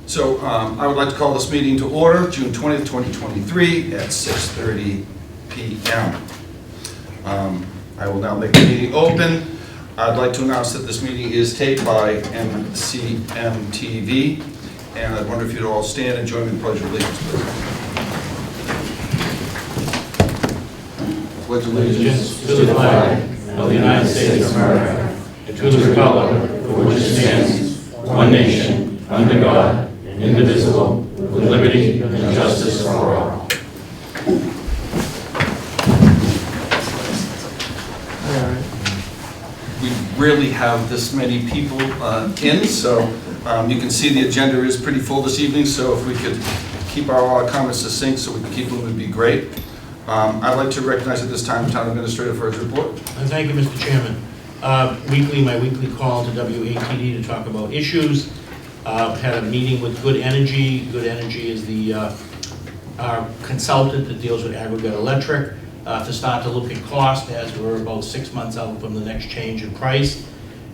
So I would like to call this meeting to order, June 20th, 2023 at 6:30 p.m. I will now make the meeting open. I'd like to announce that this meeting is taped by MCMTV, and I wonder if you'd all stand and join me in the Pledge of Allegiance, please. Pledge allegiance to the flag of the United States of America and to the republic for which it stands, one nation, under God, indivisible, with liberty and justice for all. We rarely have this many people in, so you can see the agenda is pretty full this evening, so if we could keep our comments succinct so we can keep them, would be great. I'd like to recognize at this time the Town Administrator for his report. Thank you, Mr. Chairman. My weekly call to WATD to talk about issues. Had a meeting with Good Energy. Good Energy is our consultant that deals with aggregate electric to start to look at cost as we're about 6 months out from the next change in price.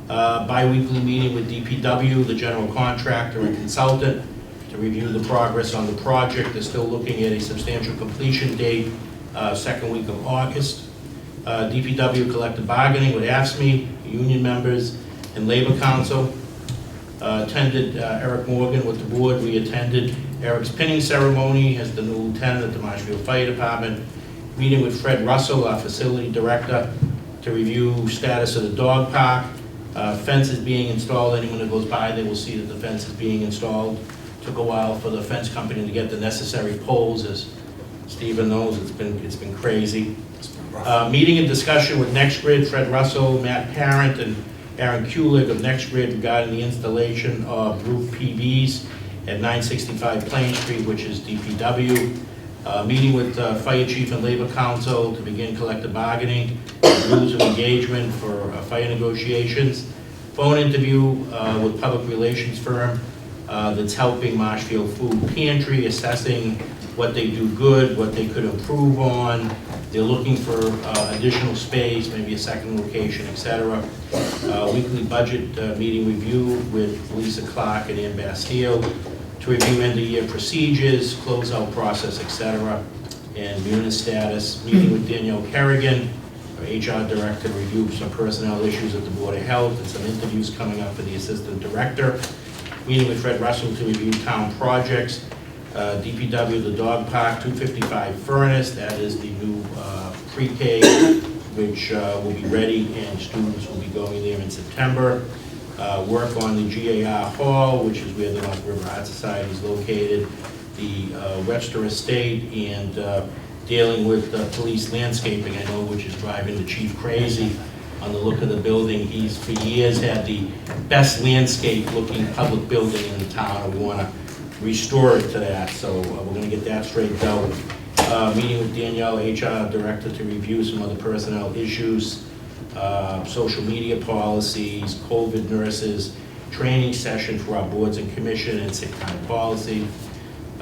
Bi-weekly meeting with DPW, the general contractor and consultant, to review the progress on the project. They're still looking at a substantial completion date, second week of August. DPW collective bargaining with AFSCME, union members, and Labor Council. Attended Eric Morgan with the board. We attended Eric's pinning ceremony as the new lieutenant at the Marshfield Fire Department. Meeting with Fred Russell, our facility director, to review status of the dog park. Fence is being installed. Anyone that goes by, they will see that the fence is being installed. Took a while for the fence company to get the necessary poles, as Stephen knows. It's been crazy. Meeting and discussion with NextGrid, Fred Russell, Matt Parent, and Aaron Kulig of NextGrid regarding the installation of roof PVs at 965 Plain Street, which is DPW. Meeting with Fire Chief and Labor Council to begin collective bargaining, rules of engagement for fire negotiations. Phone interview with public relations firm that's helping Marshfield Food Pantry, assessing what they do good, what they could improve on. They're looking for additional space, maybe a second location, etc. Weekly budget meeting review with Lisa Clark and Ann Bastille to review end-of-year procedures, closeout process, etc. And munis status. Meeting with Danielle Kerrigan, our HR director, to review some personnel issues at the Board of Health and some interviews coming up for the assistant director. Meeting with Fred Russell to review town projects. DPW, the dog park, 255 Furnace, that is the new pre-K, which will be ready, and students will be going there in September. Work on the GAR Hall, which is where the North River Art Society is located, the Webster Estate, and dealing with police landscaping, I know, which is driving the chief crazy on the look of the building. He's for years had the best landscape-looking public building in the town, and we want to restore it to that, so we're going to get that straightened out. Meeting with Danielle, HR director, to review some other personnel issues, social media policies, COVID nurses, training session for our boards and commission, and sick time policy.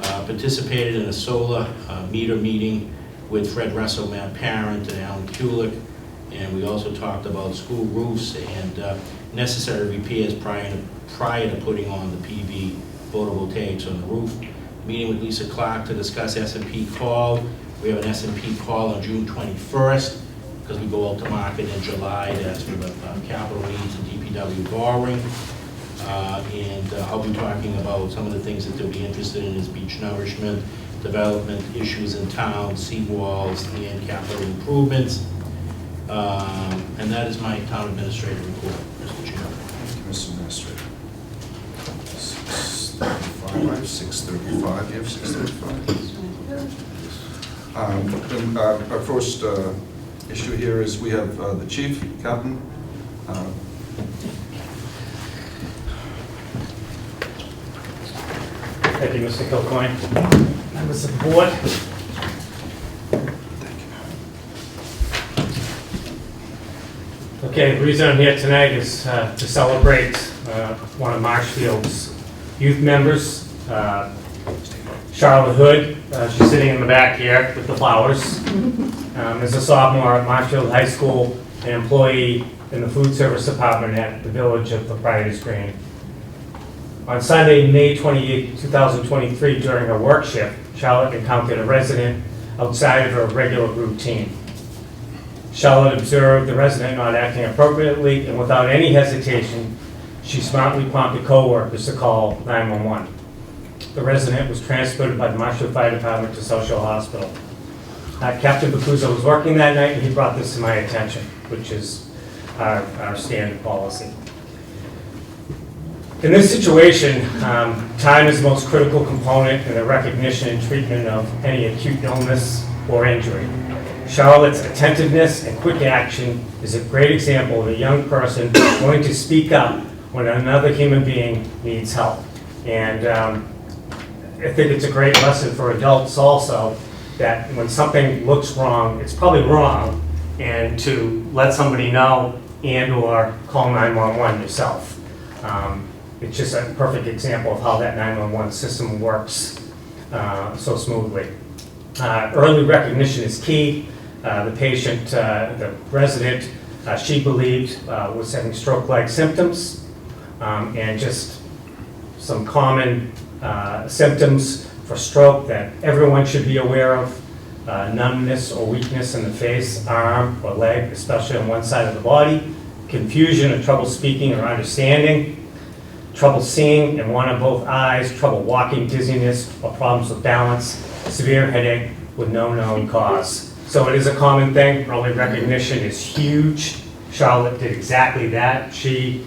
Participated in a solar meter meeting with Fred Russell, Matt Parent, and Alan Kulik, and we also talked about school roofs and necessary repairs prior to putting on the PV photovoltaics on the roof. Meeting with Lisa Clark to discuss S&P call. We have an S&P call on June 21st because we go out to market in July. That's for the capital needs and DPW borrowing. And I'll be talking about some of the things that they'll be interested in is beach nourishment, development issues in town, seawalls, and capital improvements. And that is my town administrator report, Mr. Chairman. Thank you, Mr. Administrator. 6:35, you have 6:35. Our first issue here is we have the chief, Captain. Thank you, Mr. Kilcoyne. Members of the board. Okay, the reason I'm here tonight is to celebrate one of Marshfield's youth members, Charlotte Hood. She's sitting in the back here with the flowers. Is a sophomore at Marshfield High School, an employee in the food service department at the Village of Proprietors Green. On Sunday, May 28, 2023, during her work shift, Charlotte encountered a resident outside of her regular routine. Charlotte observed the resident not acting appropriately, and without any hesitation, she smartly prompted coworkers to call 911. The resident was transported by the Marshfield Fire Department to South Shore Hospital. Captain Bacuzzo was working that night, and he brought this to my attention, which is our standard policy. In this situation, time is the most critical component in the recognition and treatment of any acute illness or injury. Charlotte's attentiveness and quick action is a great example of a young person willing to speak up when another human being needs help. And I think it's a great lesson for adults also, that when something looks wrong, it's probably wrong, and to let somebody know and or call 911 yourself. It's just a perfect example of how that 911 system works so smoothly. Early recognition is key. The patient, the resident, she believed was having stroke-like symptoms, and just some common symptoms for stroke that everyone should be aware of. Numbness or weakness in the face, arm, or leg, especially on one side of the body. Confusion or trouble speaking or understanding. Trouble seeing in one or both eyes, trouble walking, dizziness, or problems with balance. Severe headache with no known cause. So it is a common thing. Early recognition is huge. Charlotte did exactly that. She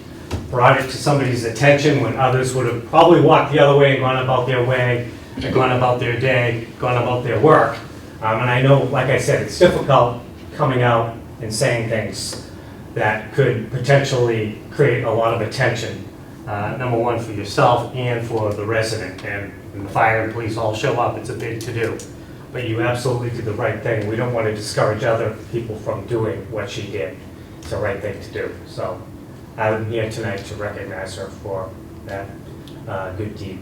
brought it to somebody's attention when others would have probably walked the other way and gone about their way, and gone about their day, gone about their work. And I know, like I said, it's difficult coming out and saying things that could potentially create a lot of attention. Number one, for yourself and for the resident. And when the fire and police all show up, it's a big to-do. But you absolutely did the right thing. We don't want to discourage other people from doing what she did. It's the right thing to do. So I'm here tonight to recognize her for that good deed.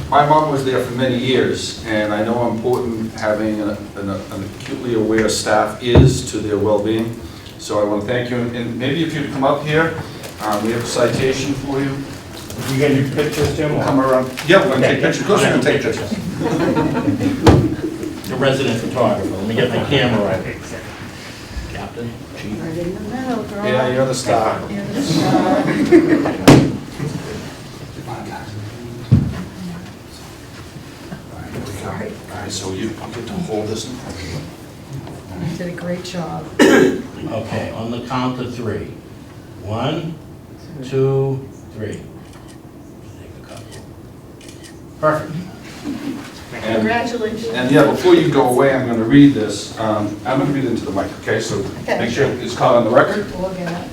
My mom was there for many years, and I know how important having an acutely aware staff is to their well-being. So I want to thank you, and maybe if you'd come up here, we have a citation for you. You gonna do pictures, Jim? We'll come around. Yeah, we're going to take pictures. Of course we're going to take pictures. The resident photographer. Let me get my camera right. Captain, chief. Right in the middle, girl. Yeah, you're the star. You're the star. Sorry. All right, so you get to hold this. You did a great job. Okay, on the count of three. 1, 2, 3. Take the cup. Perfect. Congratulations. And yeah, before you go away, I'm going to read this. I'm going to read it into the mic, okay? So Okay. make sure it's caught on the record. We'll get it.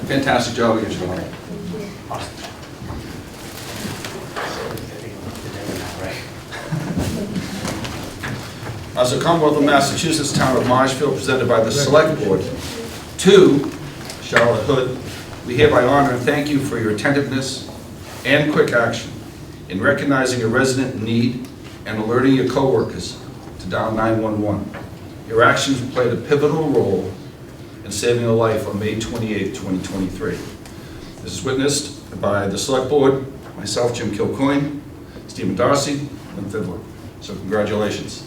Fantastic job again, Charlotte. As a Commonwealth of Massachusetts, Town of Marshfield, presented by the Select Board, to Charlotte Hood, we hereby honor and thank you for your attentiveness and quick action in recognizing a resident in need and alerting your coworkers to dial 911. Your actions played a pivotal role in saving a life on May 28, 2023. This is witnessed by the Select Board, myself, Jim Kilcoyne, Stephen Darcy, and Fiddler. So congratulations.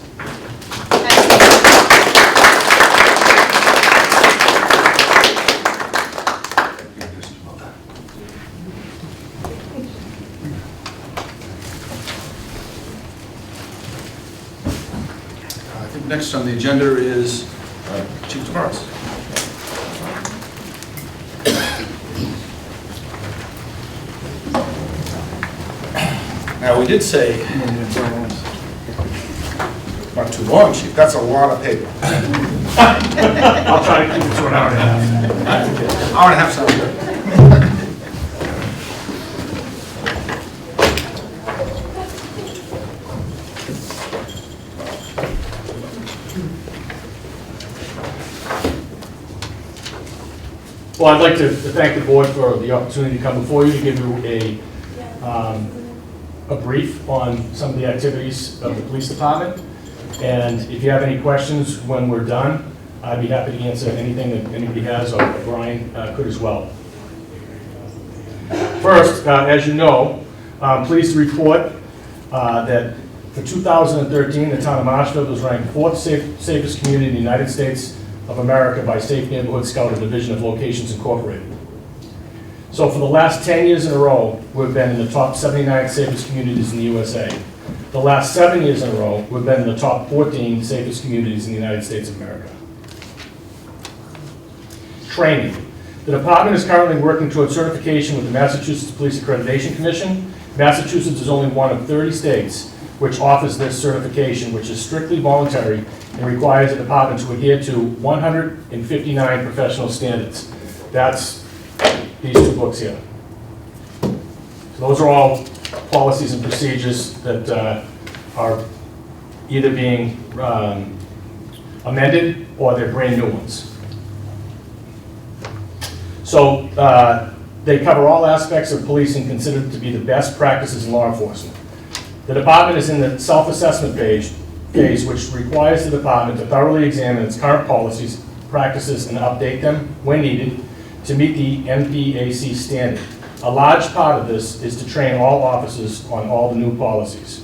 I think next on the agenda is Chief DeMaris. Now, we did say, not too long, Chief, that's a lot of paper. I'll try to keep it to an hour and a half. Hour and a half sounds good. Well, I'd like to thank the board for the opportunity to come before you to give you a brief on some of the activities of the police department. And if you have any questions when we're done, I'd be happy to answer anything that anybody has, or Brian could as well. First, as you know, I'm pleased to report that for 2013, the town of Marshfield was ranked 4th safest community in the United States of America by Safe Neighborhood Scout and Division of Locations Incorporated. So for the last 10 years in a row, we've been in the top 79 safest communities in the USA. The last 7 years in a row, we've been in the top 14 safest communities in the United States of America. Training. The department is currently working towards certification with the Massachusetts Police Accreditation Commission. Massachusetts is only one of 30 states which offers this certification, which is strictly voluntary and requires the department to adhere to 159 professional standards. That's these two books here. So those are all policies and procedures that are either being amended or they're brand new ones. So they cover all aspects of policing considered to be the best practices in law enforcement. The department is in the self-assessment phase, which requires the department to thoroughly examine its current policies, practices, and update them when needed to meet the NPAC standard. A large part of this is to train all officers on all the new policies.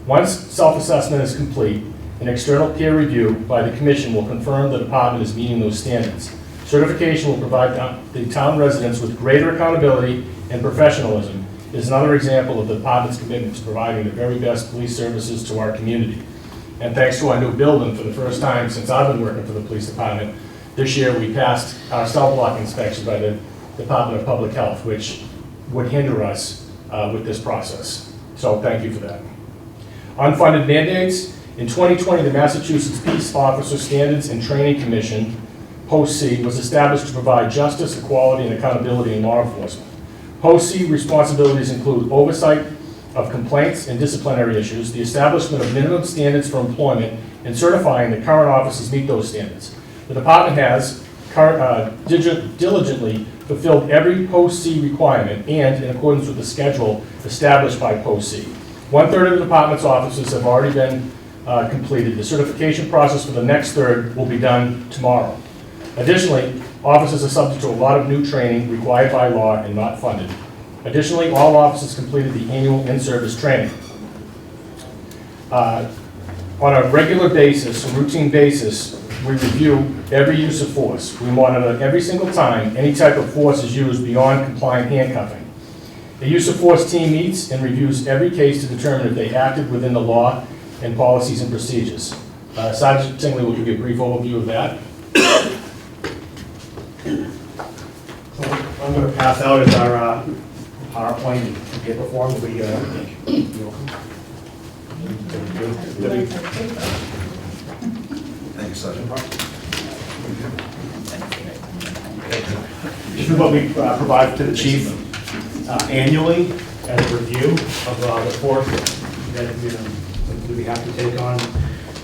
Once self-assessment is complete, an external peer review by the commission will confirm the department is meeting those standards. Certification will provide the town residents with greater accountability and professionalism. It is another example of the department's commitment to providing the very best police services to our community. And thanks to our new building, for the first time since I've been working for the police department, this year we passed our cell block inspection by the Department of Public Health, which would hinder us with this process. So thank you for that. Unfunded mandates. In 2020, the Massachusetts Peace Officer Standards and Training Commission, Post C, was established to provide justice, equality, and accountability in law enforcement. Post C responsibilities include oversight of complaints and disciplinary issues, the establishment of minimum standards for employment, and certifying that current officers meet those standards. The department has diligently fulfilled every Post C requirement and in accordance with the schedule established by Post C. 1/3 of the department's officers have already been completed. The certification process for the next third will be done tomorrow. Additionally, officers are subject to a lot of new training required by law and not funded. Additionally, all officers completed the annual in-service training. On a regular basis, a routine basis, we review every use of force. We monitor every single time any type of force is used beyond compliant handcuffing. The use of force team meets and reviews every case to determine if they acted within the law and policies and procedures. Sergeant Tingley will give you a brief overview of that. So I'm going to pass out as our PowerPoint and paper form. Thank you, Sergeant. This is what we provide to the chief annually as a review of the force that we have to take on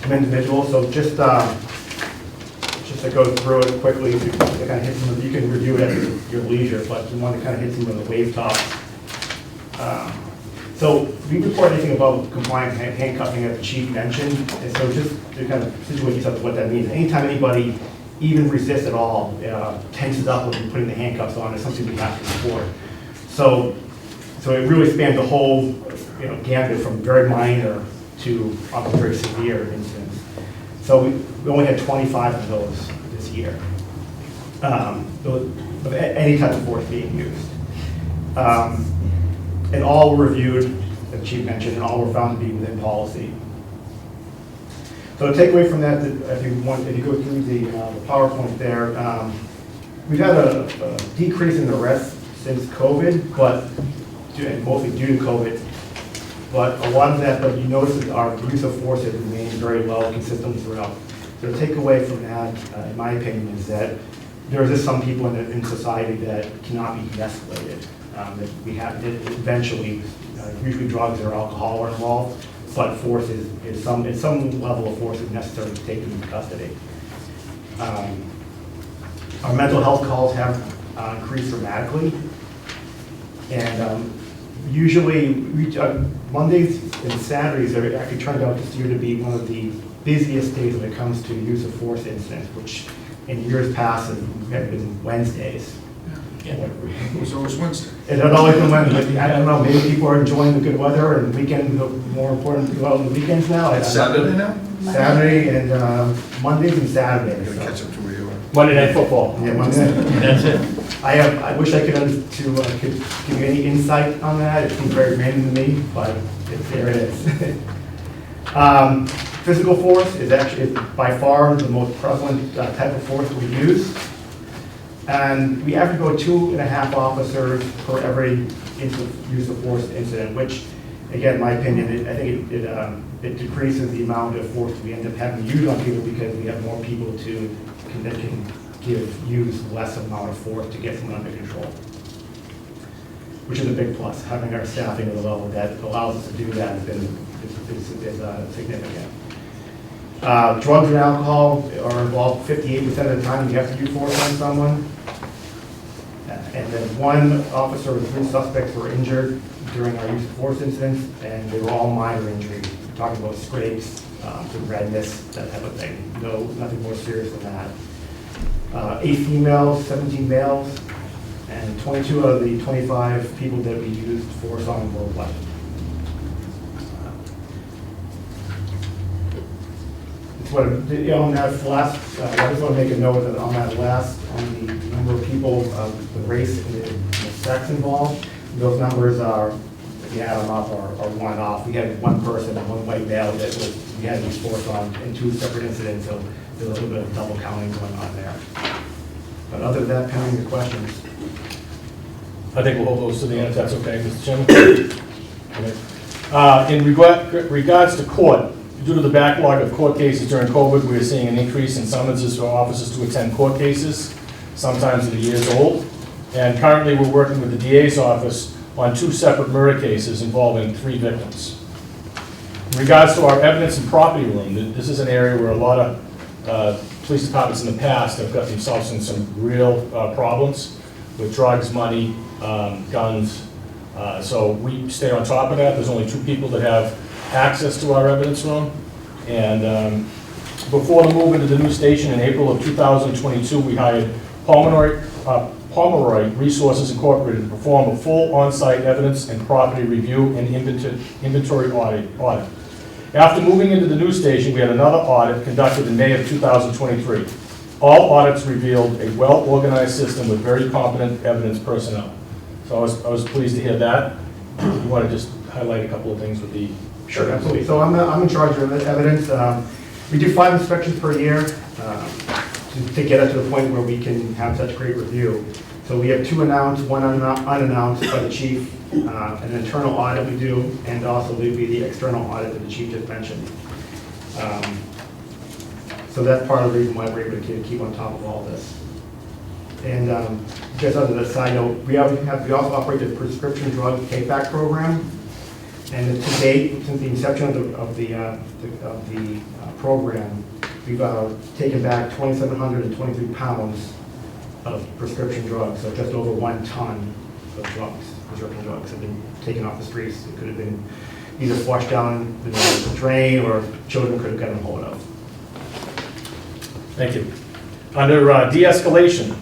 an individual. So just to go through it quickly, to kind of hit some of, you can review it at your leisure, but we want to kind of hit some of the wave tops. So we report anything about compliant handcuffing that the chief mentioned, and so just to kind of situate yourself to what that means. Anytime anybody even resists at all, tenses up when we're putting the handcuffs on, is something we have to report. So it really spans the whole gambit from very minor to up to very severe incidents. So we only had 25 of those this year, of any type of force being used. And all were reviewed, as the chief mentioned, and all were found to be within policy. So to take away from that, if you go through the PowerPoint there, we've had a decrease in arrests since COVID, but mostly due to COVID. But a lot of that, but you notice that our use of force has remained very low consistently throughout. So the takeaway from that, in my opinion, is that there are just some people in society that cannot be de-escalated. That we have that eventually, usually drugs or alcohol are involved, but force is some level of force is necessary to take them into custody. Our mental health calls have increased dramatically, and usually Mondays and Saturdays are actually turned out this year to be one of the busiest days when it comes to use of force incidents, which in years past have been Wednesdays. Yeah. It was always Wednesday. It had always been Wednesday. I don't know, maybe people are enjoying the good weather and weekends are more important to go out on the weekends now. It's Saturday now? Saturday and Mondays and I Saturdays. gotta so. catch up to where you are. Monday Night Football. Yeah, Monday. That's it. I wish I could could give you any insight on that. It seems very random to me, but there it is. Physical force is actually by far the most prevalent type of force we use. And we average about 2.5 officers per every use of force incident, which, again, in my opinion, I think it decreases the amount of force we end up having to use on people because we have more people that can use less amount of force to get someone under control, which is a big plus. Having our staffing at a level that allows us to do that is significant. Drugs and alcohol are involved 58% of the time we have to use force on someone. And then 1 officer and 3 suspects were injured during our use of force incidents, and they were all minor injuries. We're talking about scrapes, some redness, that type of thing. No, nothing more serious than that. 8 females, 17 males, and 22 out of the 25 people that we used force on were white. What, on that last, I just want to make a note that on that last, on the number of people, the race and the sex involved, those numbers are, if you add them up, are one off. We had 1 person, 1 white male that we had to use force on in 2 separate incidents, so there's a little bit of double counting going on there. But other than that, pending the questions. I think we'll hold those to the end, if that's okay, Mr. Chairman. Okay. In regards to court, due to the backlog of court cases during COVID, we are seeing an increase in summonses for officers to attend court cases, sometimes that are years old. And currently, we're working with the DA's office on 2 separate murder cases involving 3 victims. In regards to our evidence and property room, this is an area where a lot of police departments in the past have got themselves in some real problems with drugs, money, guns. So we stay on top of that. There's only 2 people that have access to our evidence room. And before the move into the new station in April of 2022, we hired Pomeroy Resources Incorporated to perform a full on-site evidence and property review and inventory audit. After moving into the new station, we had another audit conducted in May of 2023. All audits revealed a well-organized system with very competent evidence personnel. So I was pleased to hear that. You want to just highlight a couple of things with the... Sure, absolutely. So I'm in charge of evidence. We do 5 inspections per year to get us to the point where we can have such great review. So we have 2 announced, 1 unannounced by the chief, an internal audit we do, and also there'd be the external audit that the chief just mentioned. So that's part of the reason why we're able to keep on top of all this. And just as a side note, we also operate the prescription drug take-back program. And to date, since the inception of the program, we've taken back 2,723 pounds of prescription drugs, so just over 1 ton of drugs, prescription drugs, have been taken off the streets. It could have been either flushed down the drain, or children could have gotten a hold of. Thank you. Under de-escalation,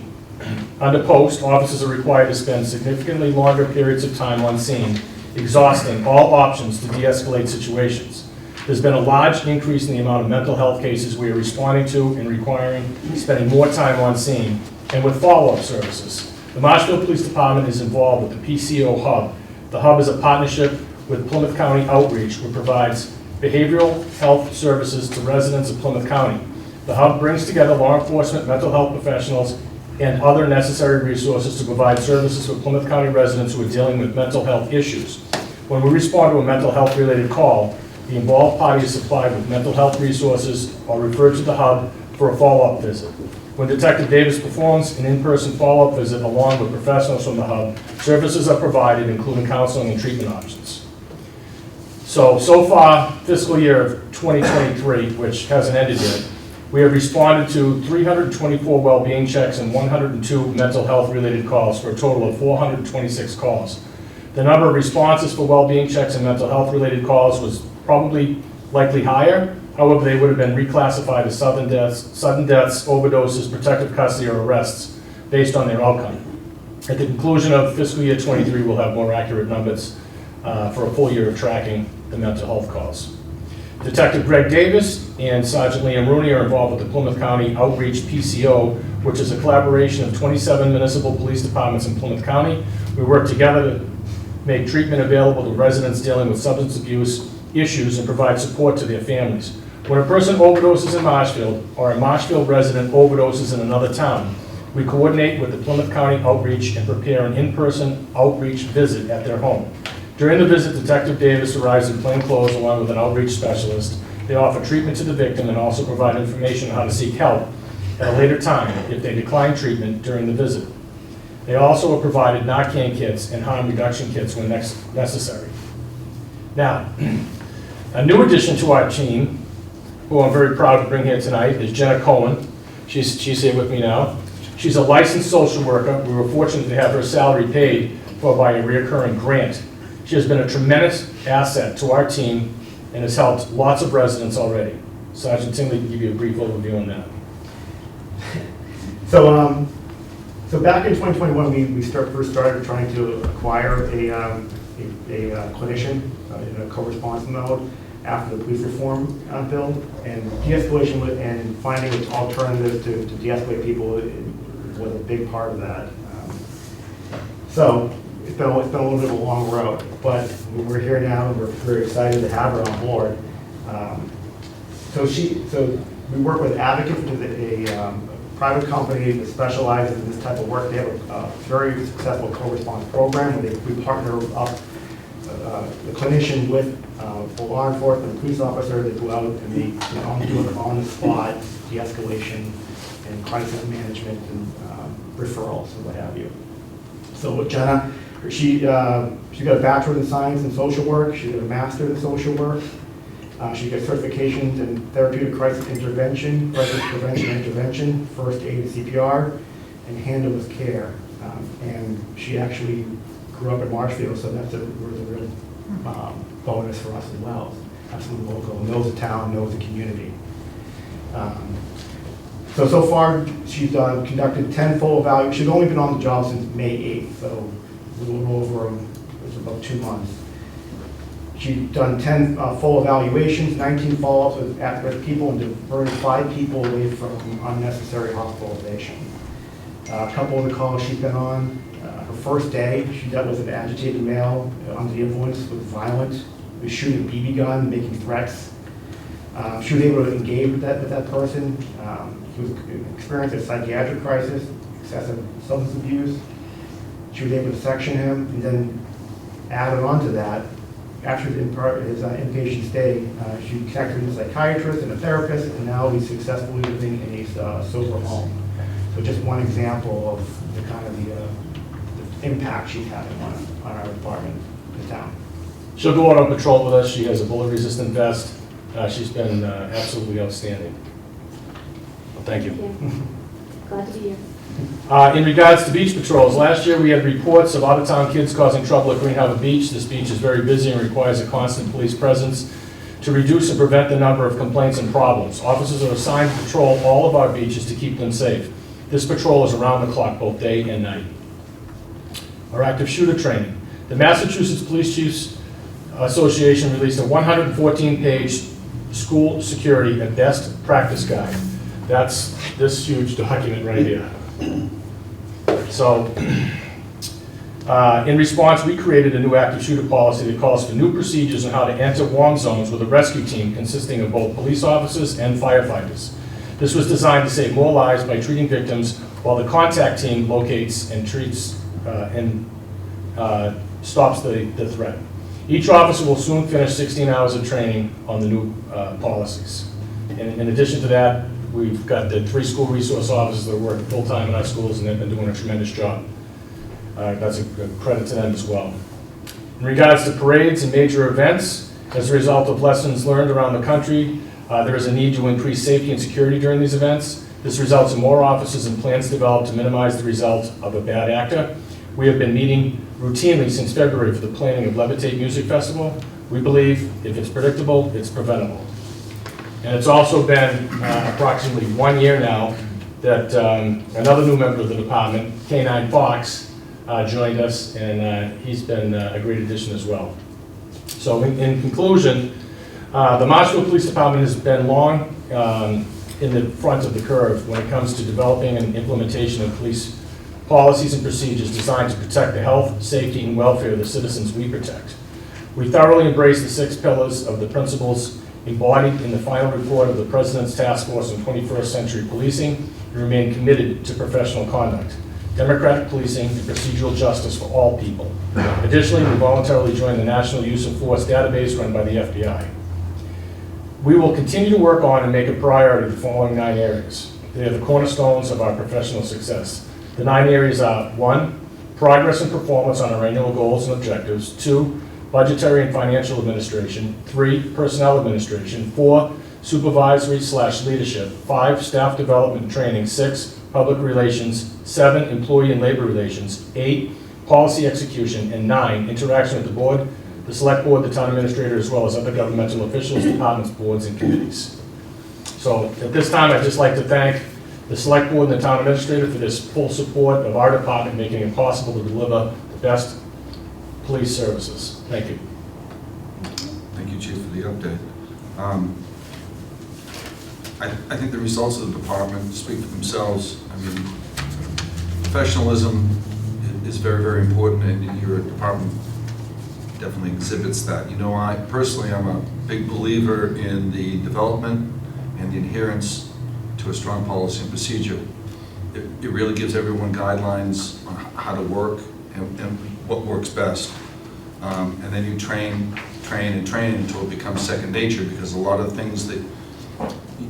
under post, officers are required to spend significantly longer periods of time on scene, exhausting all options to de-escalate situations. There's been a large increase in the amount of mental health cases we are responding to and requiring spending more time on scene and with follow-up services. The Marshfield Police Department is involved with the PCO Hub. The Hub is a partnership with Plymouth County Outreach, which provides behavioral health services to residents of Plymouth County. The Hub brings together law enforcement, mental health professionals, and other necessary resources to provide services for Plymouth County residents who are dealing with mental health issues. When we respond to a mental health related call, the involved party is supplied with mental health resources or referred to the Hub for a follow-up visit. When Detective Davis performs an in-person follow-up visit along with professionals from the Hub, services are provided, including counseling and treatment options. So far, fiscal year of 2023, which hasn't ended yet, we have responded to 324 well-being checks and 102 mental health related calls for a total of 426 calls. The number of responses for well-being checks and mental health related calls was likely higher. However, they would have been reclassified as sudden deaths, overdoses, protective custody, or arrests based on their outcome. At the conclusion of fiscal year 23, we'll have more accurate numbers for a full year of tracking the mental health calls. Detective Greg Davis and Sergeant Liam Rooney are involved with the Plymouth County Outreach PCO, which is a collaboration of 27 municipal police departments in Plymouth County. We work together to make treatment available to residents dealing with substance abuse issues and provide support to their families. When a person overdoses in Marshfield, or a Marshfield resident overdoses in another town, we coordinate with the Plymouth County Outreach and prepare an in-person outreach visit at their home. During the visit, Detective Davis arrives in plain clothes along with an outreach specialist. They offer treatment to the victim and also provide information on how to seek help at a later time if they decline treatment during the visit. They also are provided Narcan kits and harm reduction kits when necessary. Now, a new addition to our team, who I'm very proud to bring here tonight, is Jenna Cohen. She's here with me now. She's a licensed social worker. We were fortunate to have her salary paid for by a recurring grant. She has been a tremendous asset to our team and has helped lots of residents already. Sergeant Tingley can give you a brief overview on that. So back in 2021, we first started trying to acquire a clinician in a co-response mode after the police reform bill, and de-escalation and finding an alternative to de-escalate people was a big part of that. So it's been a little bit of a long road, but we're here now, and we're very excited to have her on board. So we work with Advocate, which is a private company that specializes in this type of work. They have a very successful co-response program where we partner up the clinician with the law enforcement, police officer that go out and they do it on the spot, de-escalation and crisis management and referrals and what have you. So with Jenna, she got a bachelor's in science and social work. She got a master's in social work. She got certifications in therapeutic crisis intervention, crisis prevention and intervention, first aid and CPR, and handover care. And she actually grew up in Marshfield, so that's a real bonus for us as well. Have someone local, knows the town, knows the community. So far, she's conducted 10 full evaluations. She's only been on the job since May 8th, so a little over, it's about 2 months. She's done 10 full evaluations, 19 follow-ups with at-risk people, and diverted 5 people away from unnecessary hospitalization. A couple of the calls she's been on, her first day, she dealt with an agitated male under the influence, was violent, was shooting a BB gun, making threats. She was able to engage with that person. She was experiencing a psychiatric crisis, excessive substance abuse. She was able to section him, and then added on to that, after his inpatient stay, she connected with a psychiatrist and a therapist, and now he's successfully living in a sober home. So just one example of the kind of the impact she's having on our department, the town. She'll go out on patrol with us. She has a bullet-resistant vest. She's been absolutely outstanding. Well, thank you. Glad to be here. In regards to beach patrols, last year we had reports of out-of-town kids causing trouble at Green Harbor Beach. This beach is very busy and requires a constant police presence to reduce and prevent the number of complaints and problems. Officers are assigned to patrol all of our beaches to keep them safe. This patrol is around the clock, both day and night. Our active shooter training. The Massachusetts Police Chiefs Association released a 114-page school security and best practice guide. That's this huge document right here. So, in response, we created a new active shooter policy that calls for new procedures on how to enter warm zones with a rescue team consisting of both police officers and firefighters. This was designed to save more lives by treating victims while the contact team locates and treats stops the threat. Each officer will soon finish 16 hours of training on the new policies. And in addition to that, we've got the 3 school resource officers that are working full-time in our schools, and they've been doing a tremendous job. That's a credit to them as well. In regards to parades and major events, as a result of lessons learned around the country, there is a need to increase safety and security during these events. This results in more officers and plans developed to minimize the result of a bad actor. We have been meeting routinely since February for the planning of Levitate Music Festival. We believe if it's predictable, it's preventable. And it's also been approximately 1 year now that another new member of the department, K9 Fox, joined us, and he's been a great addition as well. So in conclusion, the Marshfield Police Department has been long in the front of the curve when it comes to developing and implementation of police policies and procedures designed to protect the health, safety, and welfare of the citizens we protect. We thoroughly embrace the 6 pillars of the principles embodied in the final report of the President's Task Force on 21st Century Policing and remain committed to professional conduct, democratic policing, and procedural justice for all people. Additionally, we voluntarily joined the National Use of Force database run by the FBI. We will continue to work on and make a priority the following 9 areas. They are the cornerstones of our professional success. The 9 areas are: 1, progress and performance on our annual goals and objectives; 2, budgetary and financial administration; 3, personnel administration; 4, supervisory/leadership; 5, staff development and training; 6, public relations; 7, employee and labor relations; 8, policy execution; and 9, interaction with the board, the select board, the town administrator, as well as other governmental officials, departments, boards, and committees. So at this time, I'd just like to thank the select board and the town administrator for this full support of our department, making it possible to deliver the best police services. Thank you. Thank you, Chief, for the update. I think the results of the department speak for themselves. I mean, professionalism is very, very important, and your department definitely exhibits that. You know, I personally, I'm a big believer in the development and the adherence to a strong policy and procedure. It really gives everyone guidelines on how to work and what works best. And then you train until it becomes second nature, because a lot of things that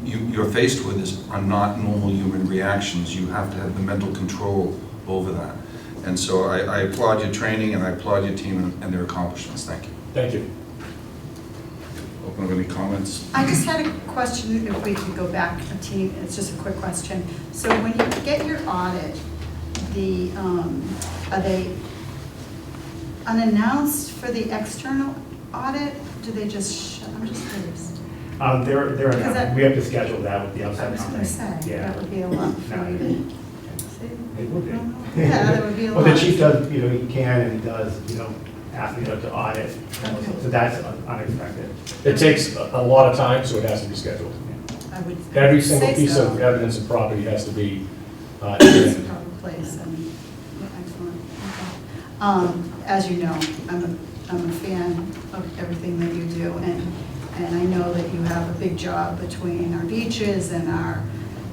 you're faced with are not normal human reactions. You have to have the mental control over that. And so I applaud your training, and I applaud your team and their accomplishments. Thank you. Thank you. Open up any comments? I just had a question, if we could go back a teeny, it's just a quick question. So when you get your audit, are they unannounced for the external audit? Do they just, I'm just curious. They're, Because that- we have to schedule that with the I outside was company. gonna say, Yeah. that would be a lot for you to see. It would be. Yeah, that would be a Well, lot. the chief does, he can and does, ask me to audit, so that's unexpected. It takes a lot of time, so it has to be scheduled. I would Every single say piece so. of evidence and property has to be It's a proper place, and, yeah, excellent. Okay. As you know, I'm a fan of everything that you do, and I know that you have a big job between our beaches and our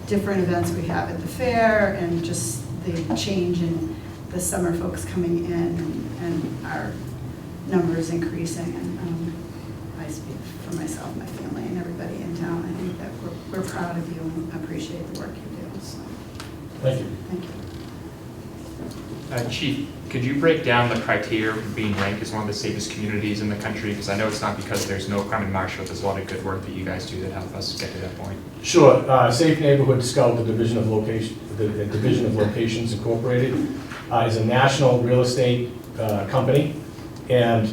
different events we have at the fair, and just the change in the summer folks coming in, and our numbers increasing, and I speak for myself, my family, and everybody in town. I think that we're proud of you and appreciate the work you do, so, Thank you. thank you. Chief, could you break down the criteria for being ranked as one of the safest communities in the country? Because I know it's not because there's no crime in Marshfield. There's a lot of good work that you guys do that help us get to that point. Sure. Safe Neighborhood Scout, the Division of Locations Incorporated, is a national real estate company, and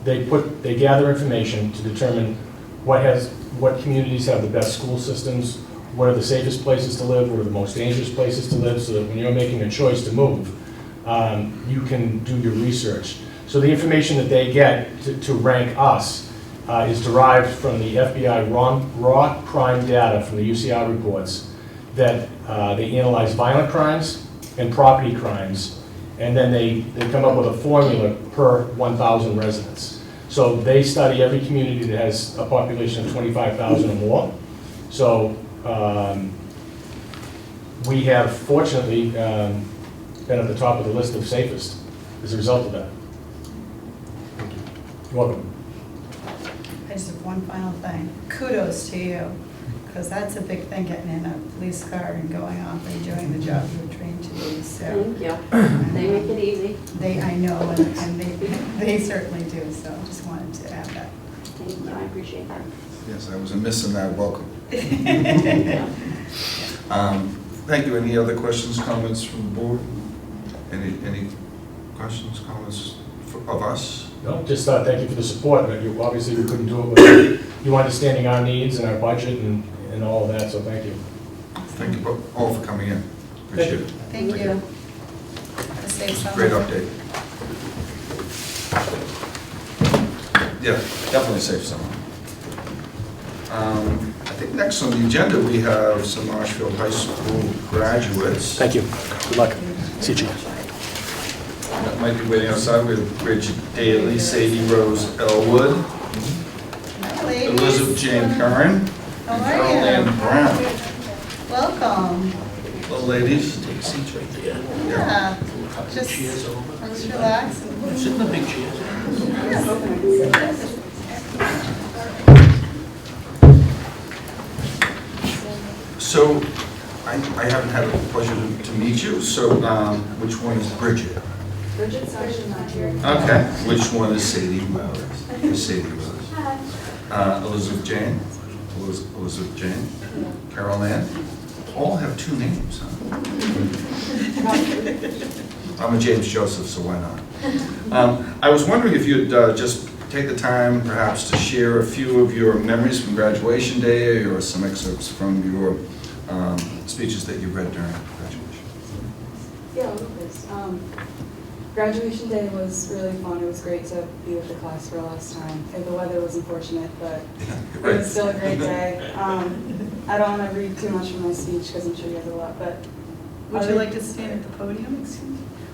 they gather information to determine what communities have the best school systems, what are the safest places to live, what are the most dangerous places to live, so that when you're making a choice to move, you can do your research. So the information that they get to rank us is derived from the FBI raw crime data from the UCR reports that they analyze violent crimes and property crimes, and then they come up with a formula per 1,000 residents. So they study every community that has a population of 25,000 or more. So we have fortunately been at the top of the list of safest as a result of that. You're welcome. I just have one final thing. Kudos to you, because that's a big thing, getting in a police car and going off and doing the job you were trained to do, so. Thank you. They make it easy. I know, and they certainly do, so I just wanted to add that. Thank you, I appreciate that. Yes, I was amiss in that. Welcome. Yeah. Thank you. Any other questions, comments from the board? Any questions, comments of us? No, just thank you for the support. You, obviously, we couldn't do it without you understanding our needs and our budget and all of that, so thank you. Thank you all for coming in. Appreciate it. Thank you. Have a safe summer. Great update. Yeah, definitely safe summer. I think next on the agenda, we have some Marshfield High School graduates. Thank you. Good luck. See you, Chief. That might be waiting outside. We have Bridget Daly, Sadie Rose Elwood, Hi, ladies. Elizabeth Jane Curran, How and are Carol you? Ann Brown. Welcome. The ladies. Take seats right there. Yeah. Couple Just chairs over. relax. Sit in the big chairs. So, I haven't had the pleasure to meet you, so which one is Bridget? Bridget's actually not here. Okay. Which one is Sadie Rose? Sadie Rose. Elizabeth Jane? Elizabeth Jane? Carol Ann? All have two names, huh? I'm a James Joseph, so why not? I was wondering if you'd just take the time perhaps to share a few of your memories from graduation day or some excerpts from your speeches that you read during graduation. Yeah, Lucas. Graduation day was really fun. It was great to be with the class for the last time. And the weather was unfortunate, but it was still a great day. I don't want to read too much from my speech because I'm sure you have a lot, but Would you like to stand at the podium?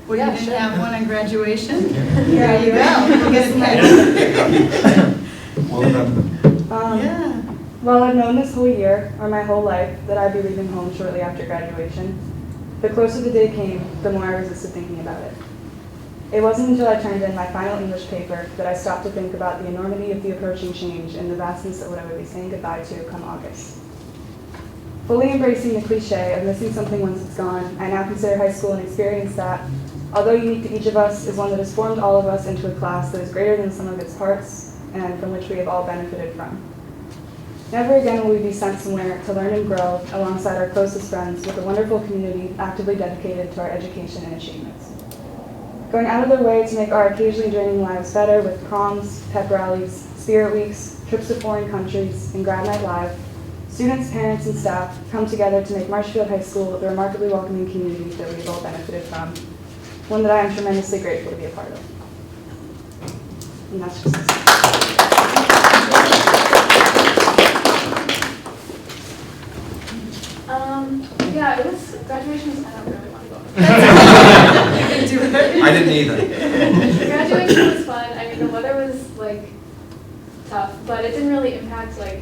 Well, Yeah, you didn't sure. have one on graduation? Yeah, There you go. You get a pen. Well done. Yeah. Well, I've known this whole year, or my whole life, that I'd be leaving home shortly after graduation. The closer the day came, the more I resisted thinking about it. It wasn't until I turned in my final English paper that I stopped to think about the enormity of the approaching change and the vastness of what I would be saying goodbye to come August. Fully embracing the cliche of missing something once it's gone, I now consider high school an experience that, although unique to each of us, is one that has formed all of us into a class that is greater than the sum of its parts and from which we have all benefited from. Never again will we be sent somewhere to learn and grow alongside our closest friends with a wonderful community actively dedicated to our education and achievements. Going out of their way to make our occasionally draining lives better with proms, pep rallies, spirit weeks, trips to foreign countries, and grad night live, students, parents, and staff come together to make Marshfield High School the remarkably welcoming community that we've all benefited from, one that I am tremendously grateful to be a part of. And that's just it. Yeah, it was, graduation was, I don't really want to go. I didn't either. Graduation was fun. I mean, the weather was like tough, but it didn't really impact like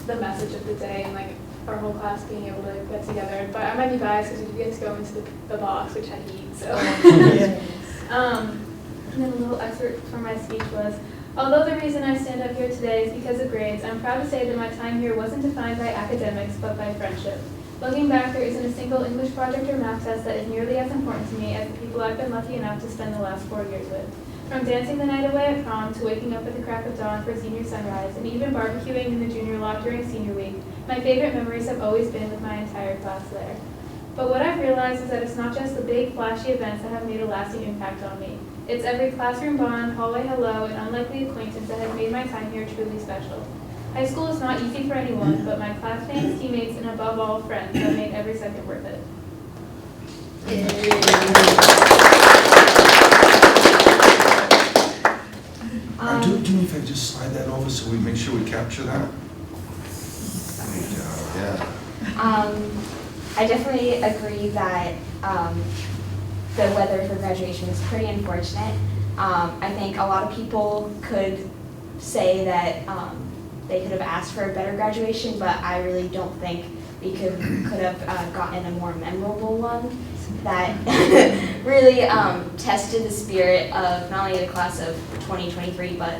the message of the day and like our whole class being able to get together. But I might be biased because we did get to go into the box, which had heat, so. And then a little excerpt from my speech was, although the reason I stand up here today is because of grades, I'm proud to say that my time here wasn't defined by academics, but by friendship. Looking back, there isn't a single English project or math test that is nearly as important to me as the people I've been lucky enough to spend the last 4 years with. From dancing the night away at prom to waking up at the crack of dawn for senior sunrise, and even barbecuing in the junior loft during senior week, my favorite memories have always been with my entire class there. But what I've realized is that it's not just the big, flashy events that have made a lasting impact on me. It's every classroom bond, hallway hello, and unlikely acquaintance that has made my time here truly special. High school is not easy for anyone, but my classmates, teammates, and above all, friends have made every second worth it. Do me a favor, just slide that over so we make sure we capture that. There you go, yeah. I definitely agree that the weather for graduation was pretty unfortunate. I think a lot of people could say that they could have asked for a better graduation, but I really don't think we could have gotten a more memorable one that really tested the spirit of not only the class of 2023, but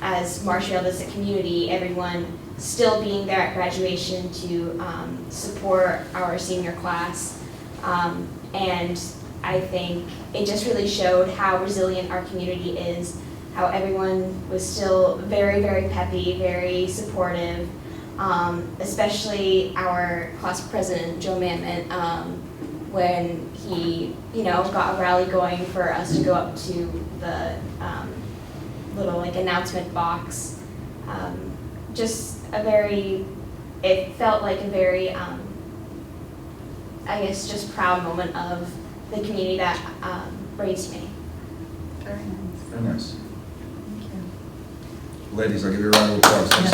as Marshfield as a community, everyone still being there at graduation to support our senior class. And I think it just really showed how resilient our community is, how everyone was still very, very peppy, very supportive, especially our class president, Joe Mammon, when he, got a rally going for us to go up to the little like announcement box. Just it felt like a very, I guess, just proud moment of the community that raised me. Very nice. Very nice. Thank you. Ladies, I'll give you a round of applause. Thanks.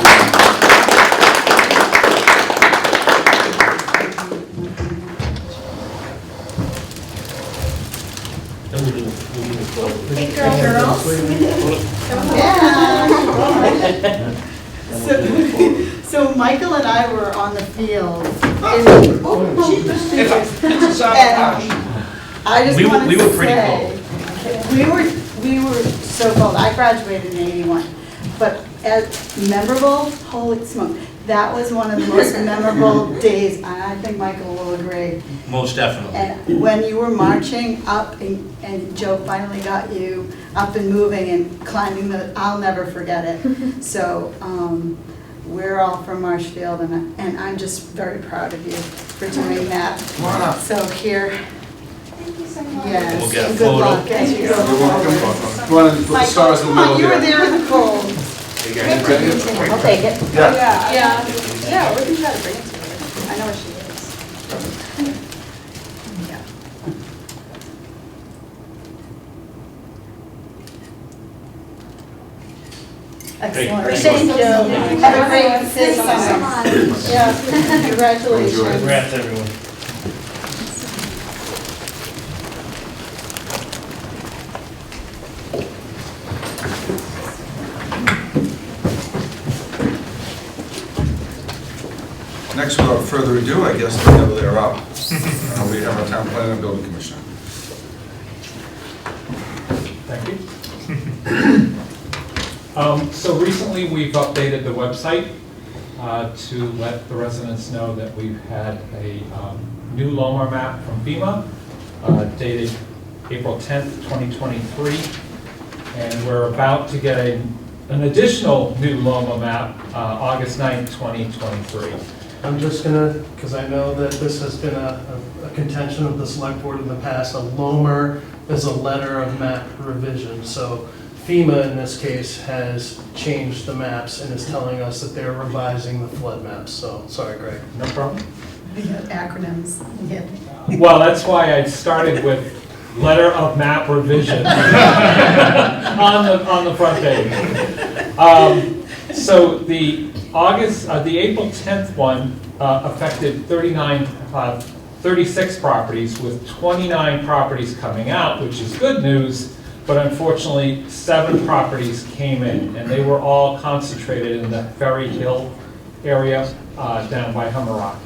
Then we'll do a photo. Hey, girls. Yeah. So Michael and I were on the field. I just We wanted were to pretty say, we were so cold. I graduated in '81, but as memorable, holy smoke, that was one of the most memorable days. And I think Michael will agree. Most definitely. And when you were marching up and Joe finally got you up and moving and climbing I'll never forget it. So we're all from Marshfield and I'm just very proud of you for doing that. Come on up. So here, Thank you so much. yes, We'll get a and good photo. luck as you go You're welcome. forward. Come on and put the stars in the Michael, middle come on, you were here. there in the cold. You guys ready? I'll take it. Yeah. Yeah, we can try to bring it to her. I know where she is. Yeah. Excellent, Great. thank you. Have a great Thank you so summer. much. Yeah, congratulations. Congrats, everyone. Next, without further ado, I guess together they're up. We have our town planner and building commissioner. Thank you. So recently, we've updated the website to let the residents know that we've had a new Lomar map from FEMA dated April 10th, 2023. And we're about to get an additional new Loma map August 9th, 2023. I'm just gonna, because I know that this has been a contention of the select board in the past, a LOMR is a letter of map revision. So FEMA in this case has changed the maps and is telling us that they're revising the flood maps. So, sorry, Greg. No problem. Yeah, acronyms, yeah. Well, that's why I started with letter of map revision on the front page. So the April 10th one affected 36 properties with 29 properties coming out, which is good news, but unfortunately 7 properties came in, and they were all concentrated in the Ferry Hill area down by Hummerock.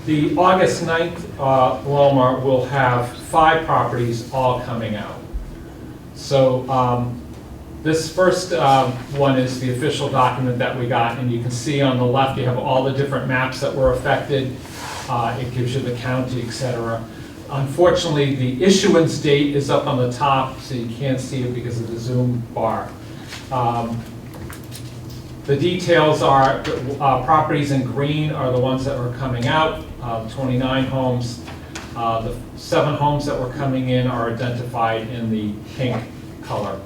The August 9th Walmart will have 5 properties all coming out. So this first one is the official document that we got, and you can see on the left you have all the different maps that were affected. It gives you the county, etc. Unfortunately, the issuance date is up on the top, so you can't see it because of the zoom bar. The details are properties in green are the ones that were coming out, 29 homes. The 7 homes that were coming in are identified in the pink color.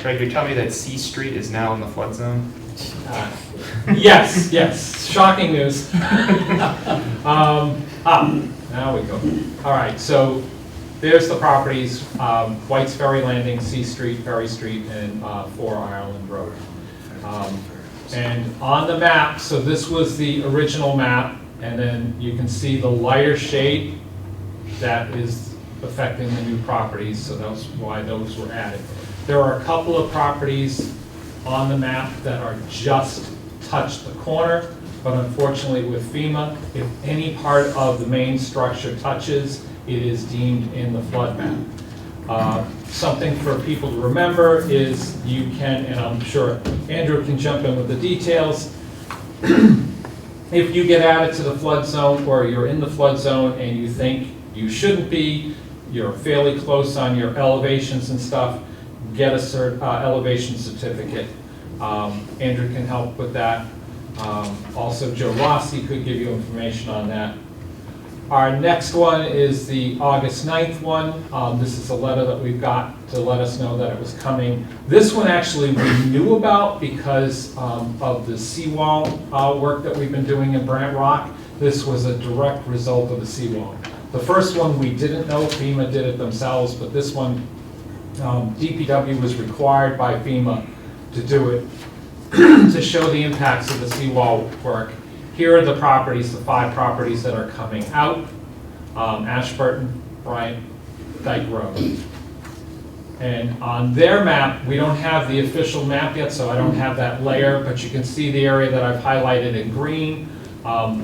Greg, you're telling me that C Street is now in the flood zone? Yes, yes, shocking news. Now we go. All right, so there's the properties, White's Ferry Landing, C Street, Ferry Street, and 4 Ireland Road. And on the map, so this was the original map, and then you can see the lighter shade that is affecting the new properties, so that's why those were added. There are a couple of properties on the map that are just touched the corner, but unfortunately with FEMA, if any part of the main structure touches, it is deemed in the flood map. Something for people to remember is you can, and I'm sure Andrew can jump in with the details, if you get added to the flood zone or you're in the flood zone and you think you shouldn't be, you're fairly close on your elevations and stuff, get a elevation certificate. Andrew can help with that. Also, Joe Rossi could give you information on that. Our next one is the August 9th one. This is a letter that we've got to let us know that it was coming. This one actually we knew about because of the seawall work that we've been doing in Brant Rock. This was a direct result of the seawall. The first one we didn't know, FEMA did it themselves, but this one, DPW was required by FEMA to do it to show the impacts of the seawall work. Here are the properties, the 5 properties that are coming out. Ashburton, Bryant, Dyke Road. And on their map, we don't have the official map yet, so I don't have that layer, but you can see the area that I've highlighted in green.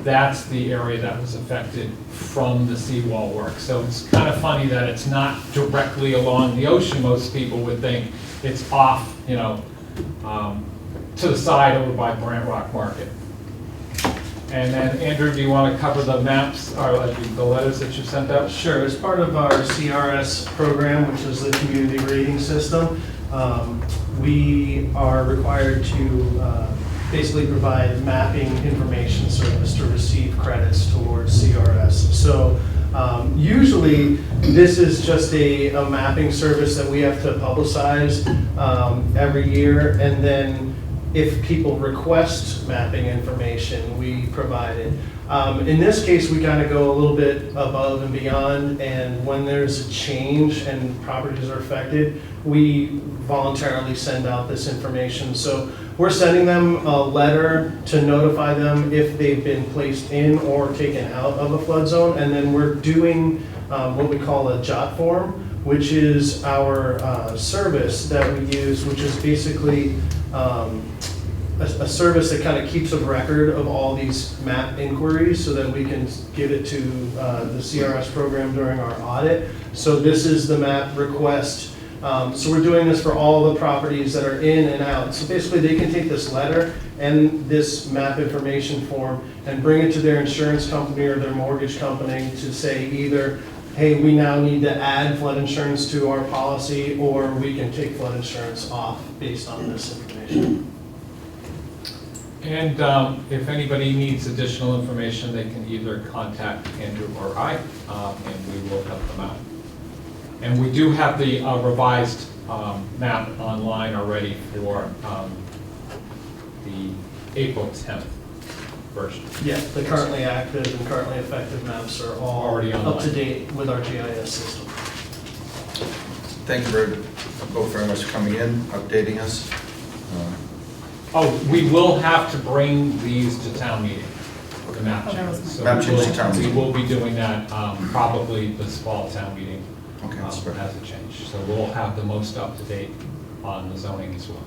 That's the area that was affected from the seawall work. So it's kind of funny that it's not directly along the ocean. Most people would think it's off, you know, to the side over by Brant Rock Market. And then, Andrew, do you want to cover the maps or the letters that you sent out? Sure. As part of our CRS program, which is the community rating system, we are required to basically provide mapping information service to receive credits towards CRS. So usually this is just a mapping service that we have to publicize every year, and then if people request mapping information, we provide it. In this case, we kind of go a little bit above and beyond, and when there's a change and properties are affected, we voluntarily send out this information. So we're sending them a letter to notify them if they've been placed in or taken out of a flood zone, and then we're doing what we call a JOT form, which is our service that we use, which is basically a service that kind of keeps a record of all these map inquiries so that we can give it to the CRS program during our audit. So this is the map request. So we're doing this for all the properties that are in and out. So basically they can take this letter and this map information form and bring it to their insurance company or their mortgage company to say either, hey, we now need to add flood insurance to our policy, or we can take flood insurance off based on this information. And if anybody needs additional information, they can either contact Andrew or I, and we will help them out. And we do have the revised map online already for the April 10th version. Yeah, the currently active and currently effective maps are all Already online. up to date with our GIS system. Thank you both very much for coming in, updating us. Oh, we will have to bring these to town meeting, the map Oh, that was changes. my- So Map changes to town we meeting. will be doing that probably this fall town meeting Okay, that's great. as a change. So we'll have the most up-to-date on the zoning as well.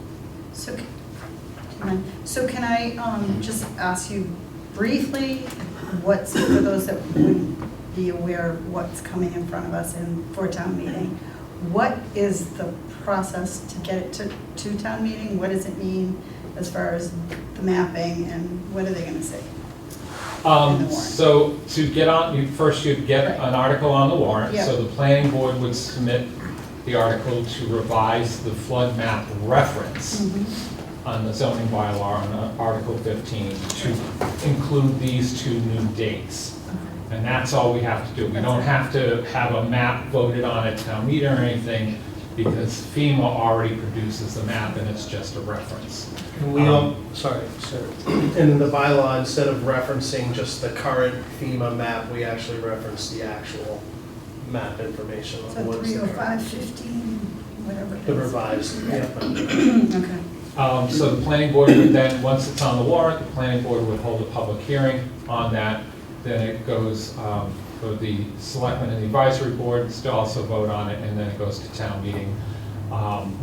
So can I just ask you briefly, what's, for those that wouldn't be aware of what's coming in front of us for town meeting, what is the process to get it to town meeting? What does it mean as far as the mapping, and what are they going to say? So to get on, first you'd get an article on the warrant. Yep. So the planning board would submit the article to revise the flood map reference on the zoning bylaw on Article 15 to include these 2 new dates. And that's all we have to do. We don't have to have a map voted on at town meeting or anything, because FEMA already produces the map and it's just a reference. And we sorry. And in the bylaw, instead of referencing just the current FEMA map, we actually reference the actual map information on So what's the 30515, whatever it is. the revised. Yeah. Okay. So the planning board would then, once it's on the warrant, the planning board would hold a public hearing on that. Then it goes for the selectmen and the advisory boards to also vote on it, and then it goes to town meeting.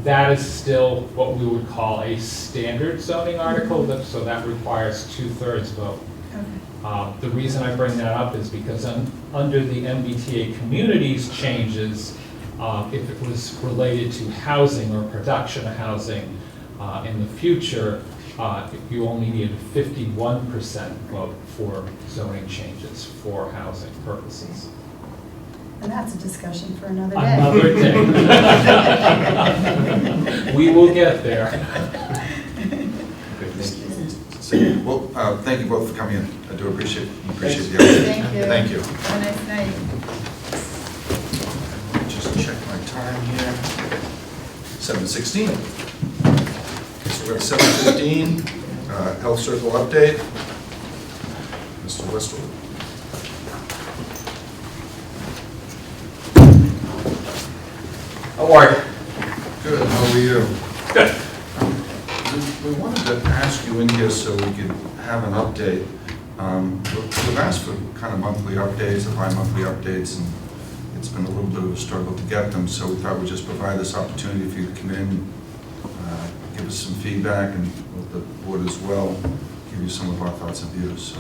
That is still what we would call a standard zoning article, so that requires 2/3 vote. Okay. The reason I bring that up is because under the MBTA communities changes, if it was related to housing or production of housing in the future, you only need a 51% vote for zoning changes for housing purposes. And that's a discussion for another day. Another day. We will get there. Good, thank you. Fantastic. Well, thank you both for coming in. I do appreciate the opportunity. Thank you. Thank you. Have a nice night. Just check my time here. 7:16. So we're at 7:15. Health Circle update. Mr. Westwood. How are you? Good, how are you? Good. We wanted to ask you in here so we could have an update. We've asked for kind of monthly updates or bi-monthly updates, and it's been a little bit of a struggle to get them, so we thought we'd just provide this opportunity for you to come in, give us some feedback, and with the board as well, give you some of our thoughts and views. So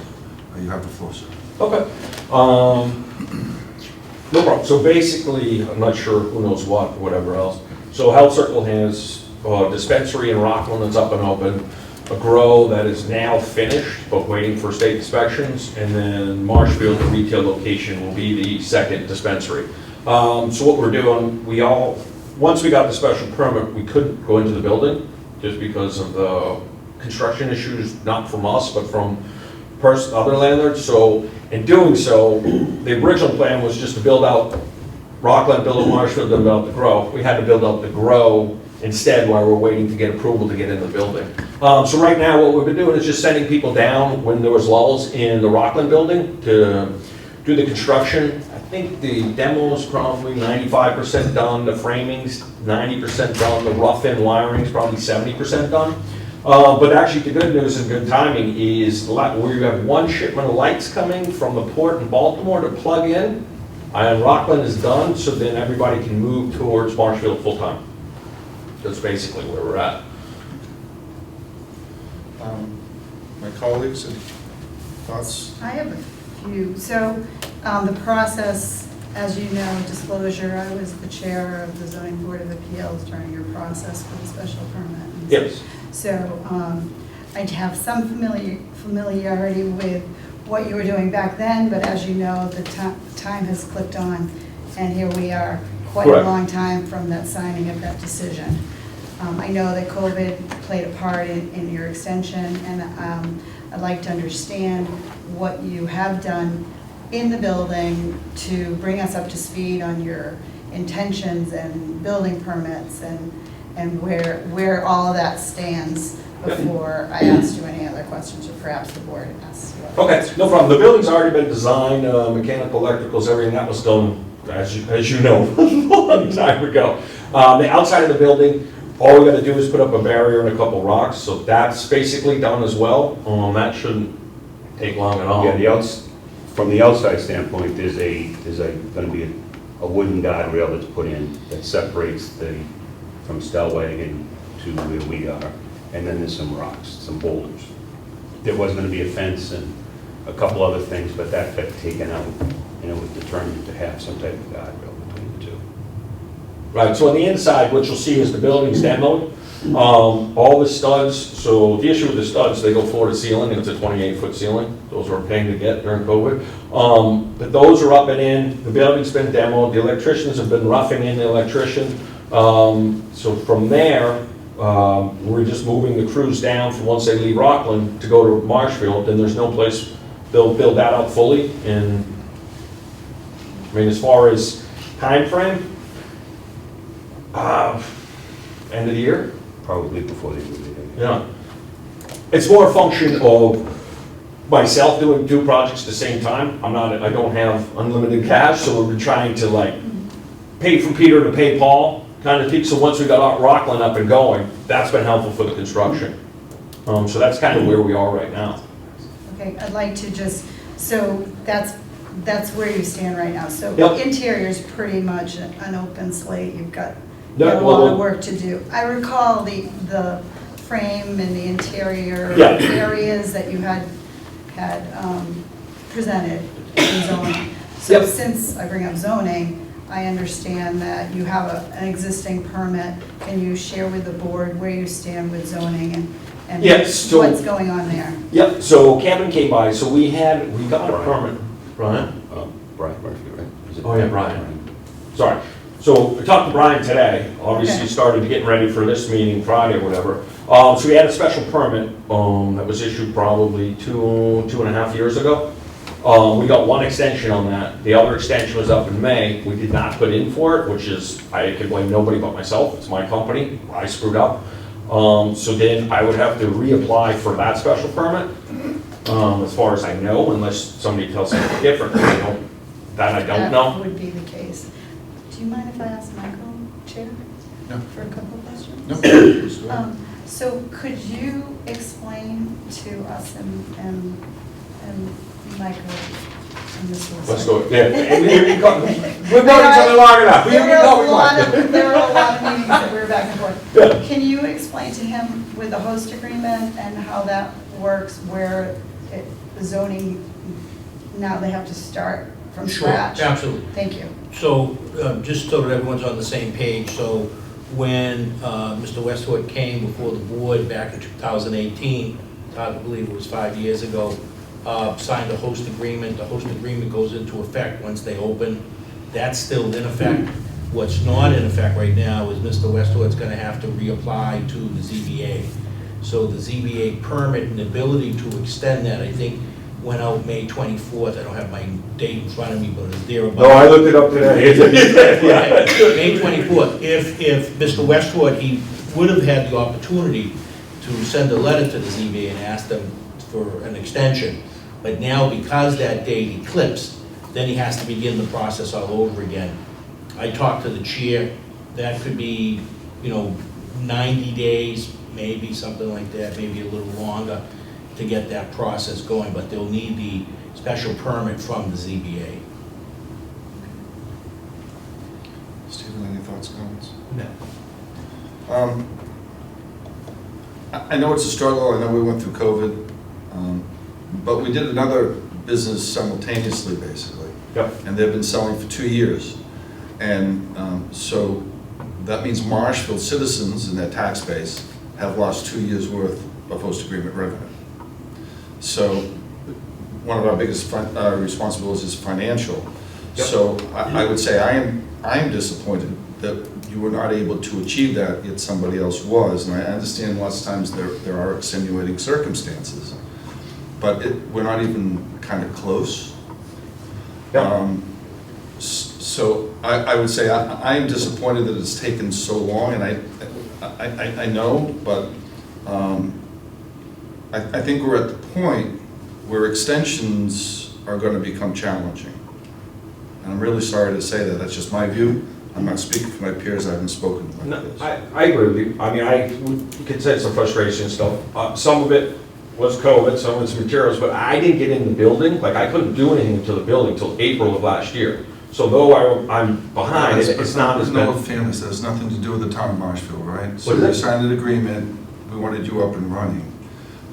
you have the floor, sir. Okay. No problem. So basically, I'm not sure who knows what, whatever else. So Health Circle has a dispensary in Rockland that's up and open, a grow that is now finished but waiting for state inspections, and then Marshfield, the retail location, will be the second dispensary. So what we're doing, once we got the special permit, we couldn't go into the building just because of the construction issues, not from us, but from other landlords. So in doing so, the original plan was just to build out Rockland, build out Marshfield, then build out the grow. We had to build out the grow instead while we're waiting to get approval to get in the building. So right now what we've been doing is just sending people down when there was lulls in the Rockland building to do the construction. I think the demo is probably 95% done, the framing's 90% done, the rough-in wiring's probably 70% done. But actually the good news and good timing is where you have one shipment of lights coming from the port in Baltimore to plug in, and Rockland is done, so then everybody can move towards Marshfield full-time. That's basically where we're at. My colleagues, any thoughts? I have a few. So the process, as you know, disclosure, I was the chair of the Zoning Board of Appeals during your process for the special permit. Yes. So I have some familiarity with what you were doing back then, but as you know, the time has clicked on, and here we are, quite Correct. a long time from that signing of that decision. I know that COVID played a part in your extension, and I'd like to understand what you have done in the building to bring us up to speed on your intentions and building permits and where all of that stands before I ask you any other questions, or perhaps the board asks you. Okay, no problem. The building's already been designed, mechanical, electricals, everything that was done, as you know, a long time ago. The outside of the building, all we got to do is put up a barrier and a couple rocks, so that's basically done as well. That shouldn't take long at all. Yeah, from the outside standpoint, there's going to be a wooden guardrail that's put in that separates from Stellwagen to where we are, and then there's some rocks, some boulders. There was going to be a fence and a couple other things, but that got taken out, and it was determined to have some type of guardrail between the two. Right, so on the inside, what you'll see is the building's demoed. All the studs, so the issue with the studs, they go floor to ceiling, and it's a 28-foot ceiling. Those were a pain to get during COVID. But those are up and in, the building's been demoed, the electricians have been roughing in the electrician. So from there, we're just moving the crews down from once they leave Rockland to go to Marshfield, and there's no place, they'll build that out fully. And I mean, as far as time frame, end of the year? Probably before they move it. Yeah. It's more a function of myself doing two projects at the same time. I don't have unlimited cash, so we've been trying to like pay for Peter to pay Paul kind of thing. So once we got Rockland up and going, that's been helpful for the construction. So that's kind of where we are right now. Okay, I'd like to just, so that's where you stand right now. So Yep. the interior is pretty much an open slate. You've got Yeah, a lot well, of work to do. I recall the frame and the interior Yeah. areas that you had presented in zoning. So Yep. since I bring up zoning, I understand that you have an existing permit. Can you share with the board where you stand with zoning and Yes, so- what's going on there? Yep, so Kevin came by, so we got a permit. Brian? Brian Murphy, right? Is it Oh, yeah, Brian. Sorry. So I talked to Brian today, obviously Okay. started getting ready for this meeting Friday or whatever. So we had a special permit that was issued probably two and a half years ago. We got one extension on that. The other extension was up in May. We did not put in for it, which is, I can blame nobody but myself. It's my company. I screwed up. So then I would have to reapply for that special permit, as far as I know, unless somebody tells me different. That I don't know. That would be the case. Do you mind if I ask Michael, Chair? No. For a couple of questions? No, please go ahead. So could you explain to us and Michael and Mr. Wilson? Let's go, yeah. We've known each other long enough. There were a lot of meetings that we were back and forth. Yeah. Can you explain to him with the host agreement and how that works, where the zoning, now they have to start from scratch? Sure, absolutely. Thank you. So, just so that everyone's on the same page, so when Mr. Westwood came before the board back in 2018, I believe it was 5 years ago, signed a host agreement. The host agreement goes into effect once they open. That's still in effect. What's not in effect right now is Mr. Westwood's gonna have to reapply to the ZBA. So the ZBA permit and ability to extend that, I think, went out May 24th. I don't have my date in front of me, but it's there about. No, I looked it up today. Right, May 24th. If Mr. Westwood, he would have had the opportunity to send a letter to the ZBA and ask them for an extension. But now, because that date eclipsed, then he has to begin the process all over again. I talked to the chair, that could be, 90 days, maybe something like that, maybe a little longer to get that process going, but they'll need the special permit from the ZBA. Stephen, any thoughts, comments? No. I know it's a struggle, I know we went through COVID, but we did another business simultaneously, basically. Yep. And they've been selling for 2 years. And so that means Marshfield citizens in their tax base have lost 2 years' worth of host agreement revenue. So one of our biggest responsibilities is financial. Yep. So I would say I am disappointed that you were not able to achieve that, yet somebody else was. And I understand lots of times there are extenuating circumstances, but we're not even kind of close. Yep. So I would say I am disappointed that it's taken so long, and I know, but I think we're at the point where extensions are going to become challenging. And I'm really sorry to say that. That's just my view. I'm not speaking for my peers. I haven't spoken like No, this. I agree with you. I mean, we could say some frustration and stuff. Some of it was COVID, some of it's materials, but I didn't get in the building. Like, I couldn't do anything until the building, until April of last year. So though I'm behind, it's not as There's no bad. fairness. That has nothing to do with the town of Marshfield, right? So What is we it? signed an agreement. We wanted you up and running.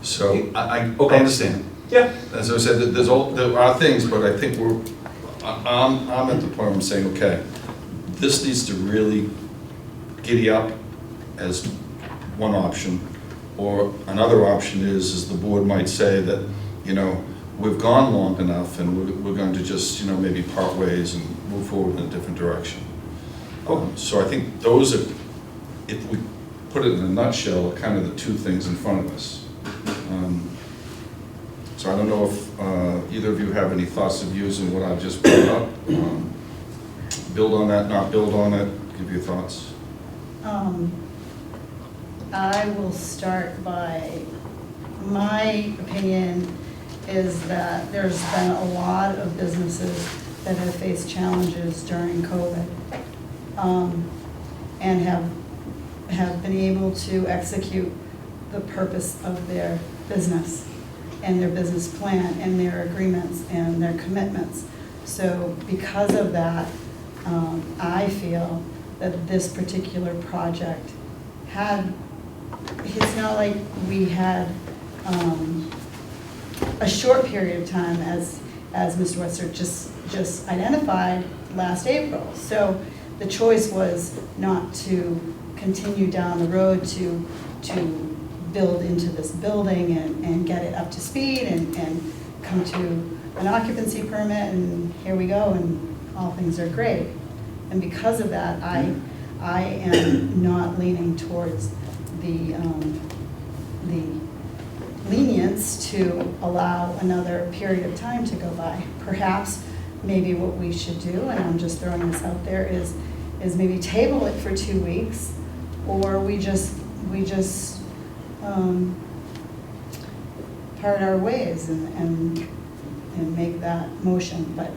So I Okay. understand. Yeah. As I said, there are things, but I think I'm at the point where I'm saying, okay, this needs to really giddy up as one option. Or another option is the board might say that, we've gone long enough and we're going to just, maybe part ways and move forward in a different direction. So I think those are, if we put it in a nutshell, are kind of the two things in front of us. So I don't know if either of you have any thoughts or views on what I've just brought up. Build on that, not build on it, give your thoughts. I will start by, my opinion is that there's been a lot of businesses that have faced challenges during COVID and have been able to execute the purpose of their business and their business plan and their agreements and their commitments. So because of that, I feel that this particular project it's not like we had a short period of time as Mr. Western just identified last April. So the choice was not to continue down the road to build into this building and get it up to speed and come to an occupancy permit, and here we go, and all things are great. And because of that, I am not leaning towards the lenience to allow another period of time to go by. Perhaps, maybe what we should do, and I'm just throwing this out there, is maybe table it for 2 weeks, or we just part our ways and make that motion. But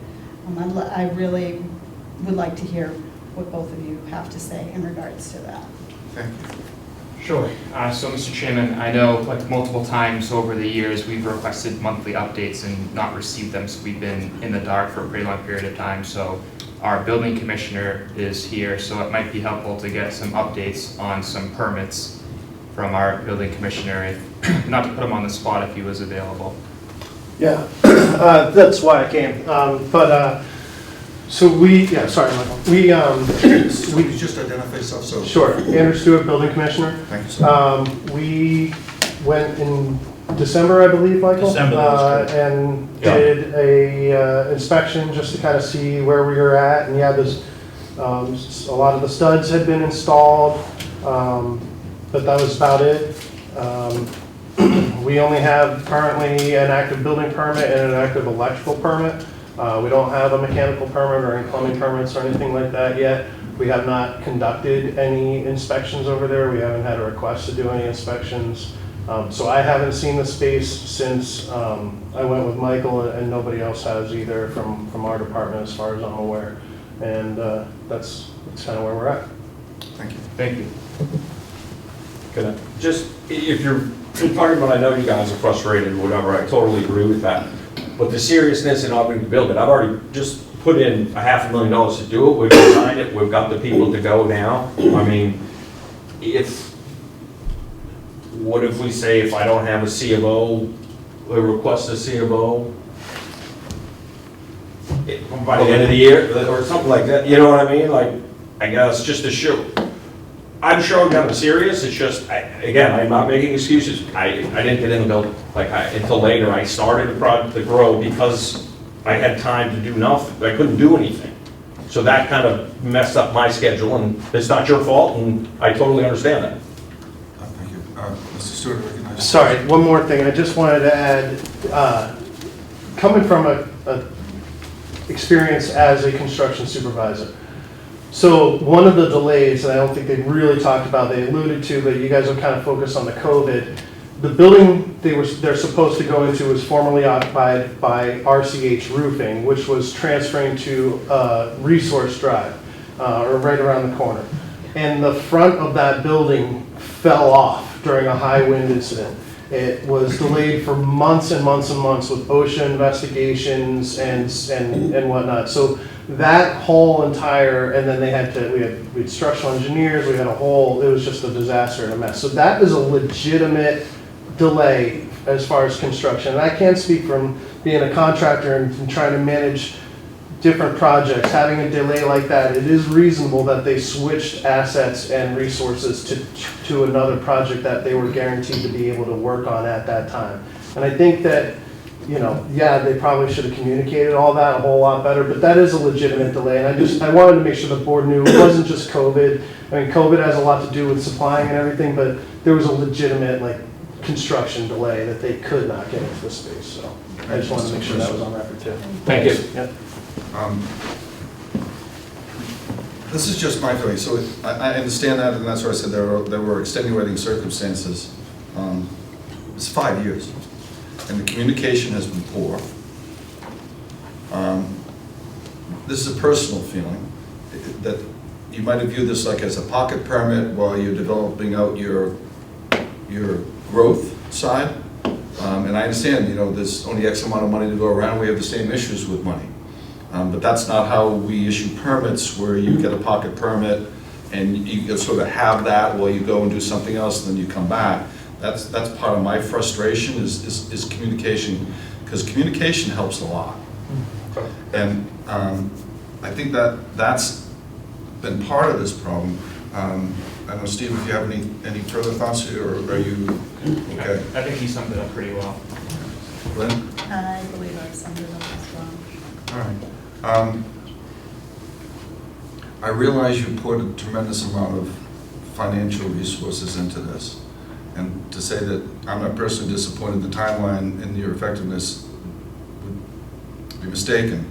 I really would like to hear what both of you have to say in regards to that. Thank you. Sure. So, Mr. Chairman, I know like multiple times over the years we've requested monthly updates and not received them, so we've been in the dark for a pretty long period of time. So our building commissioner is here, so it might be helpful to get some updates on some permits from our building commissioner, if, not to put him on the spot if he was available. Yeah, that's why I came. So sorry, Michael. Would you just identify yourself? So Sure. Andrew Stewart, building commissioner. Thank you, sir. We went in December, I believe, Michael. December, that's correct. And did a inspection just to kind of see where we were at. And yeah, there's a lot of the studs had been installed, but that was about it. We only have currently an active building permit and an active electrical permit. We don't have a mechanical permit or any plumbing permits or anything like that yet. We have not conducted any inspections over there. We haven't had a request to do any inspections. So I haven't seen the space since I went with Michael, and nobody else has either from our department as far as I'm aware. And that's kind of where we're at. Thank you. Thank you. Good. Just, if you're talking about, I know you guys are frustrated or whatever, I totally agree with that. But the seriousness in opting to build it, I've already just put in $500,000 to do it. We've designed it, we've got the people to go now. I mean, what if we say if I don't have a C of O, we request a C of O by the end of the year, or something like that, you know what I mean? Like, I guess just to show, I'm showing them I'm serious, it's just, again, I'm not making excuses. I didn't get in the building until later. I started the project to grow because I had time to do nothing. I couldn't do anything. So that kind of messed up my schedule, and it's not your fault, and I totally understand that. Thank you. Mr. Stewart, recognize. Sorry, one more thing. I just wanted to add, coming from a experience as a construction supervisor. So one of the delays, and I don't think they really talked about, they alluded to, but you guys are kind of focused on the COVID. The building they're supposed to go into was formerly occupied by RCH Roofing, which was transferring to Resource Drive, or right around the corner. And the front of that building fell off during a high wind incident. It was delayed for months and months and months with OSHA investigations and whatnot. So that whole entire, and then we had structural engineers, we had it was just a disaster and a mess. So that is a legitimate delay as far as construction. And I can't speak from being a contractor and trying to manage different projects. Having a delay like that, it is reasonable that they switched assets and resources to another project that they were guaranteed to be able to work on at that time. And I think that, they probably should have communicated all that a whole lot better, but that is a legitimate delay. And I wanted to make sure the board knew it wasn't just COVID. I mean, COVID has a lot to do with supplying and everything, but there was a legitimate construction delay that they could not get into the space. So I just wanted to make sure that was on record too. Thank you. Yep. This is just my feeling. So I understand that, and that's why I said there were extenuating circumstances. It's 5 years, and the communication has been poor. This is a personal feeling that you might have viewed this as a pocket permit while you're developing out your growth side. And I understand, there's only X amount of money to go around. We have the same issues with money. But that's not how we issue permits, where you get a pocket permit and you sort of have that while you go and do something else and then you come back. That's part of my frustration is communication, because communication helps a lot. And I think that's been part of this problem. I don't know, Steve, if you have any further thoughts here, or are you okay? I think he summed it up pretty well. Lynn? I believe I've summed it up as well. All right. I realize you put a tremendous amount of financial resources into this. And to say that I'm not personally disappointed in the timeline and your effectiveness would be mistaken.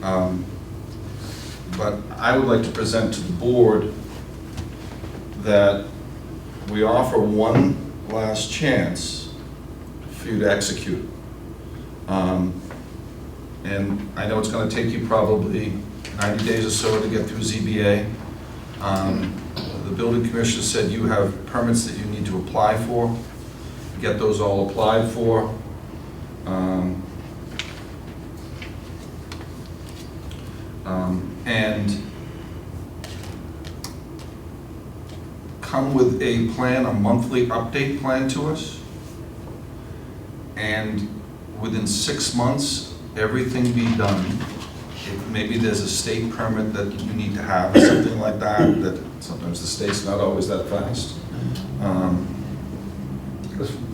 But I would like to present to the board that we offer one last chance for you to execute. And I know it's going to take you probably 90 days or so to get through ZBA. The building commissioner said you have permits that you need to apply for. Get those all applied for. And come with a plan, a monthly update plan to us. And within 6 months, everything be done. Maybe there's a state permit that you need to have, or something like that, that sometimes the state's not always that fast.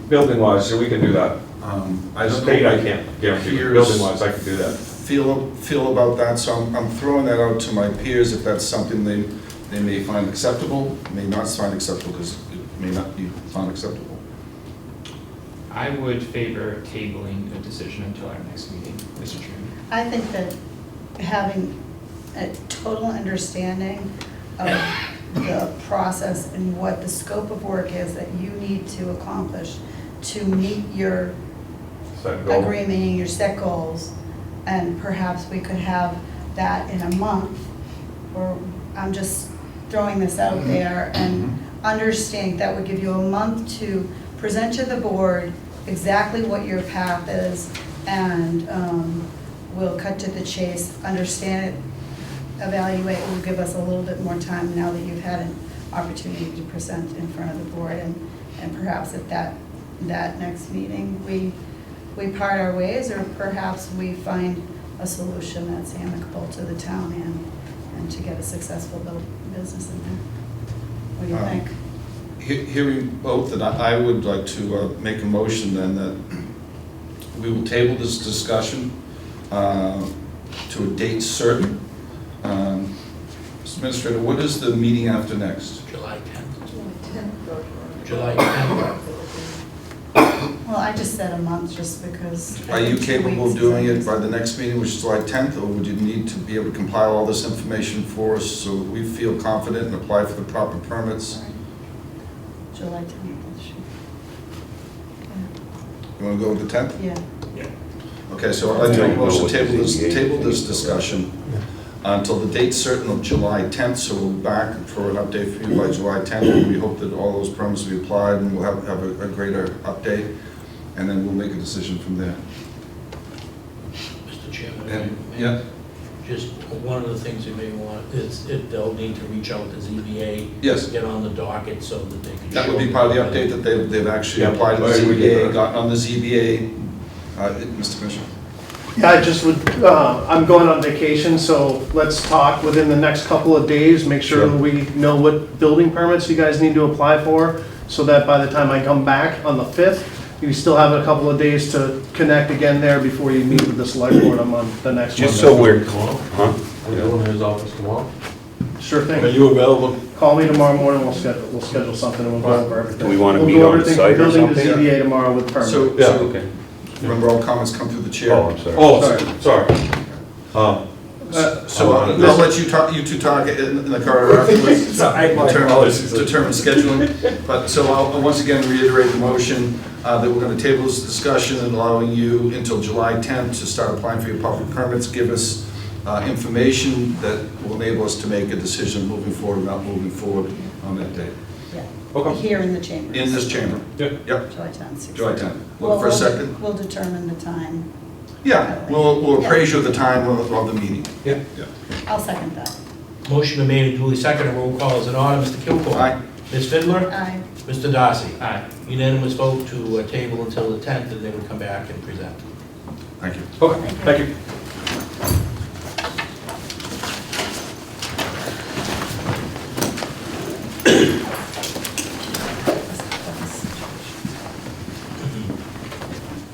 Building wise, so we can do that. I don't State, know. I can't guarantee, Peers building wise, I can do that. feel about that, so I'm throwing that out to my peers if that's something they may find acceptable, may not find acceptable, because it may not be found acceptable. I would favor tabling a decision until our next meeting, Mr. Chairman. I think that having a total understanding of the process and what the scope of work is that you need to accomplish to meet your Set goal. agreement and your set goals, and perhaps we could have that in a month, or I'm just throwing this out there, and understanding that would give you a month to present to the board exactly what your path is, and we'll cut to the chase, understand it, evaluate, will give us a little bit more time now that you've had an opportunity to present in front of the board, and perhaps at that next meeting, we part our ways, or perhaps we find a solution that's amicable to the town and to get a successful business in there. What do you think? Hearing both, that I would like to make a motion then that we will table this discussion to a date certain. Mr. Administrator, what is the meeting after next? July 10th. July 10th. Well, I just said a month just because. Are you 2 capable weeks of doing is- it by the next meeting, which is July 10th, or would you need to be able to compile all this information for us so that we feel confident and apply for the proper permits? July 10th, sure. You want to go with the 10th? Yeah. Okay, so I'd like to make a motion to Yeah. table this discussion until the date certain of July 10th, so we'll be back for an update for you by July 10th, and we hope that all those permits will be applied, and we'll have a greater update, and then we'll make a decision from there. Mr. Chairman. And- may- yeah. Just one of the things you may want is they'll need to reach out to ZBA. Yes. Get on the docket so that they can. That would show be part of the whether- update, that they've actually Yeah, applied to the I agree with ZBA, that. gotten on the ZBA. Mr. Commissioner? Yeah, I just would, I'm going on vacation, so let's talk within the next couple of days, make sure Sure. we know what building permits you guys need to apply for, so that by the time I come back on the 5th, you still have a couple of days to connect again there before you meet with the select board on the next one. Just so we're, huh? Are you going to his office tomorrow? Sure Are thing. you available? Call me tomorrow morning, we'll schedule something and we'll go over everything. Do we wanna We'll meet do on everything site from or building to something? ZBA tomorrow with permit. So, Yeah, so okay. remember, all comments come through the chair. Oh, I'm sorry. Oh, sorry. So I'll let you two talk in the corridor afterwards. Sorry, my apologies. Determine scheduling. But, so I'll once again reiterate the motion that we're going to table this discussion and allowing you until July 10th to start applying for your public permits. Give us information that will enable us to make a decision moving forward or not moving forward on that date. Yeah. Okay. Here in the chambers. In this chamber. Yeah. Yep, July 10th. July 10th. Well, Look for a second. We'll determine the time. Yeah, we'll appraise you of the time of the meeting. Yeah. I'll second that. Motion made and duly seconded. Roll call is in order. Mr. Kilgore. Aye. Ms. Fidler. Aye. Mr. Darcy. Aye. Unanimous vote to table until the 10th, and they would come back and present. Thank you. Okay, thank you.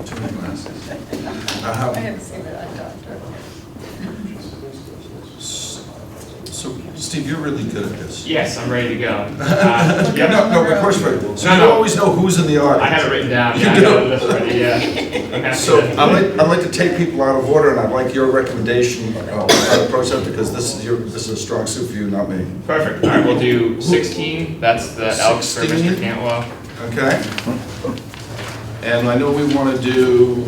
Too many glasses. I had to say that, doctor. So, Steve, Steve, you're really good at this. Yes, I'm ready to go. Yeah, no, of course, right. So you No. always know who's in the audience. I have it written down. You Yeah, I do? got this ready, yeah. So I'd like to take people out of order, and I'd like your recommendation on how to approach that, because this is a strong suit for you, not me. Perfect. All right, we'll do 16. That's the Elks for 16? Mr. Cantwell. Okay? And I know we want to do,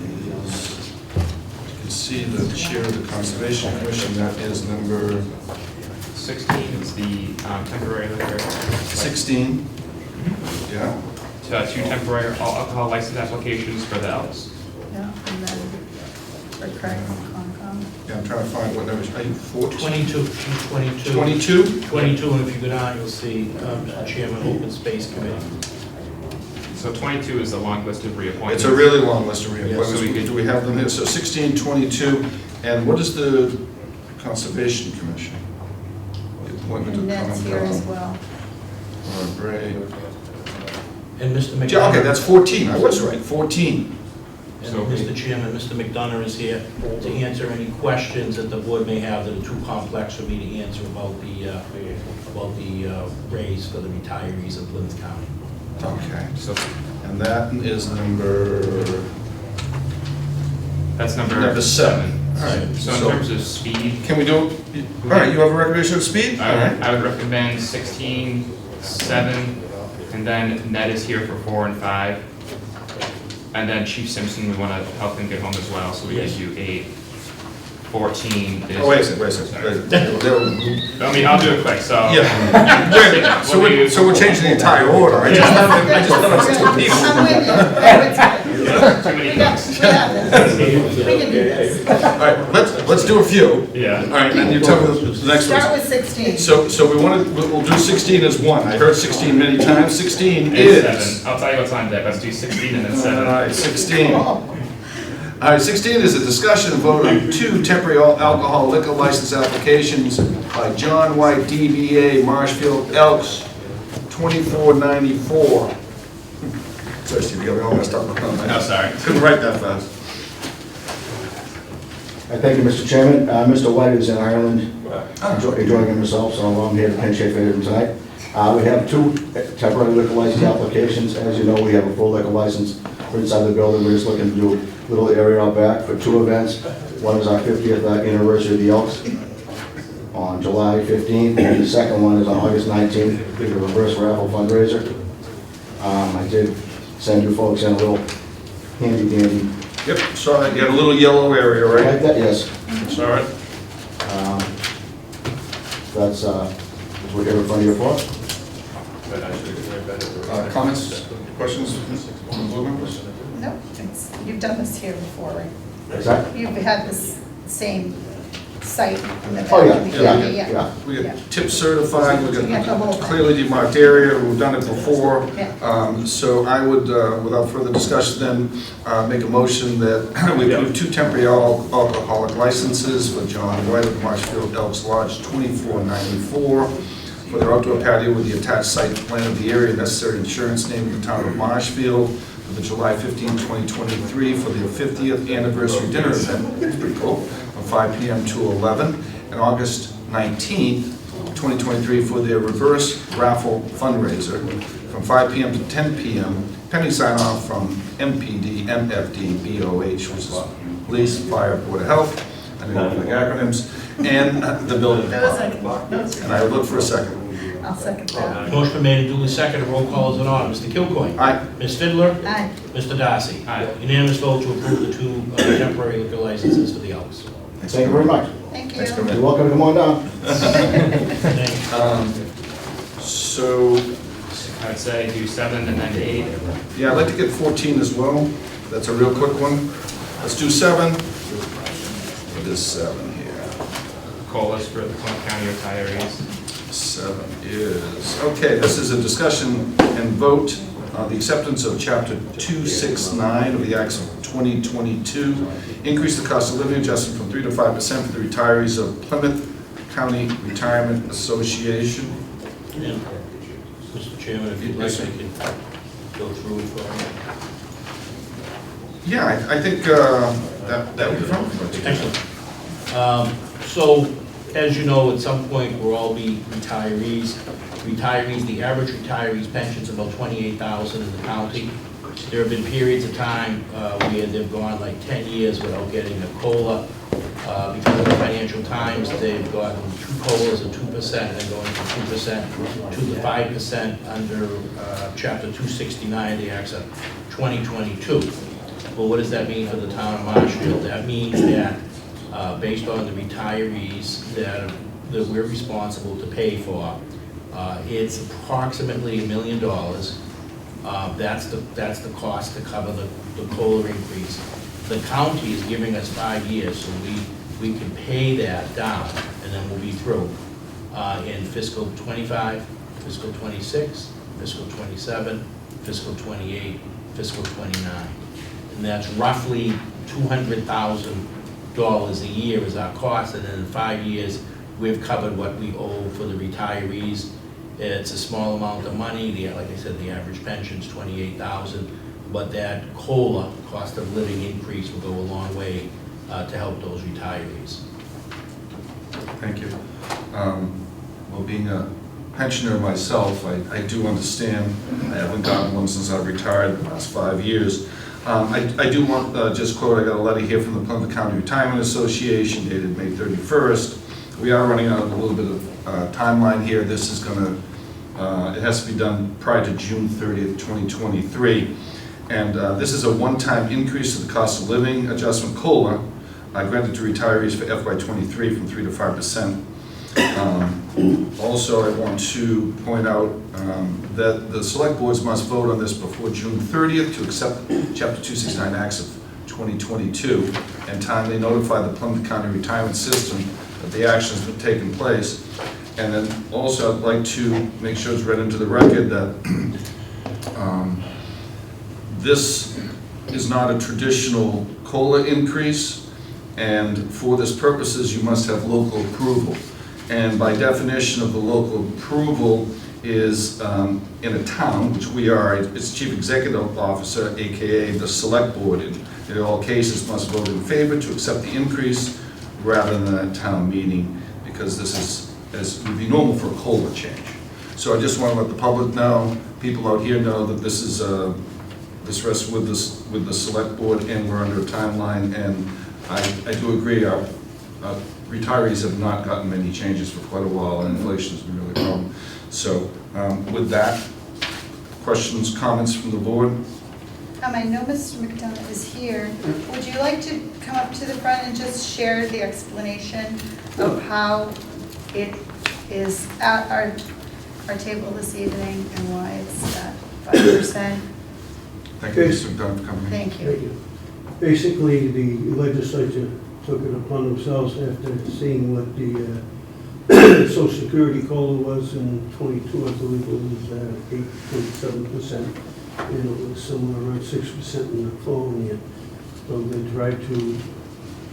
these. You can see the chair of the Conservation Commission, that is number 16 is the temporary liquor. 16. Yeah? So 2 temporary all alcohol license applications for the Elks. Yeah, and then for Craig and Concom. Yeah, I'm trying to find what number, are you 14? 22, sheet 22. 22? 22, and if you go down, you'll see Mr. Chairman, Open Space Committee. So 22 is a long list of reappointments. It's a really long list of Yeah, so we reappointments. could- Do we have them here? So 16, 22, and what is the Conservation Commission? The appointment of And that's here as Concom. well. Great. And Mr. Yeah, McDonough. okay, that's 14, I was right, 14. And So- Mr. Chairman, Mr. McDonough is here to answer any questions that the board may have that are too complex for me to answer about the raise for the retirees of Plymouth County. Okay, So and that is number that's number Number 7. All right, So in terms of speed, can we do, all right, you have a recommendation of speed? All right. I would recommend 16, 7, and then Ned is here for 4 and 5. And then Chief Simpson, we want to help him get home as well, so we Yes. can do 8. 14 is... Oh, wait a second. I mean, I'll do it quick, so... Yeah. So we're changing the entire order. I just thought it was 2 people. I'm with you. Too many things. We can do this. All right, let's do a few. Yeah. All right, and you tell me the next one. Start with 16. So we'll do 16 as 1. I heard 16 many times. 16 And is. 7. I'll tell you what's on deck. Let's do 16 and then 7. All right, 16. All right, 16 is a discussion and vote on 2 temporary alcohol liquor license applications by John White, DBA, Marshfield, Elks, 2494. Sorry, Steve, you got me all messed up. Oh, sorry. Couldn't write that fast. Thank you, Mr. Chairman. Mr. White is in Ireland, enjoying himself, so I'm here to pinch hit for him tonight. We have 2 temporary liquor license applications. As you know, we have a full liquor license for inside the building. We're just looking to do a little area out back for 2 events. One is our 50th anniversary of the Elks on July 15th, and the second one is on August 19th, the reverse raffle fundraiser. I did send you folks in a little handy dandy. Yep, saw that. You had a little yellow area, Like right? that, yes. All right. That's what you're in front of you for. Comments, questions from the board members? No, you've done this here before, right? Is that? You've had this same site in the back. Oh, yeah, of the yeah, community, yeah. We Yeah. got tip certified, we Yeah, the whole got thing. clearly demarked area, we've done it before. Yeah. So I would, without further discussion then, make a motion that we approve 2 temporary alcoholic licenses for John White of Marshfield Elks Lodge, 2494, for their outdoor patio with the attached site plan of the area, necessary insurance name of the town of Marshfield, for the July 15, 2023, for their 50th anniversary dinner event, it's pretty cool, from 5 p.m. to 11, and August 19th, 2023, for their reverse raffle fundraiser, from 5 p.m. to 10 p.m., pending sign-off from MPD, MFD, BOH, which is Police, Fire, Board of Health, I know you like acronyms, and the building department. And I would look for a second. I'll second that. Motion made and duly seconded, roll call is in order. Mr. Kilcoyne? Aye. Ms. Fiddler? Aye. Mr. Darcy? Aye. Unanimous vote to approve the 2 temporary liquor licenses for the Elks. Thank you very much. Thank Thanks, you. Kermit. You're welcome to come on down. Thank you. So, I'd say do 7 and then 8. yeah, I'd like to get 14 as well. That's a real quick one. Let's do 7. What is 7 here? Colas for the Plymouth County retirees. 7 is, okay, this is a discussion and vote on the acceptance of Chapter 269 of the Acts of 2022, increase the cost of living adjustment from 3 to 5% for the retirees of Plymouth County Retirement Association. And, Mr. Chairman, if you'd like, I could go through it for you. Yeah, I think That would be fine. Excellent. So, as you know, at some point, we'll all be retirees. Retirees, the average retiree's pension's about $28,000 in the county. There have been periods of time where they've gone like 10 years without getting a COLA. Because of the Financial Times, they've gotten 2 COLAs of 2% and then going from 2% to the 5% under Chapter 269 of the Acts of 2022. Well, what does that mean for the town of Marshfield? That means that based on the retirees that we're responsible to pay for, it's approximately $1 million. That's the cost to cover the COLA increase. The county is giving us 5 years, so we can pay that down, and then we'll be through in fiscal 25, fiscal 26, fiscal 27, fiscal 28, fiscal 29. And that's roughly $200,000 a year is our cost, and then in 5 years, we've covered what we owe for the retirees. It's a small amount of money. Like I said, the average pension's $28,000, but that COLA, cost of living increase, will go a long way to help those retirees. Thank you. Well, being a pensioner myself, I do understand. I haven't gotten one since I retired the last 5 years. I do want just quote, I got a letter here from the Plymouth County Retirement Association dated May 31st. We are running out of a little bit of timeline here. This is going to, it has to be done prior to June 30th, 2023. And this is a one-time increase to the cost of living adjustment COLA granted to retirees for FY23 from 3 to 5%. Also, I want to point out that the select boards must vote on this before June 30th to accept Chapter 269 Acts of 2022 and timely notify the Plymouth County Retirement System that the action has been taking place. And then also, I'd like to make sure it's read into the record that this is not a traditional COLA increase, and for this purposes, you must have local approval. And by definition of the local approval is in a town, which we are, it's Chief Executive Officer, AKA the Select Board, and in all cases must vote in favor to accept the increase rather than a town meeting, because this is, as would be normal for a COLA change. So I just want to let the public know, people out here know that this is this rests with the Select Board, and we're under a timeline, and I do agree, our retirees have not gotten many changes for quite a while, and inflation has been really a problem. So with that, questions, comments from the board? I know Mr. McDonough is here. Would you like to come up to the front and just share the explanation of how it is at our table this evening and why it's at 5%? Thank you, Mr. McDonough, for coming in. Thank you. Basically, the legislature took it upon themselves after seeing what the Social Security COLA was in 22, I believe it was 8.7%, and it was somewhere around 6% in the following year. So they tried to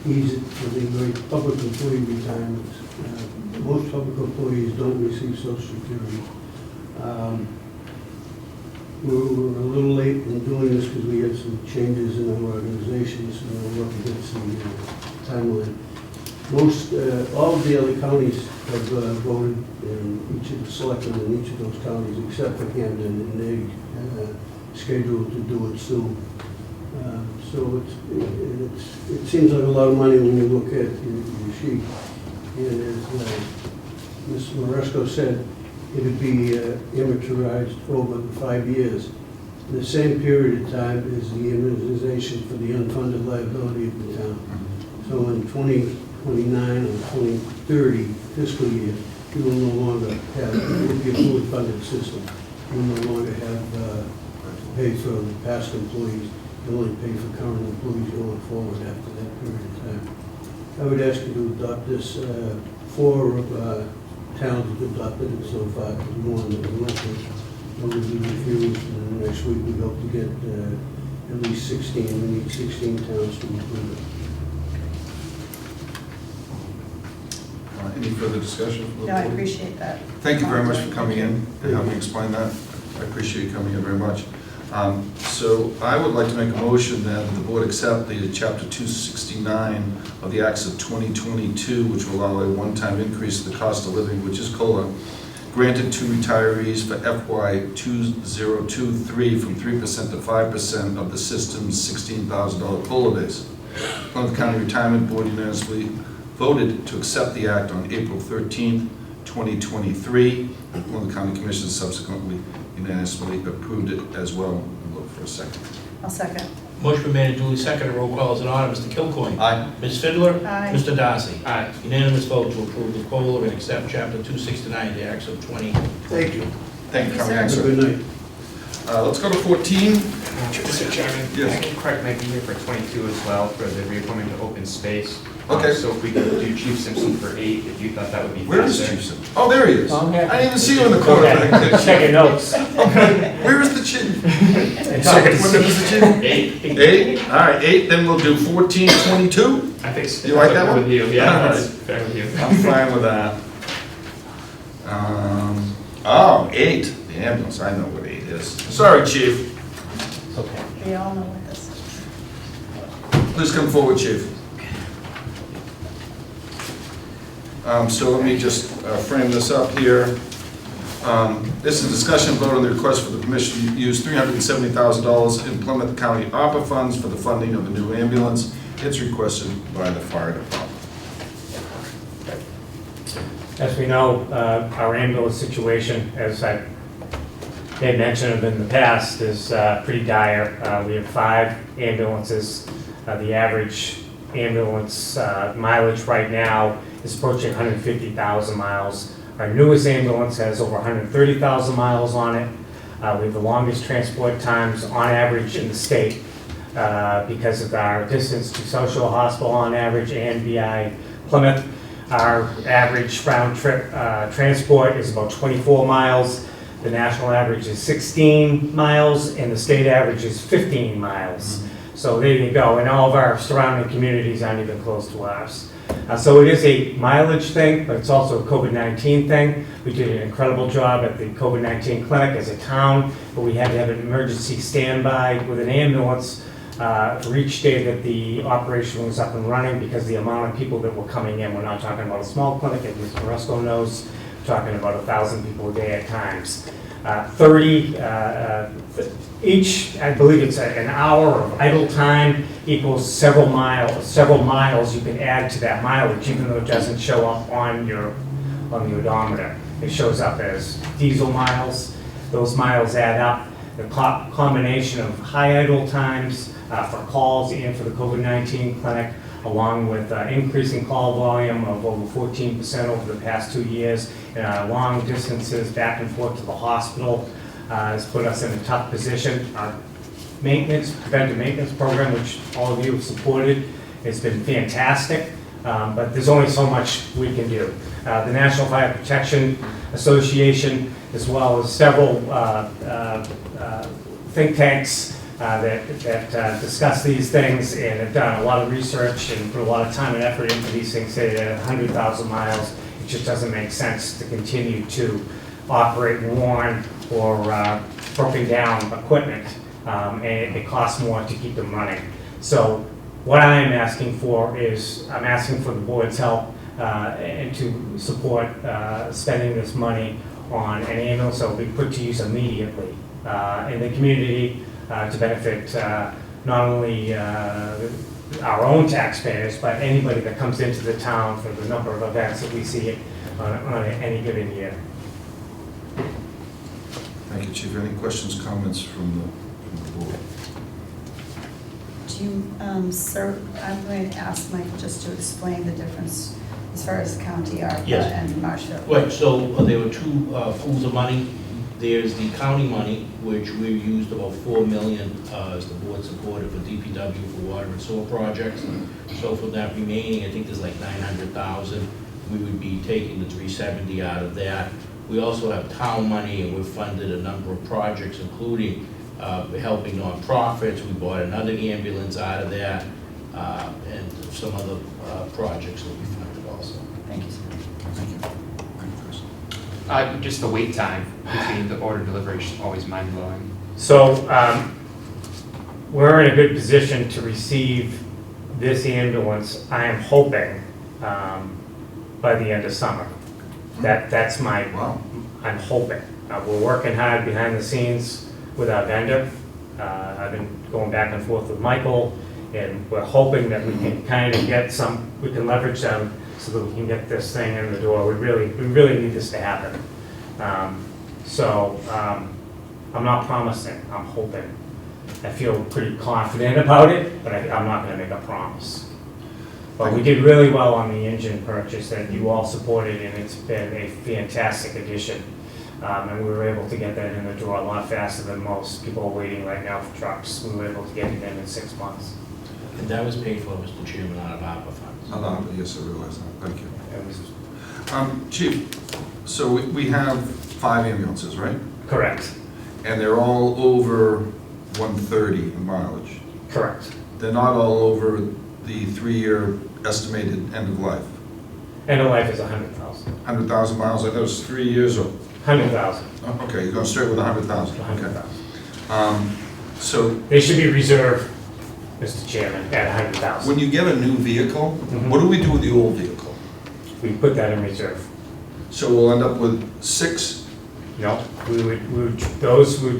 ease it for the very public employee retirements. Most public employees don't receive Social Security. We were a little late in doing this because we had some changes in our organizations and we're up against the timeline. All of the other counties have voted, and each of the selectmen in each of those counties, except for Camden, and they scheduled to do it soon. So it seems like a lot of money when you look at the sheet. And as Mr. Maresco said, it would be amortized over the 5 years. In the same period of time is the amortization for the unfunded liability of the town. So in 2029 or 2030 fiscal year, you will no longer have, it will be a fully funded system. You will no longer have pay for the past employees. You only pay for current employees going forward after that period of time. I would ask you to adopt this. 4 towns have adopted it so far. There's one that we went to, will be refused, and next week we hope to get at least 16. We need 16 towns to approve it. Any further discussion? No, I appreciate that. Thank you very much for coming in and helping me explain that. I appreciate you coming in very much. So I would like to make a motion that the board accept the Chapter 269 of the Acts of 2022, which will allow a one-time increase in the cost of living, which is COLA, granted to retirees for FY 2023 from 3% to 5% of the system's $16,000 COLA base. Plymouth County Retirement Board unanimously voted to accept the act on April 13th, 2023. The Plymouth County Commission subsequently unanimously approved it as well. I'll look for a second. I'll second. Motion been made and duly seconded. Roll call is in order. Mr. Kilcoyne. Aye. Ms. Fidler. Aye. Mr. Darcy. Aye. Unanimous vote to approve the COLA and accept Chapter 269 of the Acts of 20. Thank you. Thank you for coming in, Have a sir. good night. Let's go to 14. Mr. Chairman, Yes. I can correct my being here for 22 as well for the reappointment to open space. Okay. So if we could do Chief Simpson for 8, if you thought that would be faster. Where is Chief Simpson? Oh, there he is. Oh, yeah. I didn't even see you in the corner back there. Checking notes. Where is the chief? It's What hard to number is see. the chief? 8. 8? All right, 8, then we'll do 14, 22. I think You like that fair one? with you. Yeah, All that's right. fair with you. I'm fine with that. 8, the ambulance, I know what 8 is. Sorry, chief. Okay. We all know what this is. Please come forward, chief. So let me just frame this up here. This is a discussion vote on the request for the permission to use $370,000 in Plymouth County ARPA funds for the funding of a new ambulance. It's requested by the fire department. As we know, our ambulance situation, as I may mentioned in the past, is pretty dire. We have 5 ambulances. The average ambulance mileage right now is approaching 150,000 miles. Our newest ambulance has over 130,000 miles on it. We have the longest transport times on average in the state because of our distance to South Shore Hospital on average and VI Plymouth. Our average round trip transport is about 24 miles. The national average is 16 miles and the state average is 15 miles. So there you go, and all of our surrounding communities aren't even close to ours. So it is a mileage thing, but it's also a COVID-19 thing. We did an incredible job at the COVID-19 clinic as a town, but we had to have an emergency standby with an ambulance for each day that the operation was up and running because the amount of people that were coming in. We're not talking about a small clinic, as Mr. Rusko knows, we're talking about 1,000 people a day at times. 30 each, I believe it's an hour of idle time equals several miles you can add to that mileage, even though it doesn't show up on the odometer. It shows up as diesel miles. Those miles add up. The combination of high idle times for calls and for the COVID-19 clinic, along with increasing call volume of over 14% over the past 2 years, and long distances back and forth to the hospital, has put us in a tough position. Our preventive maintenance program, which all of you have supported, has been fantastic, but there's only so much we can do. The National Fire Protection Association, as well as several think tanks that discuss these things and have done a lot of research and put a lot of time and effort into these things, say that at 100,000 miles, it just doesn't make sense to continue to operate worn or broken down equipment, and it costs more to keep them running. So what I am asking for is, I'm asking for the board's help and to support spending this money on an ambulance that will be put to use immediately in the community to benefit not only our own taxpayers, but anybody that comes into the town for the number of events that we see on any given year. Thank you, Chief. Any questions, comments from the board? Do you, sir, I'm going to ask Michael just to explain the difference as far as county ARPA Yes. and Marshfield. Right, so there were 2 pools of money. There's the county money, which we used about $4 million as the board supported for DPW for water and sewer projects. So from that remaining, I think there's like 900,000. We would be taking the 370 out of that. We also have town money, and we've funded a number of projects, including helping nonprofits. We bought another ambulance out of that, and some other projects that we funded also. Thank you, sir. Thank you. Thank you, Chris. Just the wait time between the order delivery is always mind-blowing. So we're in a good position to receive this ambulance, I am hoping, by the end of summer. That's my, Wow. I'm hoping. We're working hard behind the scenes with our vendor. I've been going back and forth with Michael, and we're hoping that we can kind of get we can leverage them so that we can get this thing in the door. We really need this to happen. I'm not promising, I'm hoping. I feel pretty confident about it, but I'm not gonna make a promise. But we did really well on the engine purchase that you all supported, and it's been a fantastic addition. And we were able to get that in the door a lot faster than most. People are waiting right now for trucks. We were able to get it in 6 months. And that was paid for, Mr. Chairman, out of ARPA funds. Yes, I realize that. Thank you. It was Chief, so we have 5 ambulances, right? correct, And they're all over 130 in mileage. correct. They're not all over the 3-year estimated end of life. End of life is 100,000. 100,000 miles, I know it's 3 years or, 100,000. oh, okay, you're going straight with 100,000. Okay. 100,000. So They should be reserved, Mr. Chairman, at 100,000. when you get a new vehicle, Mhm. what do we do with the old vehicle? We put that in reserve. So we'll end up with 6. No, we would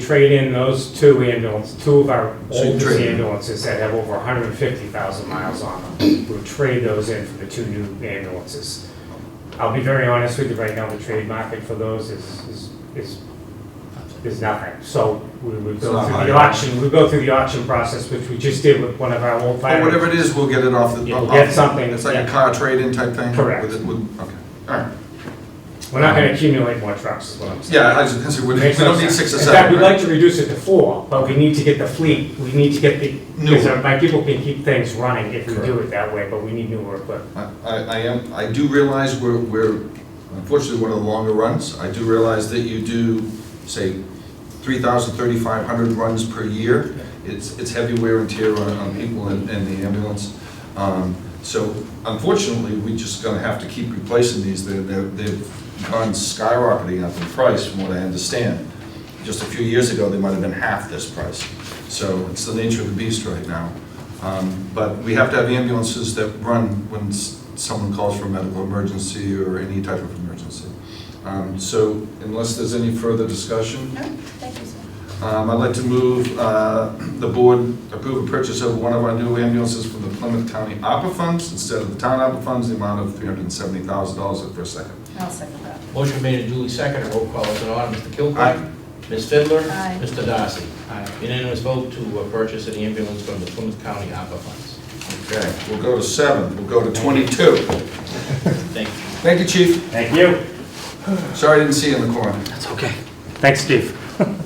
trade in those 2 ambulances, 2 of our So you oldest trade in. ambulances that have over 150,000 miles on them. We would trade those in for the 2 new ambulances. I'll be very honest with you, right now, the trade market for those is nothing. So we would It's go not through high. the auction, we'd go through the auction process, which we just did with one of our old fire. Or whatever it is, we'll get it off the. Yeah, we'll get something, It's like a yeah. car trade-in type thing? Correct. Okay, all right. We're not gonna accumulate more trucks, is what I'm saying. Yeah, I was gonna say, we Makes no don't need sense. 6 or In 7. fact, we'd right? like to reduce it to 4, but we need to get the fleet, we need to get the, Newer. because my people can keep things running if we do it that way, but we need newer equipment. I do realize we're unfortunately one of the longer runs. I do realize that you do, say, 3,000, 3,500 runs per year. It's heavy wear and tear on people in the ambulance. So unfortunately, we're just gonna have to keep replacing these. They've gone skyrocketing up in price from what I understand. Just a few years ago, they might have been half this price. So it's the nature of the beast right now. But we have to have ambulances that run when someone calls for a medical emergency or any type of emergency. So unless there's any further discussion, No, thank you, sir. I'd like to move the board approve a purchase of one of our new ambulances from the Plymouth County ARPA funds instead of the town ARPA funds, the amount of $370,000 for a second. I'll second that. Motion made and duly seconded, roll call is in order. Mr. Aye. Kilgore? Ms. Fiddler? Aye. Mr. Darcy? Unanimous vote to purchase an ambulance from the Plymouth County ARPA funds. Okay, we'll go to 7, we'll go to 22. Thank you. Thank you, Chief. Thank you. Sorry I didn't see you in the corner. That's okay. Thanks, Steve.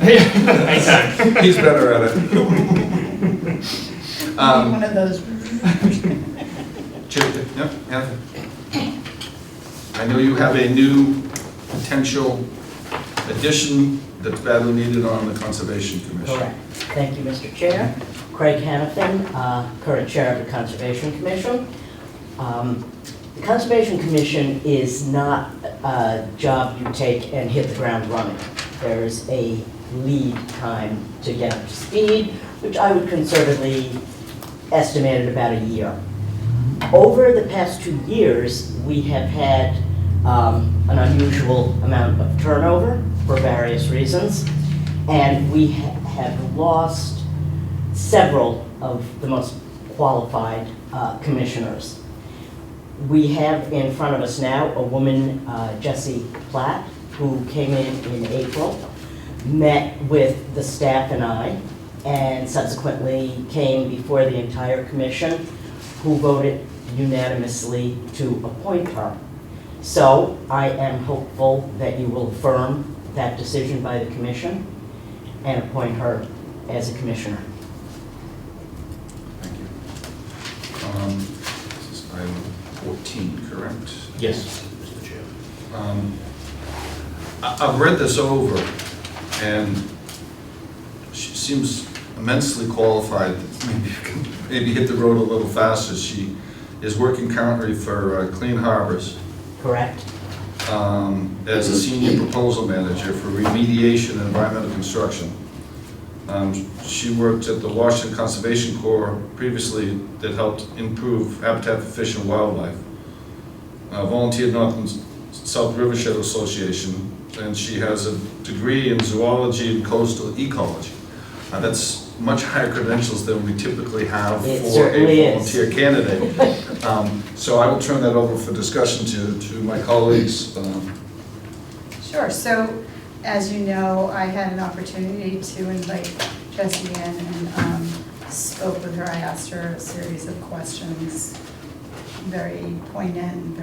Anytime. He's better at it. One of those. Chip, yep, yeah. I know you have a new potential addition that's badly needed on the Conservation Commission. Correct. Thank you, Mr. Chair. Craig Hannafin, current Chair of the Conservation Commission. The Conservation Commission is not a job you take and hit the ground running. There's a lead time to get up to speed, which I would conservatively estimate at about a year. Over the past 2 years, we have had an unusual amount of turnover for various reasons, and we have lost several of the most qualified commissioners. We have in front of us now a woman, Jessie Platt, who came in April, met with the staff and I, and subsequently came before the entire commission, who voted unanimously to appoint her. So I am hopeful that you will affirm that decision by the commission and appoint her as a commissioner. Thank you. This is item 14, correct? Yes, Mr. Chair. I've read this over, and she seems immensely qualified. Maybe hit the road a little faster. She is working currently for Clean Harbors Correct? as a senior proposal manager for remediation and environmental construction. She worked at the Washington Conservation Corps previously that helped improve habitat for fish and wildlife. Volunteered North and South Rivershed Association, and she has a degree in zoology and coastal ecology. That's much higher credentials than we typically have It for a certainly is. volunteer candidate. So I will turn that over for discussion to my colleagues. Sure, so as you know, I had an opportunity to invite Jessie in and spoke with her. I asked her a series of questions, very poignant and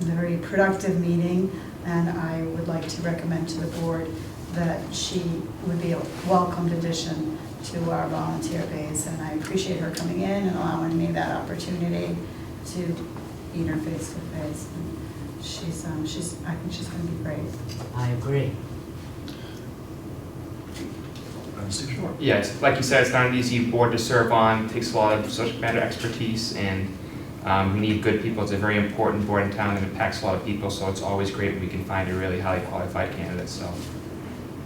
very productive meeting, and I would like to recommend to the board that she would be a welcomed addition to our volunteer base, and I appreciate her coming in and allowing me that opportunity to meet her face to face. I think she's going to be great. I agree. Yeah, it's, like you said, it's not an easy board to serve on. It takes a lot of subject matter expertise, and we need good people. It's a very important board in town, and it impacts a lot of people, so it's always great when we can find a really highly qualified candidate, so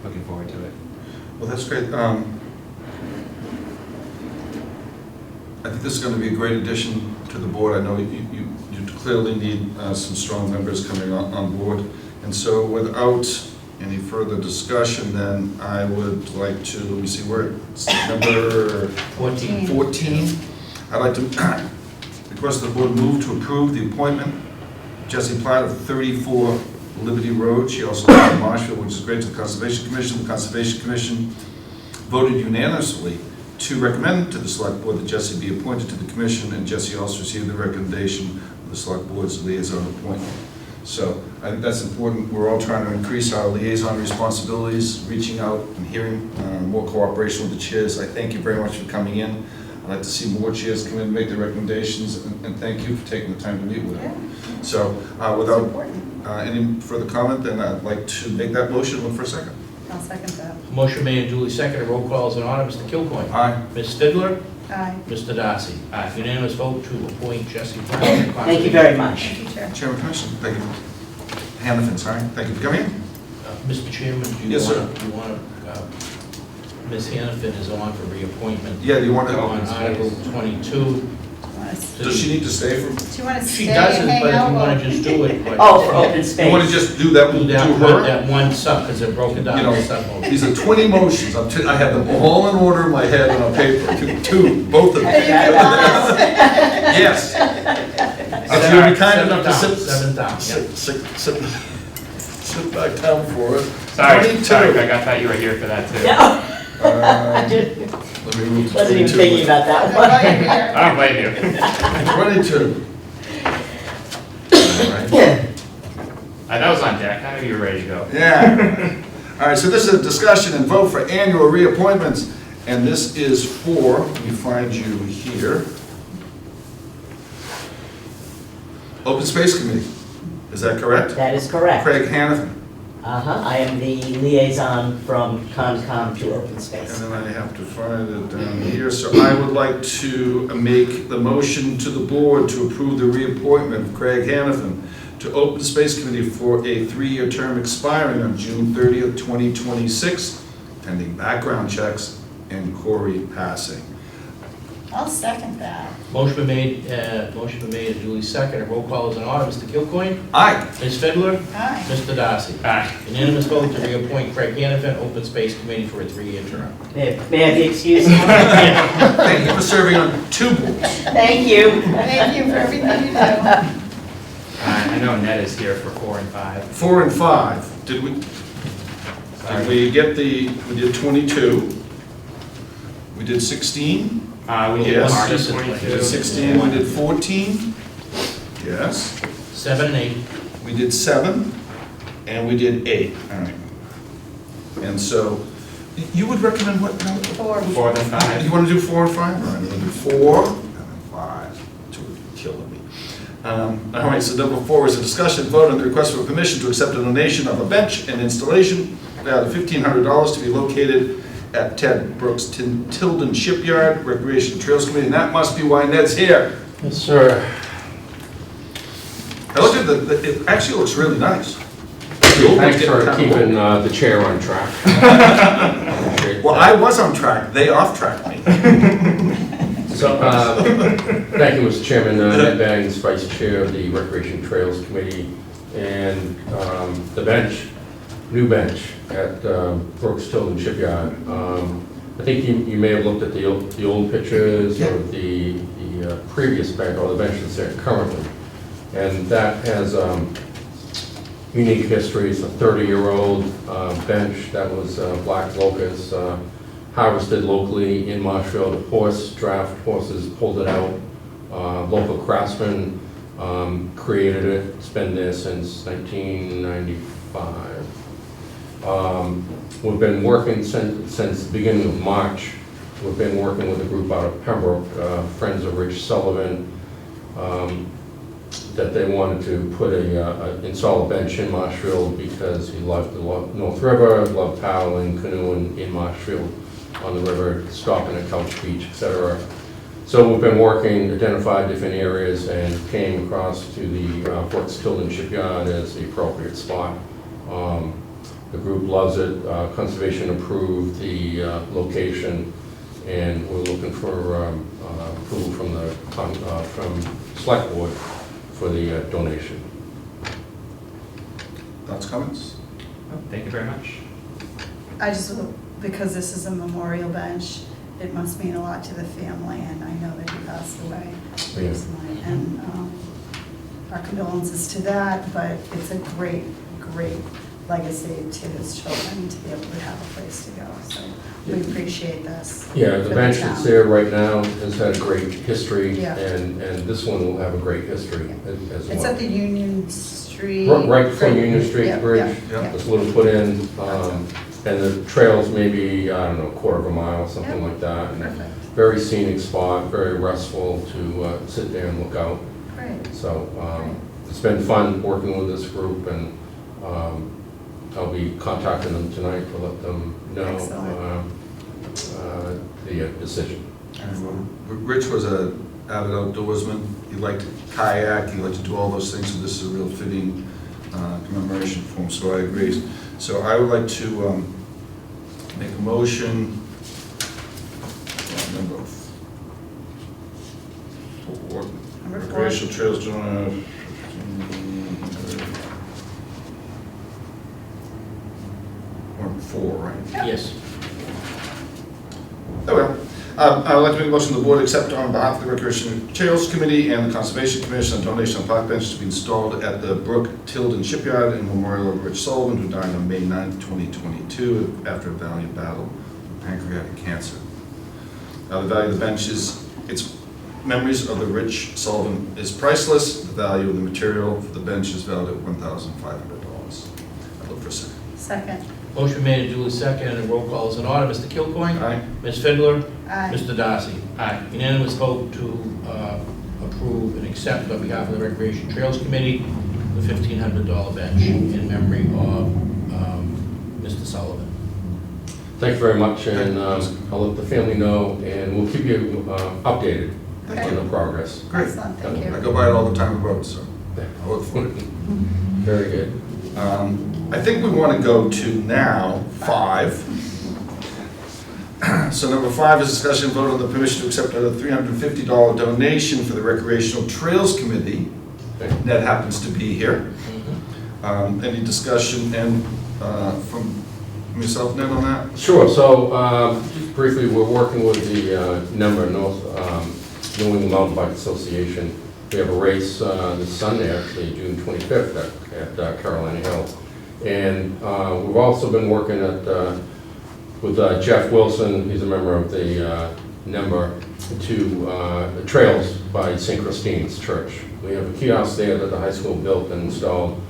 looking forward to it. Well, that's great. I think this is going to be a great addition to the board. I know you clearly need some strong members coming on board. And so without any further discussion, then I would like to, let me see, where it's number 14. I'd like to request the board move to approve the appointment of Jessie Platt of 34 Liberty Road. She also lives in Marshfield, which is great, to the Conservation Commission. The Conservation Commission voted unanimously to recommend to the Select Board that Jessie be appointed to the Commission, and Jessie also received the recommendation of the Select Board's liaison appointment. So I think that's important. We're all trying to increase our liaison responsibilities, reaching out and hearing more cooperation with the chairs. I thank you very much for coming in. I'd like to see more chairs come in and make the recommendations, and thank you for taking the time to meet with them. So without any further comment, then I'd like to make that motion. Look for a second. I'll second that. Motion made and duly seconded. Roll call is in order. Mr. Kilcoyne. Aye. Ms. Fiddler. Aye. Mr. Darcy. Aye. Unanimous vote to appoint Jessie Platt. Thank you very much. Thank you, Chair. Chairman Commission, thank you. Hannafin, sorry. Thank you for coming in. Mr. Chairman, do you Yes, sir. want to, Ms. Hannafin is on for reappointment. Yeah, do you want to? On Article 22. Does she need to stay for? Do you want to stay She and doesn't, hang but if out? you want to just do it. but- Oh, for open space. You want to just do that, Do do that, her? one sub, because they're broken down You know, into sub. these are 20 motions. I have them all in order in my head and on paper. Both of them. Yes. If you'll be kind enough to sit back down for it. Sorry, 22. sorry, Greg, I thought you were here for that too. I didn't- Let me move to wasn't even 22. thinking about that one. I don't blame you. 22. All right. That was on deck. I knew you were ready to go. Yeah. All right, so this is a discussion and vote for annual reappointments, and this is for, let me find you here, Open Space Committee. Is that correct? That is correct. Craig Hannafin. I am the liaison from Concom to open space. And then I have to find it down here. So I would like to make the motion to the board to approve the reappointment of Craig Hannafin to Open Space Committee for a 3-year term expiring on June 30th, 2026, pending background checks and Corey passing. I'll second that. Motion been made and duly seconded. Roll call is in order. Mr. Kilcoyne. Aye. Ms. Fiddler. Aye. Mr. Darcy. Aye. Unanimous vote to reappoint Craig Hannafin, Open Space Committee for a 3-year term. May I be excused? Thank you for serving on 2 boards. Thank you. Thank you for everything you do. I know Ned is here for 4 and 5. 4 and 5. Did we get we did 22. We did 16. We did Yes. March Yes. 22. We did 16. We did 14. Yes. 7 and 8. We did 7, and we did 8. All right. And so, you would recommend what number? 4. 4 then 5. You want to do 4 and 5? All right, we'll do 4 and then 5. 2 are killing me. All right, so number 4 is a discussion vote on the request for permission to accept a donation of a bench and installation value of $1,500 to be located at Ted Brooks Tilden Shipyard Recreation Trails Committee, and that must be why Ned's here. Yes, sir. I looked at it actually looks really nice. The old ones Thanks get for kind of keeping old. the chair on track. Appreciate Well, I was on track, they off-tracked me. So, thank you, Mr. Chairman. Ed Bangs, Vice Chair of the Recreation Trails Committee, and the bench, new bench at Brooks Tilden Shipyard. I think you may have looked at the old pictures of the previous bench, or the bench that's there currently. And that has unique history. It's a 30-year-old bench that was black locust, harvested locally in Marshfield. Draft horses pulled it out. Local craftsmen created it. It's been there since 1995. We've been working since the beginning of March. We've been working with a group out of Pembroke, Friends of Rich Sullivan, that they wanted to put install a bench in Marshfield because he loved the North River, loved paddling, canoeing in Marshfield on the river, stopping at Couch Beach, etc. So we've been working, identified different areas, and came across to the Brooks Tilden Shipyard as the appropriate spot. The group loves it. Conservation approved the location, and we're looking for approval from Select Board for the donation. Thoughts, comments? Thank you very much. I just, because this is a memorial bench, it must mean a lot to the family, and I know that he passed away recently. And our condolences to that, but it's a great, great legacy to his children to be able to have a place to go. So we appreciate this. Yeah, the bench that's there right now has had a great history, Yeah. and this one will have a great history as well. It's at the Union Street. Right before Union Street Yeah, Bridge. yeah. This little put in, and the trail's maybe, I don't know, a quarter of a mile, something Yeah. like that. And Perfect. very scenic spot, very restful to sit there and look out. Great. So it's been fun working with this group, and I'll be contacting them tonight to let them know the decision. Rich was an avid outdoorsman. He liked to kayak, he liked to do all those things, so this is a real fitting commemoration for him, so I agree. So I would like to make a motion, number 4, recreational trails, or 4, right? Yes. Oh, well. I would like to make a motion the board accept on behalf of the Recreation Trails Committee and the Conservation Commission a donation of park benches to be installed at the Brook Tilden Shipyard in memorial of Rich Sullivan, who died on May 9th, 2022, after a valiant battle with pancreatic cancer. The value of the bench is, its memories of the Rich Sullivan is priceless. The value of the material for the bench is valued at $1,500. I look for a second. Second. Motion made and duly seconded, and roll call is in order. Mr. Kilcoyne? Aye. Ms. Fidler? Aye. Mr. Darcy? Aye. Unanimous vote to approve and accept on behalf of the Recreation Trails Committee the $1,500 bench in memory of Mr. Sullivan. Thank you very much, and I'll let the family know, and we'll keep you updated on the progress. Great. Excellent, thank you. I go by it all the time on the road, so I look for it. Very good. I think we want to go to now 5. So number 5 is discussion and vote on the permission to accept a $350 donation for the Recreational Trails Committee. Ned happens to be here. Any discussion and from yourself, Ned, on that? Sure. So just briefly, we're working with the North New England Mountain Bike Association. We have a race this Sunday, actually, June 25th at Carolina Hill. And we've also been working with Jeff Wilson. He's a member of the the Trails by St. Christine's Church. We have a kiosk there that the high school built and installed.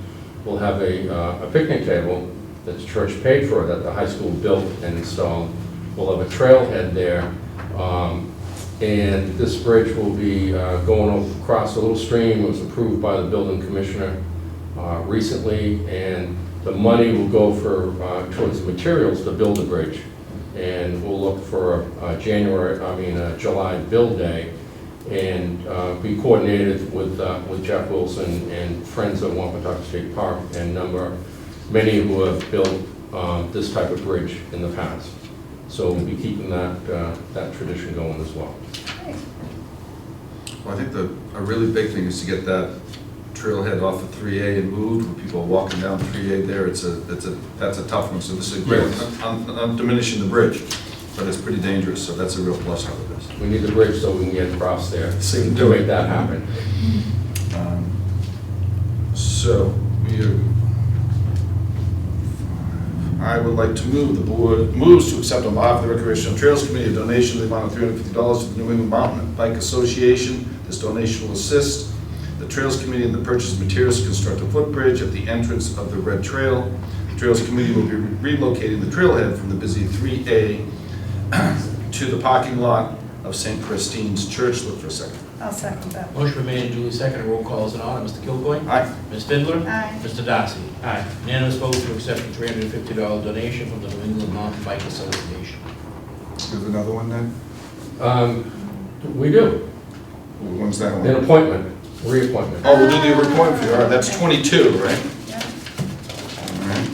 We'll have a picnic table that the church paid for, that the high school built and installed. We'll have a trailhead there. And this bridge will be going across a little stream. It was approved by the building commissioner recently, and the money will go towards the materials to build the bridge. And we'll look for July build day, and be coordinated with Jeff Wilson and friends at Wampatuck State Park and many who have built this type of bridge in the past. So we'll be keeping that tradition going as well. Well, I think a really big thing is to get that trailhead off of 3A and moved, where people are walking down 3A there. That's a tough one, so this is great. Yes. I'm diminishing the bridge, but it's pretty dangerous, so that's a real plus out of this. We need the bridge so we can get across there So you can to do make it. that happen. So, I would like to move, the board moves to accept on behalf of the Recreational Trails Committee a donation in the amount of $350 to the New England Mountain Bike Association. This donation will assist the Trails Committee in the purchase of materials to construct a footbridge at the entrance of the Red Trail. The Trails Committee will be relocating the trailhead from the busy 3A to the parking lot of St. Christine's Church. Look for a second. I'll second that. Motion been made and duly seconded. Roll call is in order. Mr. Kilgore? Aye. Ms. Fidler? Aye. Mr. Darcy? Aye. Unanimous vote to accept the $350 donation from the New England Mountain Bike Association. There's another one then? We do. When's that An one? appointment, reappointment. Oh, we'll do the reappointment for you. All right, that's 22, right? Yeah. All right.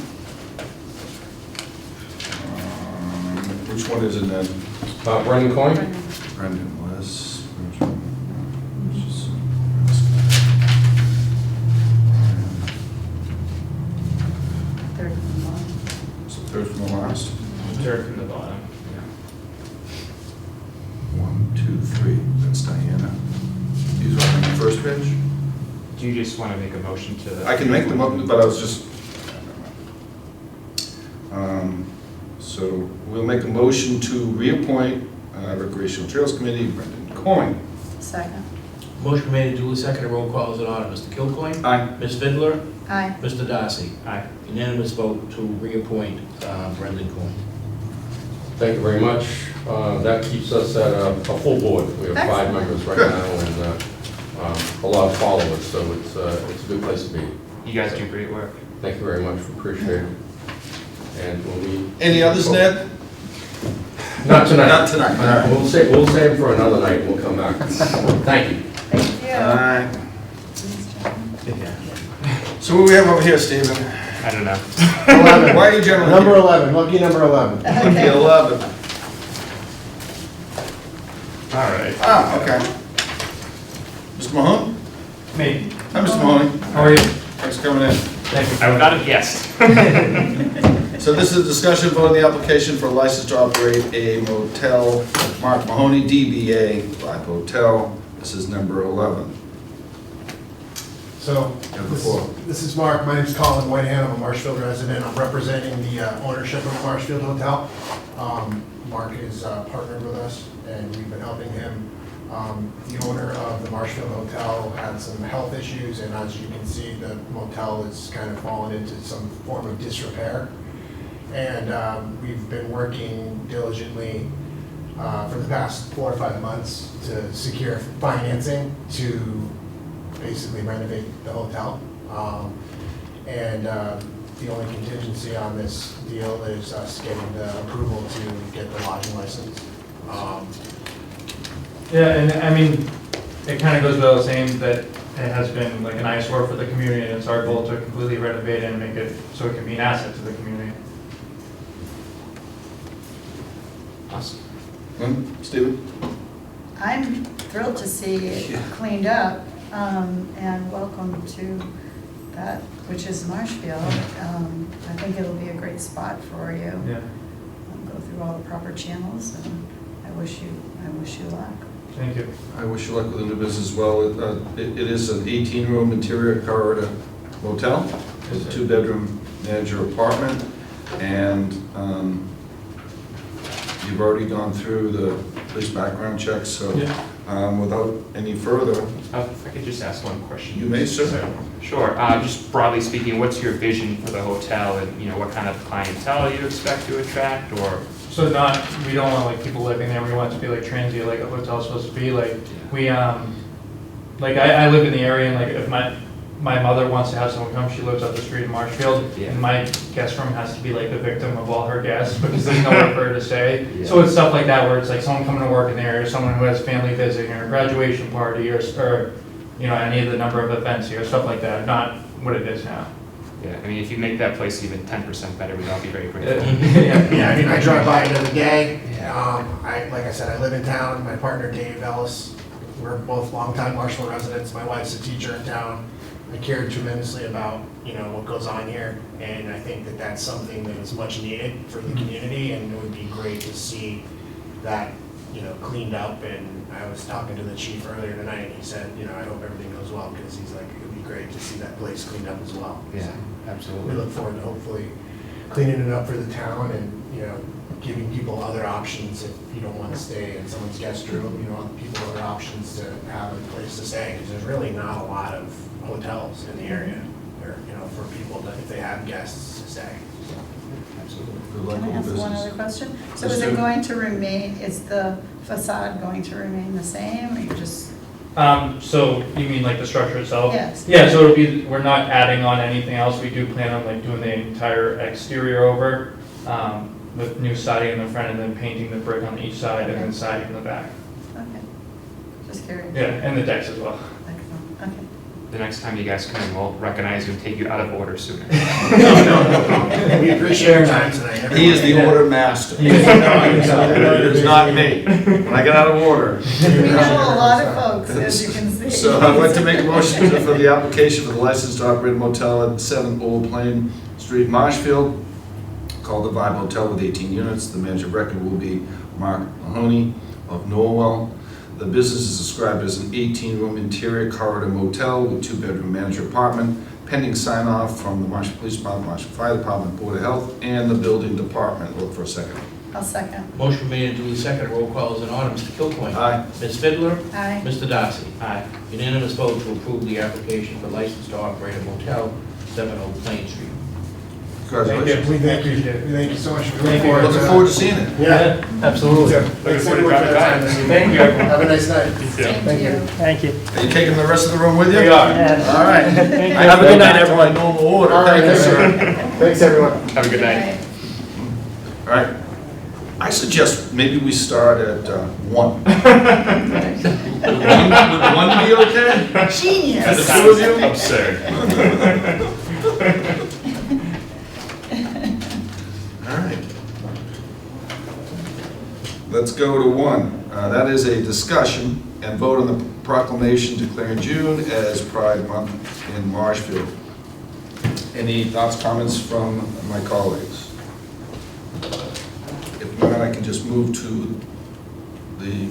Which one is it then? Brendan Coyne? Brendan was. Third from the bottom. So third from the last. Third from the bottom. 1, 2, 3. That's Diana. These are on the first page. Do you just want to make a motion to? I can make them up, but I was just. So we'll make a motion to reappoint Recreational Trails Committee Brendan Coyne. Second. Motion made and duly seconded. Roll call is in order. Mr. Kilgore? Aye. Ms. Fidler? Aye. Mr. Darcy? Aye. Unanimous vote to reappoint Brendan Coyne. Thank you very much. That keeps us at a full board. We have 5 Excellent. members right now and a lot of followers, so it's a good place to be. You guys do great work. Thank you very much, we appreciate it. And we'll be... Any others, Ned? Not tonight. Not tonight, all right. We'll save for another night, we'll come back. Thank you. Thank you. All right. So what do we have over here, Stephen? I don't know. 11. Why are you generally? Number 11, lucky number 11. Okay, 11. All right. Ah, okay. Mr. Mahoney? Me. Hi, Mr. Mahoney. How are you? Thanks for coming in. Thank you. I'm not a guest. So this is a discussion vote on the application for a license to operate a motel, Mark Mahoney, DBA Live Hotel. This is number 11. So, Have the floor. this is Mark, my name's Colin Whitehan, I'm a Marshfield resident, I'm representing the ownership of Marshfield Hotel. Mark is partnered with us, and we've been helping him. The owner of the Marshfield Hotel had some health issues, and as you can see, the motel has kind of fallen into some form of disrepair. And we've been working diligently for the past 4 or 5 months to secure financing to basically renovate the hotel. The only contingency on this deal is us getting the approval to get the lodging license. Yeah, and I mean, it kind of goes without saying that it has been like an eyesore for the community, and it's our goal to completely renovate it and make it so it can be an asset to the community. Awesome. Stephen? I'm thrilled to see it cleaned up, and welcome to that, which is Marshfield. I think it'll be a great spot for you. Yeah. Go through all the proper channels, and I wish you luck. Thank you. I wish you luck with the new business as well. It is an 18-room interior corridor motel. It's a 2-bedroom manager apartment, and you've already gone through the police background checks, so without any further. If I could just ask one question. You may, sir. Sure. Just broadly speaking, what's your vision for the hotel, and what kind of clientele you expect to attract, or? So we don't want like people living there. We want it to be like transient, like a hotel's supposed to be. Like we, like I live in the area, and like if my mother wants to have someone come, she lives up the street in Marshfield, and my guest room has to be like the victim of all her guests because there's nowhere for her to stay. Yeah. So it's stuff like that where it's like someone coming to work in there, or someone who has family visiting, or a graduation party, or any of the number of events here, stuff like that. Not what it is now. Yeah, I mean, if you make that place even 10% better, we'd all be very grateful. Yeah, I mean, I drive by it every day. Like I said, I live in town. My partner, Dave Ellis, we're both longtime Marshfield residents. My wife's a teacher in town. I care tremendously about, what goes on here. And I think that that's something that is much needed for the community, and it would be great to see that, cleaned up. And I was talking to the chief earlier tonight, and he said, I hope everything goes well, because he's like, it would be great to see that place cleaned up as well. Yeah, We absolutely. look forward to hopefully cleaning it up for the town and, giving people other options if you don't want to stay in someone's guest room, people other options to have a place to stay, because there's really not a lot of hotels in the area, or, for people that, if they have guests to stay. Absolutely. Good luck Can I with ask business. one other question? So Let's is do it it. going to remain, is the facade going to remain the same, or you just? So you mean like the structure itself? Yes. Yeah, so it'll be, we're not adding on anything else. We do plan on like doing the entire exterior over, with new siding in the front and then painting the brick on each side and then siding in the back. Okay, just curious. Yeah, and the decks as well. Excellent, okay. The next time you guys come in, we'll recognize you and take you out of order sooner. No. We appreciate your time tonight. everyone. He is the order master. It is not me. When I get out of order. We know a lot of folks, as you can see. So I'd like to make a motion for the application for the license to operate a motel at 7 Old Plain Street, Marshfield, called the Vibe Hotel with 18 units. The manager of record will be Mark Mahoney of Norwell. The business is described as an 18-room interior corridor motel with 2-bedroom manager apartment, pending sign-off from the Marshall Police Department, Marshall Fire Department, Board of Health, and the building department. Look for a second. I'll second. Motion made and duly seconded. Roll call is in order. Mr. Kilcoyne. Aye. Ms. Fiddler. Aye. Mr. Darcy. Aye. Unanimous vote to approve the application for license to operate a motel, 7 Old Plain Street. Congratulations. We thank you so much. Thank you. Looking forward to seeing it. Yeah. Absolutely. Thanks everyone for your time this evening. Thank you. Have a nice night. Thank you. Thank you. Are you taking the rest of the room with you? We are. All right. Have a good night, everyone. Normal order. All right, Thank you, sir. Thanks, everyone. Have a good night. All right. I suggest maybe we start at 1. Would 1 be okay? Genius. For the two of you? Absurd. All right. Let's go to 1. That is a discussion and vote on the proclamation declaring June as Pride Month in Marshfield. Any thoughts, comments from my colleagues? If not, I can just move to the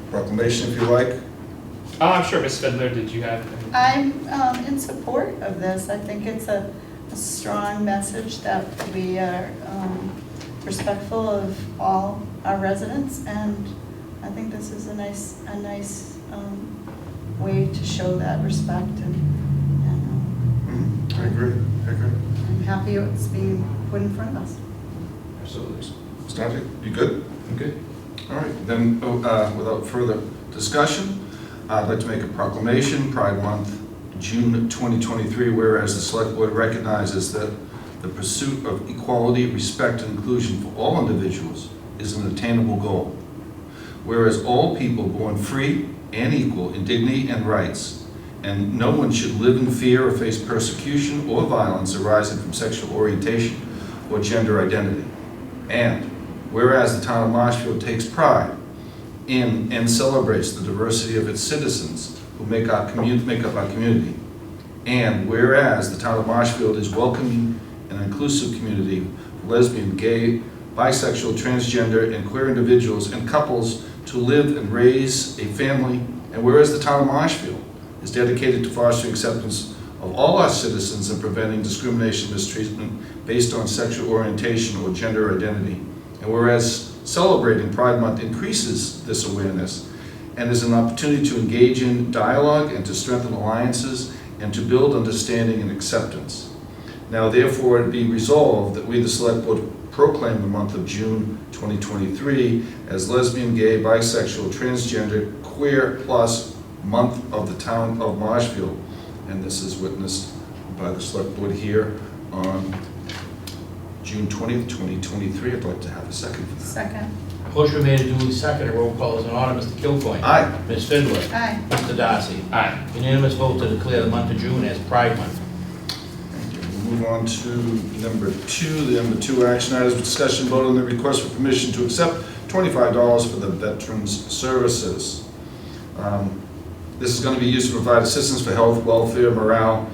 proclamation if you like. I'm sure, Ms. Fiddler, did you have? I'm in support of this. I think it's a strong message that we are respectful of all our residents, and I think this is a nice way to show that respect, and I agree. I'm happy it's being put in front of us. Absolutely. Stanley, you good? I'm good. All right, then, without further discussion, I'd like to make a proclamation, Pride Month, June 2023, whereas the Select Board recognizes that the pursuit of equality, respect, and inclusion for all individuals is an attainable goal. Whereas all people born free and equal in dignity and rights, and no one should live in fear or face persecution or violence arising from sexual orientation or gender identity. And whereas the town of Marshfield takes pride in and celebrates the diversity of its citizens who make up our community. And whereas the town of Marshfield is welcoming an inclusive community for lesbian, gay, bisexual, transgender, and queer individuals and couples to live and raise a family. And whereas the town of Marshfield is dedicated to fostering acceptance of all our citizens and preventing discrimination and mistreatment based on sexual orientation or gender identity. And whereas celebrating Pride Month increases this awareness and is an opportunity to engage in dialogue and to strengthen alliances and to build understanding and acceptance. Now therefore it be resolved that we, the Select Board, proclaim the month of June 2023 as Lesbian, Gay, Bisexual, Transgender, Queer Plus Month of the Town of Marshfield. And this is witnessed by the Select Board here on June 20th, 2023. I'd like to have a second for that. Second. Motion made and duly seconded. Roll call is in order. Mr. Kilcoyne. Aye. Ms. Fiddler. Aye. Mr. Darcy. Aye. Unanimous vote to declare the month of June as Pride Month. Thank you. We'll move on to number 2, the number 2 action items, discussion vote on the request for permission to accept $25 for the Veterans Services. This is going to be used to provide assistance for health, welfare, morale,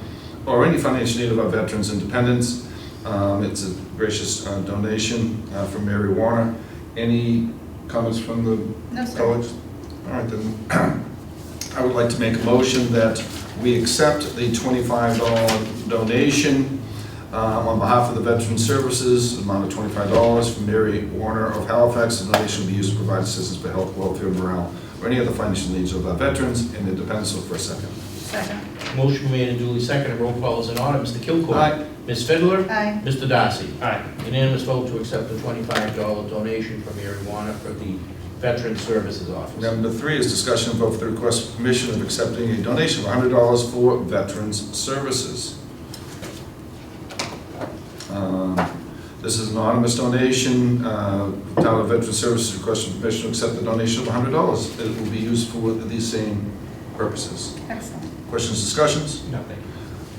or any financial need of our veterans and dependents. It's a gracious donation from Mary Warner. Any comments from the No, sir. colleagues? All right, then I would like to make a motion that we accept the $25 donation on behalf of the Veterans Services, amount of $25 from Mary Warner of Halifax. The donation will be used to provide assistance for health, welfare, morale, or any other financial needs of our veterans and their dependents. For a second. Second. Motion made and duly seconded. Roll call is in order. Mr. Kilcoyne. Aye. Ms. Fidler. Aye. Mr. Darcy. Aye. Unanimous vote to accept the $25 donation from Mary Warner for the Veterans Services Office. Number 3 is discussion and vote for the request for permission of accepting a donation of $100 for Veterans Services. This is an anonymous donation. Town of Veterans Services requests for permission to accept the donation of $100. It will be used for these same purposes. Excellent. Questions, discussions? No, thank you.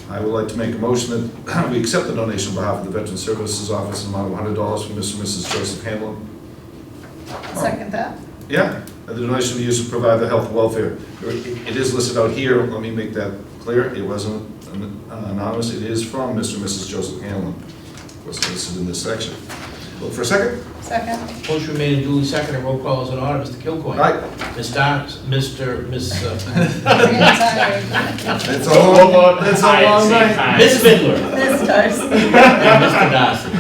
I would like to make a motion that we accept the donation on behalf of the Veterans Services Office, an amount of $100 from Mr. and Mrs. Joseph Hanlon. Second that. Yeah, the donation will be used to provide the health and welfare. It is listed out here, let me make that clear. It wasn't anonymous, it is from Mr. and Mrs. Joseph Hanlon. Was listed in this section. Look for a second. Second. Motion made and duly seconded. Roll call is in order. Mr. Kilcoyne. Aye. Ms. Darcy. Mr. Miss. It's a long night. Ms. Fidler. Ms. Darcy. And Mr. Darcy.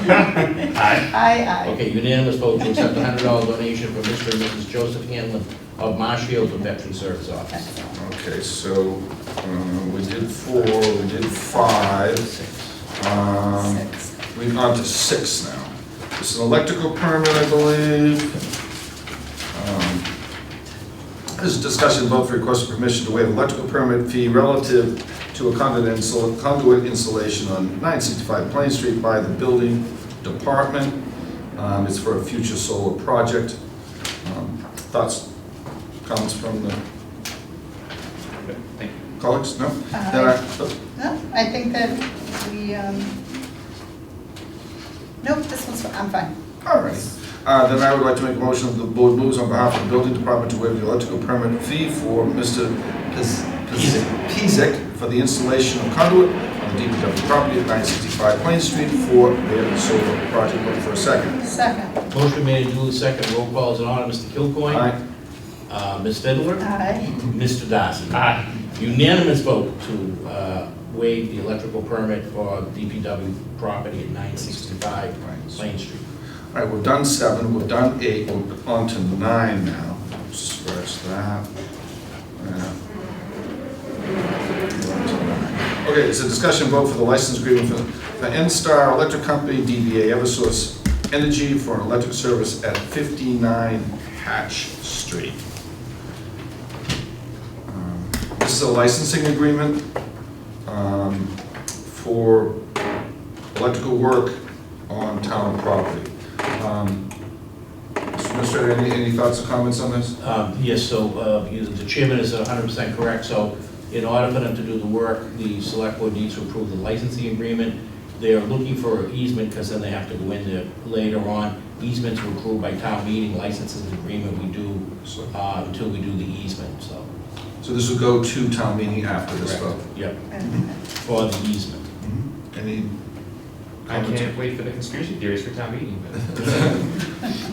Aye. Okay, unanimous vote to accept the $100 donation from Mr. and Mrs. Joseph Hanlon of Marshfield to Veterans Service Office. Okay, so we did 4, we did 5. 6. We're on to 6 now. This is an electrical permit, I believe. This is discussion vote for request for permission to waive electrical permit fee relative to a conduit installation on 965 Plain Street by the building department. It's for a future solar project. Thoughts, comments from the Thank you. colleagues? No? No, I think that we, nope, this one's, I'm fine. All right. Then I would like to make a motion that the board moves on behalf of the building department to waive the electrical permit fee for Mr. Pizek for the installation of conduit on the DPW property at 965 Plain Street for their solar project. Look for a second. Second. Motion made and duly seconded. Roll call is in order. Mr. Kilcoyne. Aye. Ms. Fidler. Aye. Mr. Darcy. Aye. Unanimous vote to waive the electrical permit for DPW property at 965 Plain Street. All right, we've done 7, we've done 8, we're on to 9 now. Scratch that. Okay, it's a discussion vote for the license agreement for N-Star Electric Company, DBA Eversource Energy for an electric service at 59 Hatch Street. This is a licensing agreement for electrical work on town property. Mr. Administrator, any thoughts or comments on this? Yes, so the chairman is 100% correct. So in order for them to do the work, the select board needs to approve the licensing agreement. They are looking for an easement because then they have to go in there later on. Easements are approved by town meeting, licenses agreement we do until we do the easement, so. So this will go to town meeting after this vote? Yep, for the easement. Any I can't wait for the conspiracy theories for town meeting.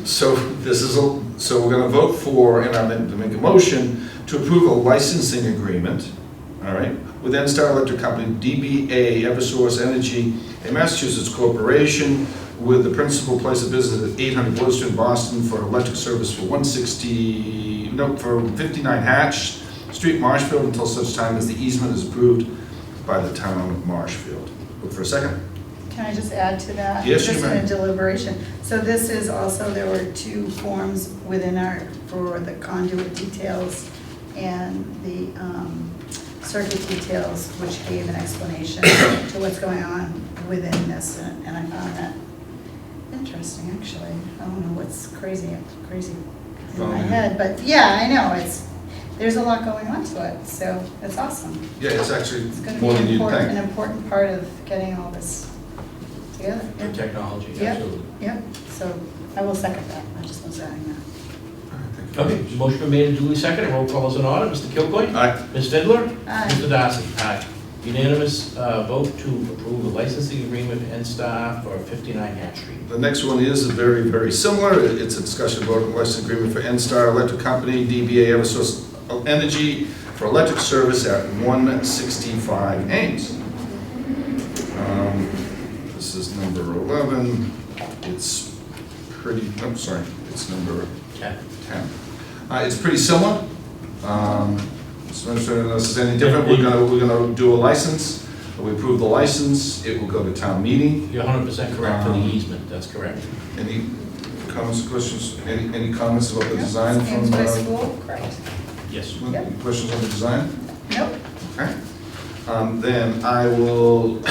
So this is so we're going to vote for, and I'm going to make a motion to approve a licensing agreement, all right, with N-Star Electric Company, DBA Eversource Energy, a Massachusetts corporation, with the principal place of business at 800 Willow Street, Boston, for electric service for 59 Hatch Street, Marshfield, until such time as the easement is approved by the town of Marshfield. Look for a second. Can I just add to that? Yes, you Just may. in a deliberation. So this is also, there were 2 forms within for the conduit details and the circuit details, which gave an explanation to what's going on within this, and I found that interesting, actually. I don't know what's crazy in my head, but yeah, I know, there's a lot going on to it, so it's awesome. Yeah, it's actually It's going to more be than you'd an think. important part of getting all this together. for Yep. technology, Yep. absolutely. Yep, so I will second that, I just was adding that. Okay, motion been made and duly seconded, roll call is in order. Mr. Kilcoyne? Aye. Ms. Fiddler? Aye. Mr. Darcy? Aye. Unanimous vote to approve the licensing agreement with NSTAR for 59 Hatch Street. The next one is very, very similar. It's a discussion about a license agreement for NSTAR Electric Company, DBA Eversource Energy for electric service at 165 Ames. This is number 11. It's pretty, I'm sorry, it's number 10. It's pretty similar. So unless there's any different, we're gonna do a license. We approve the license, it will go to town meeting. You're 100% correct for the easement, that's correct. Any comments, questions, any comments about the design from? Ames High School, correct. Yes. Any questions on the design? Nope. Okay. Then I will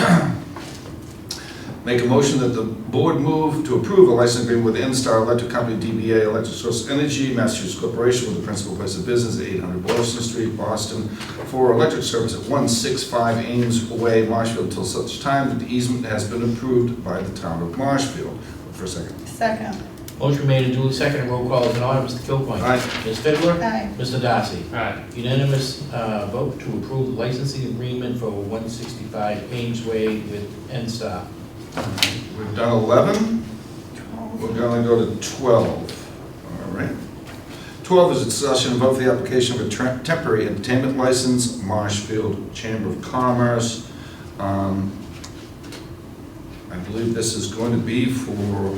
make a motion that the board move to approve a license agreement with NSTAR Electric Company, DBA Electric Source Energy, Massachusetts Corporation, with the principal place of business at 800 Boylston Street, Boston, for electric service at 165 Ames Way, Marshfield, until such time that the easement has been approved by the town of Marshfield. For a second. Second. Motion made and duly seconded, roll call is in order. Mr. Kilcoyne? Aye. Ms. Fiddler? Aye. Mr. Darcy? Aye. Unanimous vote to approve the licensing agreement for 165 Ames Way with NSTAR. We've done 11. We're going to go to 12. All right. 12 is a discussion and vote for the application of a temporary entertainment license, Marshfield Chamber of Commerce. I believe this is going to be for,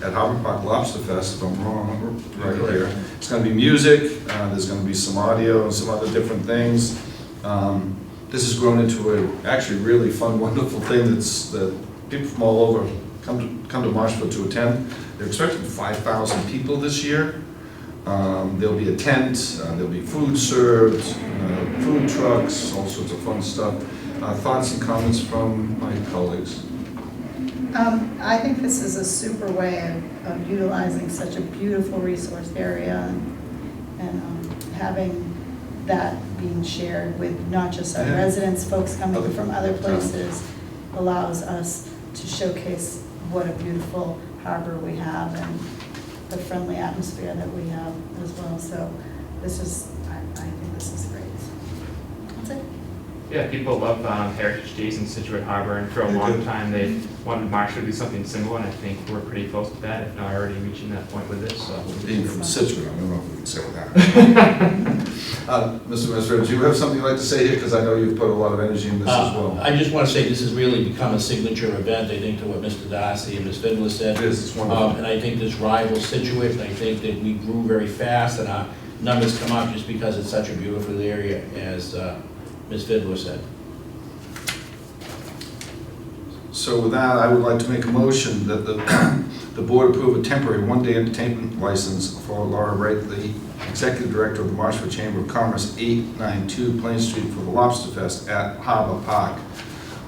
at Harbor Park Lobster Fest, if I'm wrong, right here. It's going to be music, there's going to be some audio and some other different things. This has grown into a actually really fun, wonderful thing that people from all over come to Marshfield to attend. They're expecting 5,000 people this year. There'll be a tent, there'll be food served, food trucks, all sorts of fun stuff. Thoughts and comments from my colleagues? I think this is a super way of utilizing such a beautiful resource area and having that being shared with not just our residents, folks coming from other places, allows us to showcase what a beautiful harbor we have and the friendly atmosphere that we have as well. So this is, I think this is great. That's it. Yeah, people love Heritage Days in Situate Harbor, and for a long time they wanted Marshall to do something similar, and I think we're pretty close to that, if not already reaching that point with this. So. Being from Situate, I don't know if we can say that. Mr. Administrator, do you have something you'd like to say here? Because I know you've put a lot of energy in this as well. I just want to say this has really become a signature event, I think, to what Mr. Darcy and Ms. Fiddler said. It is, it's wonderful. And I think this rivals Situate, and I think that we grew very fast, and our numbers come up just because it's such a beautiful area, as Ms. Fiddler said. So with that, I would like to make a motion that the board approve a temporary one-day entertainment license for Laura Wright, the Executive Director of the Marshfield Chamber of Commerce, 892 Plain Street, for the Lobster Fest at Harbor Park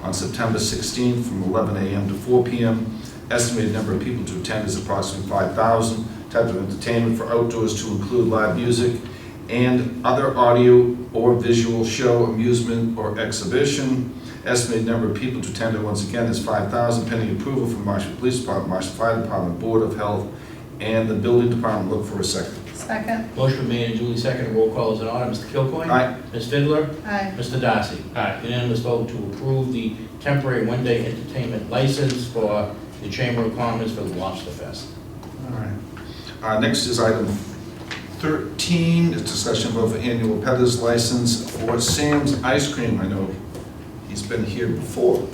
on September 16th from 11 a.m. to 4 p.m. Estimated number of people to attend is approximately 5,000. Type of entertainment for outdoors to include live music and other audio or visual show, amusement, or exhibition. Estimated number of people to attend, once again, is 5,000, pending approval from Marshfield Police Department, Marshfield Fire Department, Board of Health, and the Building Department. Look for a second. Second. Motion made and duly seconded, roll call is in order. Mr. Kilcoyne? Aye. Ms. Fiddler? Aye. Mr. Darcy? Aye. Unanimous vote to approve the temporary one-day entertainment license for the Chamber of Commerce for the Lobster Fest. All right. Next is item 13, it's discussion of annual peddler's license for Sam's Ice Cream. I know he's been here before.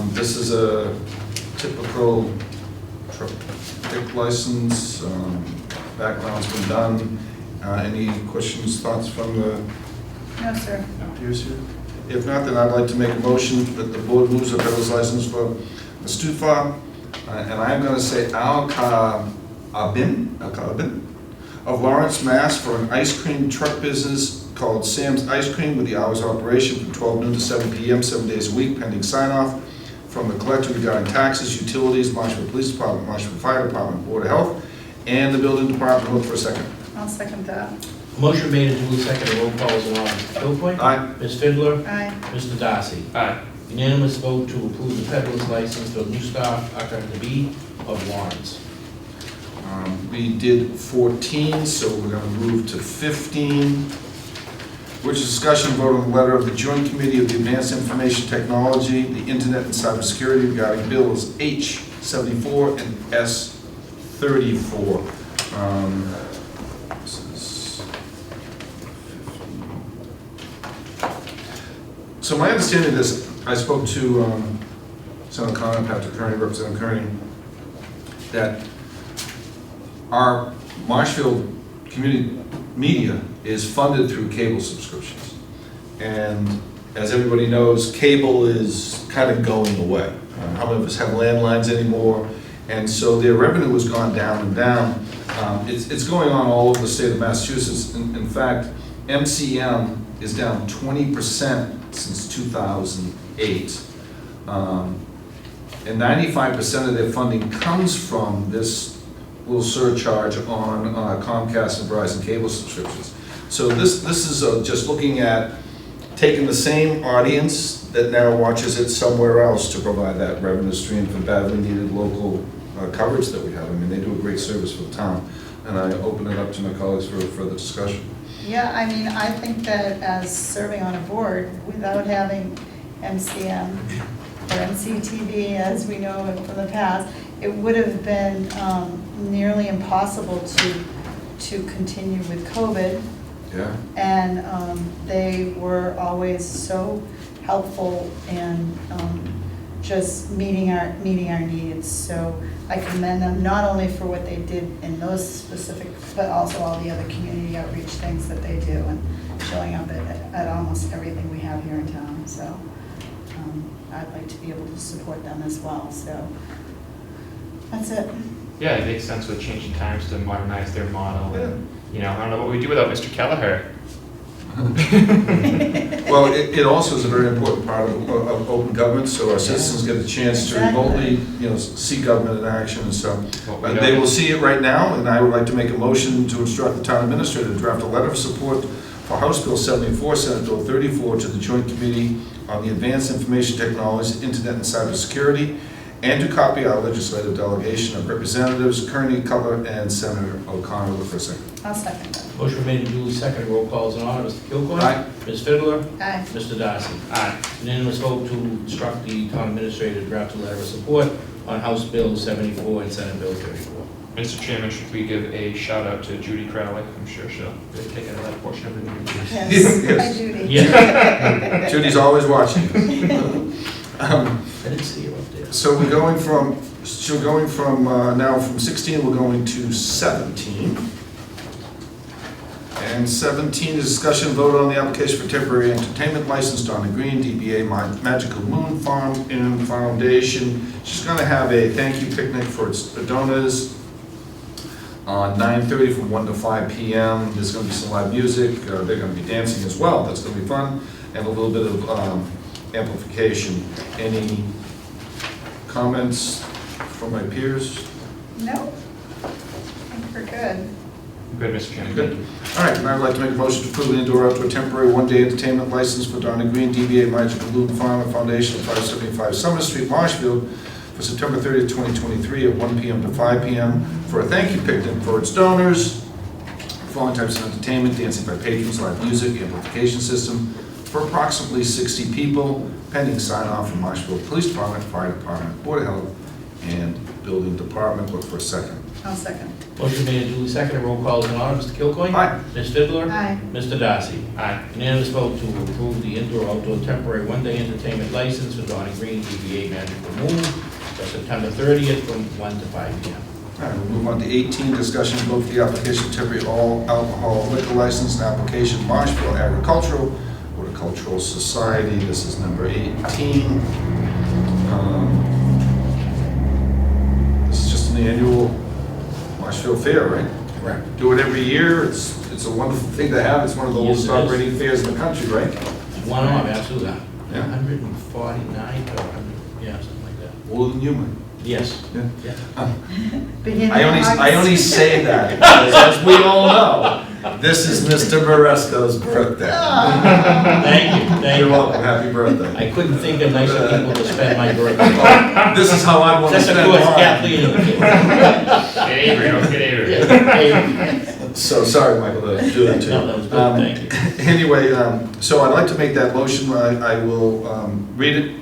This is a typical trip license. Background's been done. Any questions, thoughts from the No, sir. peers here? If not, then I'd like to make a motion that the board moves a peddler's license for Mustafa, and I'm going to say Al-Kaabin of Lawrence, Mass. for an ice cream truck business called Sam's Ice Cream, with the hours of operation from 12 noon to 7 p.m., 7 days a week, pending sign-off from the collector regarding taxes, utilities, Marshfield Police Department, Marshfield Fire Department, Board of Health, and the Building Department. Look for a second. I'll second that. Motion made and duly seconded, roll call is in order. Mr. Kilcoyne? Aye. Ms. Fiddler? Aye. Mr. Darcy? Aye. Unanimous vote to approve the peddler's license for Mustafa Akadabi of Lawrence. We did 14, so we're going to move to 15, which is discussion vote on the letter of the Joint Committee of the Advanced Information Technology, the Internet and Cybersecurity regarding bills H74 and S34. This is 15. So my understanding of this, I spoke to Senator Connor, Patrick Kearney, Representative Kearney, that our Marshfield community media is funded through cable subscriptions. And as everybody knows, cable is kind of going away. How many of us have landlines anymore? And so their revenue has gone down and down. It's going on all over the state of Massachusetts. In fact, MCM is down 20% since 2008. And 95% of their funding comes from this little surcharge on Comcast and Verizon cable subscriptions. So this is just looking at taking the same audience that now watches it somewhere else to provide that revenue stream for badly needed local coverage that we have. I mean, they do a great service for the town. And I open it up to my colleagues for further discussion. Yeah, I mean, I think that as serving on a board, without having MCM or MCTV, as we know from the past, it would have been nearly impossible to continue with COVID. Yeah. And they were always so helpful and just meeting our needs. So I commend them not only for what they did in those specific, but also all the other community outreach things that they do and showing up at almost everything we have here in town. So I'd like to be able to support them as well. So that's it. Yeah, it makes sense with changing times to modernize their model. And, you know, I don't know what we do without Mr. Kelleher. Well, it also is a very important part of open government, so our citizens get a chance to remotely, see government in action and so. They will see it right now, and I would like to make a motion to instruct the town administrator to draft a letter of support for House Bill 74, Senate Bill 34 to the Joint Committee on the Advanced Information Technologies, Internet and Cybersecurity, and to copy our legislative delegation of Representatives Kearney, Cutler, and Senator O'Connor. Look for a second. I'll second that. Motion made and duly seconded. Roll call is in order. Mr. Kilcoyne? Aye. Ms. Fiddler? Aye. Mr. Darcy? Aye. Unanimous vote to instruct the town administrator to draft a letter of support on House Bill 74 and Senate Bill 34. Mr. Chairman, should we give a shout out to Judy Crowley? I'm sure she'll take out of that portion of the meeting. Yes. Hi, Judy. Yeah. Judy's always watching. I didn't see you up there. So we're going from now from 16, we're going to 17. And 17 is discussion vote on the application for temporary entertainment license, Donna Green, DBA Magical Moon Farm and Foundation. She's going to have a thank you picnic for its donors on 9:30 from 1 to 5 p.m. There's going to be some live music. They're going to be dancing as well. That's going to be fun. And a little bit of amplification. Any comments from my peers? No, I think we're good. Good, Mr. Chairman. Good. All right, and I'd like to make a motion to approve an indoor-outdoor temporary one-day entertainment license for Donna Green, DBA Magical Moon Farm and Foundation, 575 Summer Street, Marshfield, for September 30th, 2023, at 1 p.m. to 5 p.m. for a thank you picnic for its donors, following types of entertainment, dancing by patrons, live music, amplification system, for approximately 60 people, pending sign-off from Marshfield Police Department, Fire Department, Board of Health, and Building Department. Look for a second. I'll second. Motion made and duly seconded. Roll call is in order. Mr. Kilcoyne? Aye. Ms. Fiddler? Aye. Mr. Darcy? Aye. Unanimous vote to approve the indoor-outdoor temporary one-day entertainment license for Donna Green, DBA Magical Moon, for September 30th from 1 to 5 p.m. All right, we'll move on to 18, discussion vote for the application of temporary all alcohol liquor license and application Marshfield Agricultural Horticultural Society. This is number 18. This is just an annual Marshfield Fair, right? Correct. Do it every year. It's a wonderful thing to have. It's one of the Yes, oldest it is. operating fairs in the country, right? One of, absolutely. Yeah. 149 or 100, yeah, something like that. Older than you, man. Yes. Yeah. Beginning I of only August. say that because, as we all know, This is Mr. Maresco's birthday. Thank you, thank You're you. welcome, happy birthday. I couldn't think of nicer people to spend my birthday. This is how I want to That's of spend course mine. Kathleen and the kids. Get Avery, don't get Avery. So, sorry, Michael, to do that to you. No, that was good, thank you. Anyway, so I'd like to make that motion, I will read it.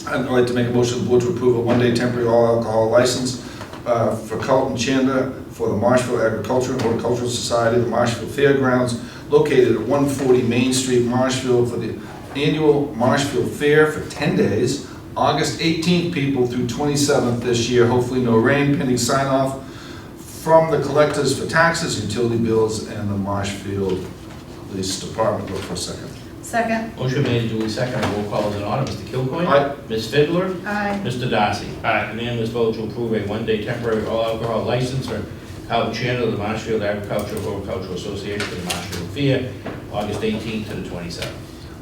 I'd like to make a motion of the board to approve a one-day temporary all-alcohol license for Carlton Chandler for the Marshfield Agricultural and Horticultural Society, the Marshfield Fairgrounds, located at 140 Main Street, Marshfield, for the annual Marshfield Fair for 10 days, August 18th, people, through 27th this year. Hopefully no rain, pending sign-off from the collectors for taxes, utility bills, and the Marshfield Police Department. Look for a second. Second. Motion made and duly seconded. Roll call is in order. Mr. Kilcoyne? Aye. Ms. Fidler? Aye. Mr. Darcy? Aye. Unanimous vote to approve a one-day temporary all-alcohol license for Carlton Chandler, the Marshfield Agricultural Horticultural Association for the Marshfield Fair, August 18th to the 27th.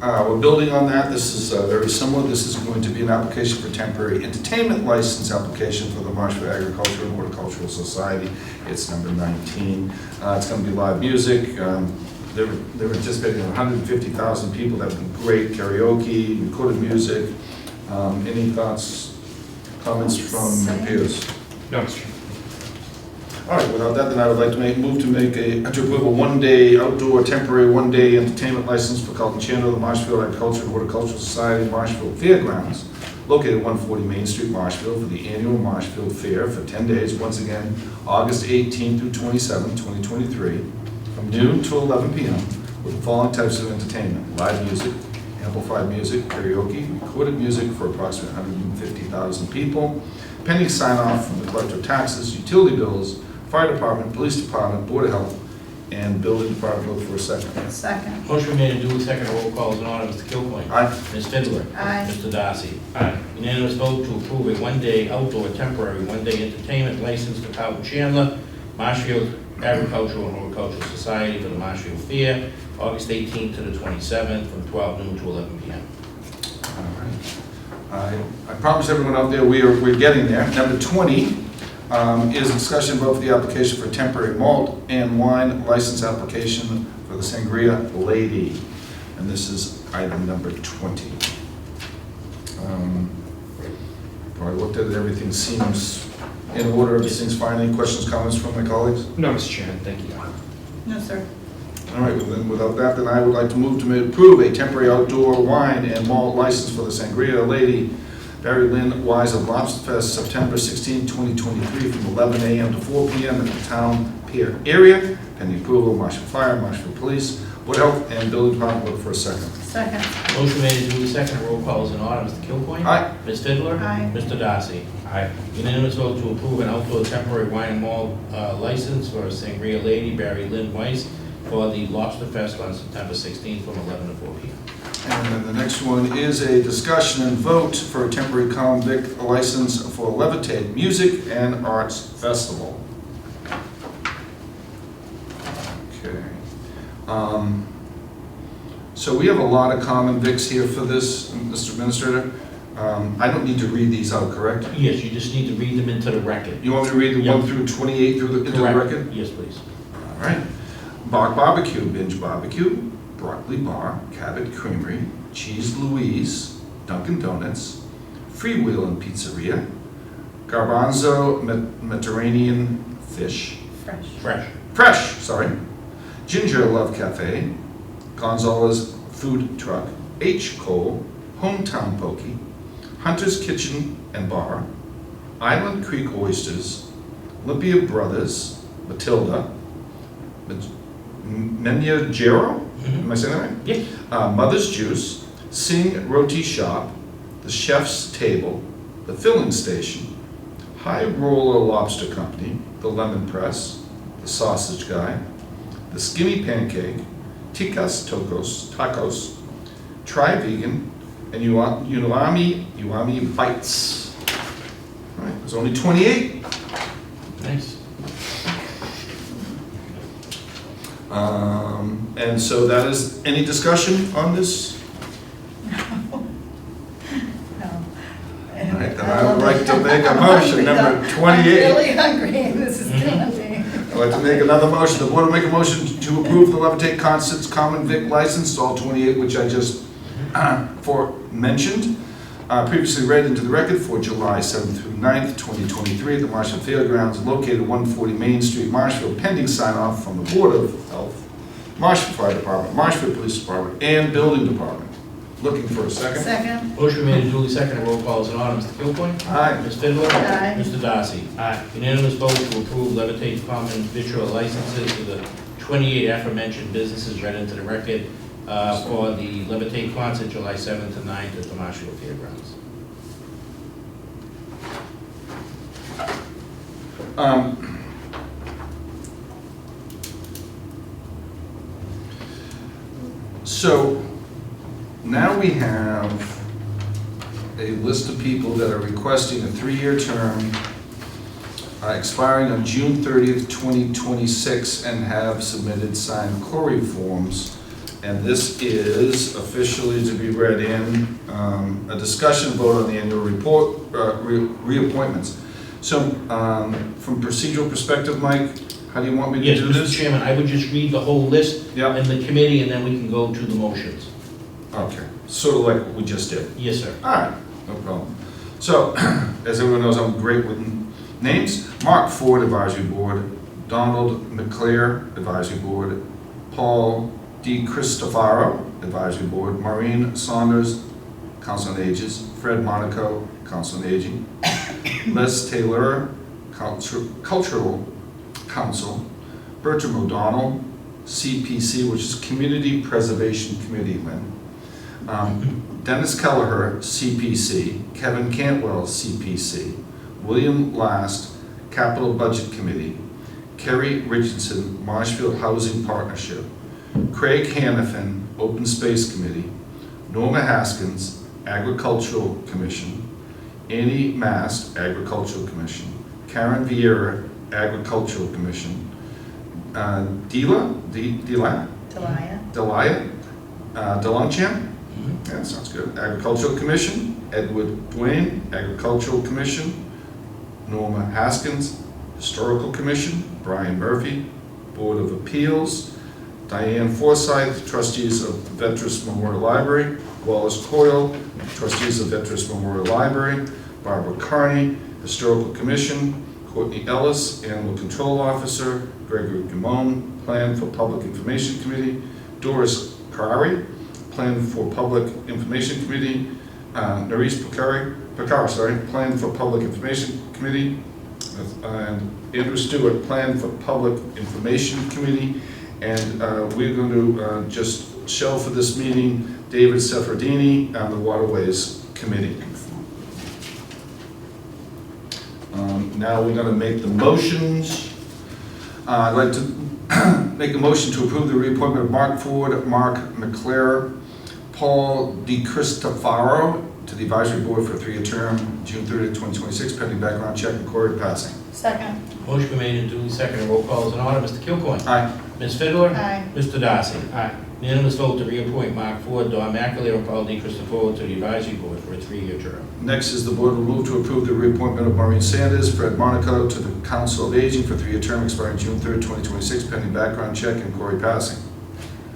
We're building on that. This is very similar. This is going to be an application for temporary entertainment license application for the Marshfield Agricultural and Horticultural Society. It's number 19. It's going to be live music. They're anticipating 150,000 people. That would be great. Karaoke, recorded music. Any thoughts, comments from the peers? No, Mr. Chairman. All right, without that, then I would like to to approve a one-day outdoor, temporary one-day entertainment license for Carlton Chandler, the Marshfield Agricultural and Horticultural Society, Marshfield Fairgrounds, located at 140 Main Street, Marshfield, for the annual Marshfield Fair for 10 days, once again, August 18th through 27th, 2023, from noon to 11 p.m., with the following types of entertainment: live music, amplified music, karaoke, recorded music for approximately 150,000 people, pending sign-off from the collector of taxes, utility bills, fire department, police department, board of health, and building department. Look for a second. Second. Motion made and duly seconded. Roll call is in order. Mr. Kilcoyne? Aye. Ms. Fidler? Aye. Mr. Darcy? Aye. Unanimous vote to approve a one-day outdoor temporary one-day entertainment license for Carlton Chandler, Marshfield Agricultural and Horticultural Society for the Marshfield Fair, August 18th to the 27th, from 12 noon to 11 p.m. All right. I promised everyone out there we're getting there. Number 20 is discussion vote for the application for temporary malt and wine license application for the Sangria Lady. And this is item number 20. Probably looked at it, everything seems in order, everything's fine. Any questions, comments from my colleagues? No, Mr. Chairman, thank you. No, sir. All right, well then, without that, then I would like to move to approve a temporary outdoor wine and malt license for the Sangria Lady Barry Lynn Wise of Lobster Fest, September 16, 2023, from 11 a.m. to 4 p.m. in the town pier area, pending approval of Marshfield Fire, Marshfield Police, Board of Health, and Building Department. Look for a second. Second. Motion made and duly seconded. Roll call is in order. Mr. Kilcoyne? Aye. Ms. Fidler? Aye. Mr. Darcy? Aye. Unanimous vote to approve an outdoor temporary wine and malt license for Sangria Lady Barry Lynn Weiss for the Lobster Fest on September 16th from 11 to 4 p.m. And then the next one is a discussion and vote for a temporary common vic license for Levitate Music and Arts Festival. Okay. So we have a lot of common vics here for this, Mr. Administrator. I don't need to read these out, correct? Yes, you just need to read them into the record. You want me to read the Yep. 1 through 28 into the Correct. record? Yes, please. All right. Bach Barbecue, Binge Barbecue, Broccoli Bar, Cabot Creamery, Cheese Louise, Dunkin' Donuts, Freewheel and Pizzeria, Garbanzo Mediterranean Fish, Fresh. sorry, Ginger Love Cafe, Gonzalez Food Truck, H. Cole, Hometown Pokey, Hunter's Kitchen and Bar, Island Creek Oysters, Olympia Brothers, Matilda, Menjero? Am I saying that right? Yes. Mother's Juice, Sing Roti Shop, The Chef's Table, The Filling Station, High Roller Lobster Company, The Lemon Press, The Sausage Guy, The Skinny Pancake, Ticas Tacos, Try Vegan, and Uami Bites. All right, there's only 28. Nice. And so that is, any discussion on this? No. All right, then I would like to make a motion, number 28. I'm really hungry, and this is killing me. like to make another motion. The board will make a motion to approve the Levitate Concerts Common Vic license, all 28, which I just mentioned. Previously read into the record for July 7th through 9th, 2023, at the Marshfield Fairgrounds, located 140 Main Street, Marshfield, pending sign-off from the Board of Health, Marshfield Fire Department, Marshfield Police Department, and Building Department. Looking for a second? Second. Motion made and duly seconded. Roll call is in order. Mr. Kilcoyne? Aye. Ms. Fidler? Aye. Mr. Darcy? Aye. Unanimous vote to approve Levitate Common Victual licenses for the 28 aforementioned businesses read into the record for the Levitate concert July 7th to 9th at the Marshfield Fairgrounds. So now we have a list of people that are requesting a 3-year term expiring on June 30th, 2026, and have submitted signed query forms. And this is officially to be read in a discussion vote on the annual report, reappointments. So from procedural perspective, Mike, how do you want me to Yes, do Mr. this? Chairman, I would just read the whole list Yep. in the committee, and then we can go to the motions. Okay, sort of like what we just did. Yes, sir. All right, no problem. So, as everyone knows, I'm great with names. Mark Ford, Advisory Board. Donald McClare, Advisory Board. Paul D. Cristofaro, Advisory Board. Maureen Saunders, Council on Ages. Fred Monaco, Council on Aging. Les Taylor, Cultural Council. Bertram O'Donnell, CPC, which is Community Preservation Committee, Lynn. Dennis Kelleher, CPC. Kevin Cantwell, CPC. William Last, Capital Budget Committee. Kerry Richardson, Marshfield Housing Partnership. Craig Hannafin, Open Space Committee. Norma Haskins, Agricultural Commission. Annie Mast, Agricultural Commission. Karen Vieira, Agricultural Commission. Delia Delongchamp? Yeah, that sounds good. Agricultural Commission. Edward Duane, Agricultural Commission. Norma Haskins, Historical Commission. Brian Murphy, Board of Appeals. Diane Forsyth, Trustees of Veterans Memorial Library. Wallace Coyle, Trustees of Veterans Memorial Library. Barbara Carney, Historical Commission. Courtney Ellis, Animal Control Officer. Gregory Gamone, Plan for Public Information Committee. Doris Carari, Plan for Public Information Committee. Nerys Pekar, Plan for Public Information Committee. And Andrew Stewart, Plan for Public Information Committee. And we're going to just shelve for this meeting David Seferdini on the Waterways Committee. Now we're going to make the motions. I'd like to make a motion to approve the reappointment of Mark Ford, Mark McClare, Paul D. Cristofaro to the advisory board for a 3-year term, June 30th, 2026, pending background check and query passing. Second. Motion been made and duly seconded. Roll call is in order. Mr. Kilcoyne? Aye. Ms. Fidler? Aye. Mr. Darcy? Aye. Unanimous vote to reappoint Mark Ford, Don McAleer, and Paul D. Cristoforo to the advisory board for a 3-year term. Next is the board will move to approve the reappointment of Maureen Sanders, Fred Monaco to the Council of Aging for a 3-year term expiring June 3rd, 2026, pending background check and query passing.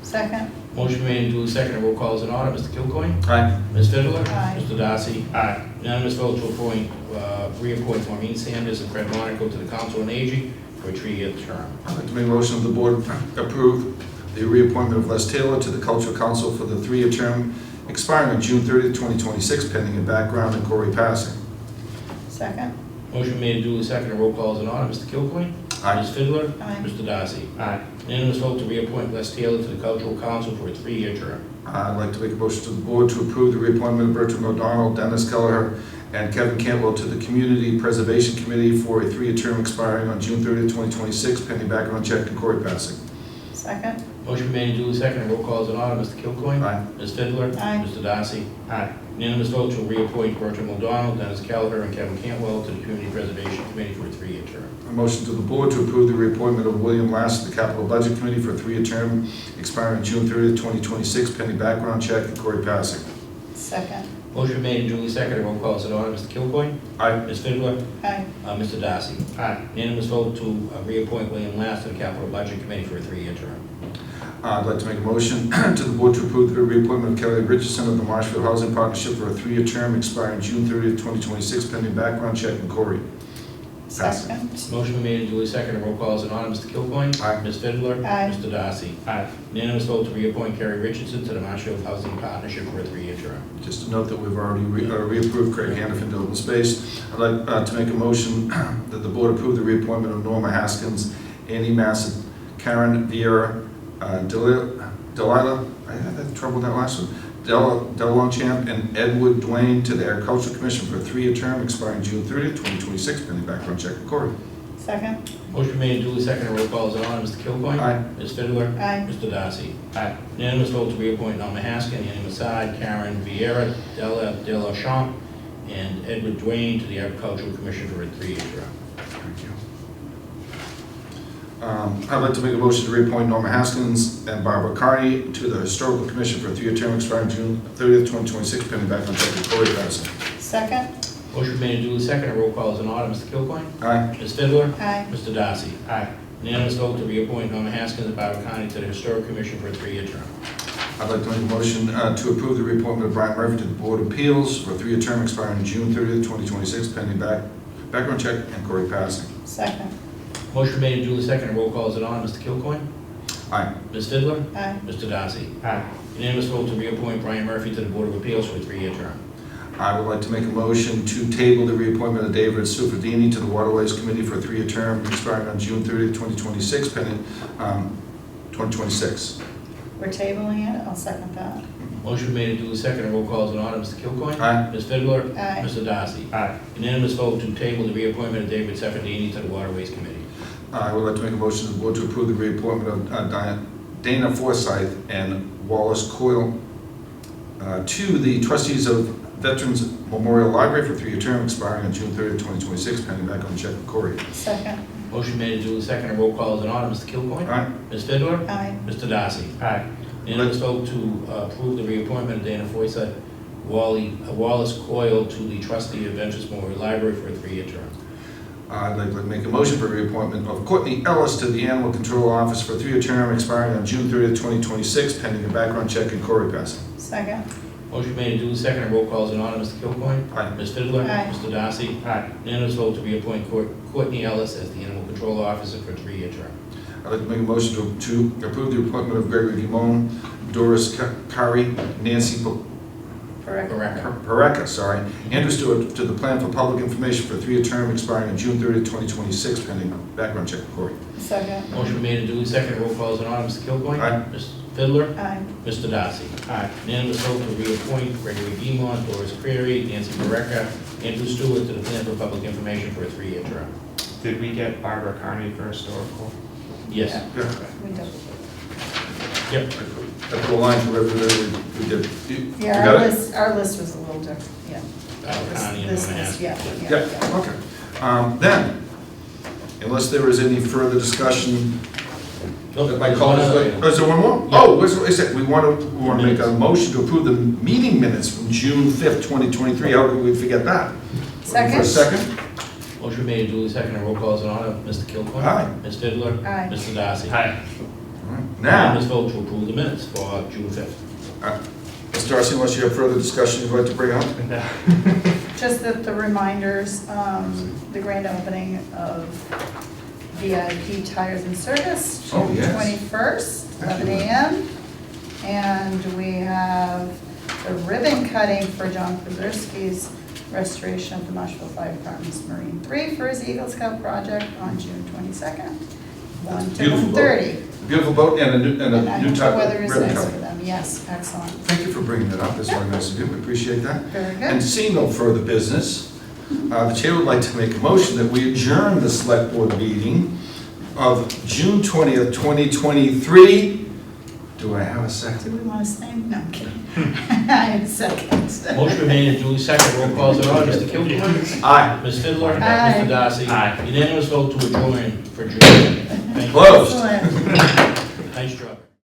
Second. Motion made and duly seconded. Roll call is in order. Mr. Kilcoyne? Aye. Ms. Fidler? Aye. Mr. Darcy? Aye. Unanimous vote to reappoint Maureen Sanders and Fred Monaco to the Council on Aging for a 3-year term. I'd like to make a motion of the board approve the reappointment of Les Taylor to the Cultural Council for the 3-year term expiring on June 30th, 2026, pending a background and query passing. Second. Motion made and duly seconded. Roll call is in order. Mr. Kilcoyne? Aye. Ms. Fidler? Aye. Mr. Darcy? Aye. Unanimous vote to reappoint Les Taylor to the Cultural Council for a 3-year term. I'd like to make a motion to the board to approve the reappointment of Bertram O'Donnell, Dennis Kelleher, and Kevin Cantwell to the Community Preservation Committee for a 3-year term expiring on June 30th, 2026, pending background check and query passing. Second. Motion made and duly seconded. Roll call is in order. Mr. Kilcoyne? Aye. Ms. Fidler? Aye. Mr. Darcy? Aye. Unanimous vote to reappoint Bertram O'Donnell, Dennis Kelleher, and Kevin Cantwell to the Community Preservation Committee for a 3-year term. A motion to the board to approve the reappointment of William Last to the Capital Budget Committee for a 3-year term expiring June 30th, 2026, pending background check and query passing. Second. Motion made and duly seconded, roll call is in order. Mr. Kilcoyne? Aye. Ms. Fidler? Aye. Mr. Darcy? Aye. Unanimous vote to reappoint William Last to the Capital Budget Committee for a 3-year term. I'd like to make a motion to the board to approve the reappointment of Kelly Richardson of the Marshfield Housing Partnership for a 3-year term expiring June 30th, 2026, pending background check and Corey. Second. Motion made and duly seconded, roll call is in order. Mr. Kilcoyne? Aye. Ms. Fidler? Aye. Mr. Darcy? Aye. Unanimous vote to reappoint Kerry Richardson to the Marshfield Housing Partnership for a 3-year term. Just to note that we've already reapproved Craig Hannafin to open space. I'd like to make a motion that the board approve the reappointment of Norma Haskins, Annie Massett, Karen Vieira, Delilah, I had trouble with that last one, Del Longchamp, and Edward Dwayne to the Agricultural Commission for a 3-year term expiring June 30th, 2026, pending background check and Corey. Second. Motion made and duly seconded, roll call is in order. Mr. Kilcoyne? Aye. Ms. Fidler? Aye. Mr. Darcy? Aye. Unanimous vote to reappoint Norma Haskin, Annie Masad, Karen Vieira, De La Champ, and Edward Dwayne to the Agricultural Commission for a 3-year term. Thank you. I'd like to make a motion to reappoint Norma Haskins and Barbara Carney to the Historical Commission for a 3-year term expiring June 30th, 2026, pending background check and Corey Patterson. Second. Motion made and duly seconded, roll call is in order. Mr. Kilcoyne? Aye. Ms. Fidler? Aye. Mr. Darcy? Aye. Unanimous vote to reappoint Norma Haskins and Barbara Carney to the Historic Commission for a 3-year term. I'd like to make a motion to approve the reappointment of Brian Murphy to the Board of Appeals for a 3-year term expiring June 30th, 2026, pending background check and Corey Patterson. Second. Motion made and duly seconded, roll call is in order. Mr. Kilcoyne? Aye. Ms. Fidler? Aye. Mr. Darcy? Aye. Unanimous vote to reappoint Brian Murphy to the Board of Appeals for a 3-year term. I would like to make a motion to table the reappointment of David Suferdini to the Waterways Committee for a 3-year term expiring on June 30th, 2026, pending 2026. We're tabling it. I'll second that. Motion made and duly seconded, roll call is in order. Mr. Kilcoyne? Aye. Ms. Fidler? Aye. Mr. Darcy? Aye. Unanimous vote to table the reappointment of David Seferdini to the Waterways Committee. I would like to make a motion to the board to approve the reappointment of Dana Forsyth and Wallace Coyle to the trustees of Veterans Memorial Library for a 3-year term expiring on June 30th, 2026, pending background check with Corey. Second. Motion made and duly seconded, roll call is in order. Mr. Kilcoyne? Aye. Ms. Fidler? Aye. Mr. Darcy? Aye. Unanimous vote to approve the reappointment of Dana Forsyth, Wallace Coyle to the trustee of Veterans Memorial Library for a 3-year term. I'd like to make a motion for reappointment of Courtney Ellis to the Animal Control Office for a 3-year term expiring on June 30th, 2026, pending a background check and Corey passing. Second. Motion made and duly seconded, roll call is in order. Mr. Kilcoyne? Aye. Ms. Fidler? Aye. Mr. Darcy? Aye. Unanimous vote to reappoint Courtney Ellis as the Animal Control Officer for a 3-year term. I'd like to make a motion to approve the appointment of Gregory Guimon, Doris Kari, Nancy Pareca, Andrew Stewart to the Plan for Public Information for a 3-year term expiring on June 30th, 2026, pending background check with Corey. Second. Motion made and duly seconded, roll call is in order. Mr. Kilcoyne? Aye. Ms. Fidler? Aye. Mr. Darcy? Aye. Unanimous vote to reappoint Gregory Guimon, Doris Creary, Nancy Pareca, Andrew Stewart to the Plan for Public Information for a 3-year term. Did we get Barbara Carney for historical? Yes. Yeah. We do. Yep. That's the line for everybody we did. You Yeah, got it? our list was a little different, yeah. Connie and This Norman list, Haskins. yeah. Okay. Then, unless there is any further discussion, Nope, my there's colleagues, one other item. is there one more? Yeah. Oh, is it, we want to make a motion to approve the meeting minutes from June 5th, 2023. How could we forget that? Second. For a second? Motion made and duly seconded, roll call is in order. Mr. Kilcoyne? Aye. Ms. Fidler? Aye. Mr. Darcy? Aye. Now, Unanimous vote to approve the minutes for June 5th. Mr. Darcy, unless you have further discussion you'd like to bring up? Just that the reminders, the grand opening of VIP Tires and Service, Oh, June yes. 21st, 11 a.m. And we have the ribbon cutting for John Kruzerski's restoration of the Marshfield Fire Department's Marine 3 for his Eagle Scout project on June 22nd, 1 to Beautiful boat. 1:30. Beautiful boat and a And I new hope type the of weather is ribbon nice color. for them. Yes, excellent. Thank you for bringing that up. That's very nice of you. We appreciate that. Very And good. seeing no further business, the chair would like to make a motion that we adjourn the select board meeting of June 20th, 2023. Do I have a Do second? we want to say? No, I'm kidding. I second. Motion made and duly seconded, roll call is in order. Mr. Kilcoyne? Aye. Ms. Fidler? Aye. Mr. Darcy? Aye. Unanimous vote to adjourn for June. Thank you. Closed. Excellent. Nice job.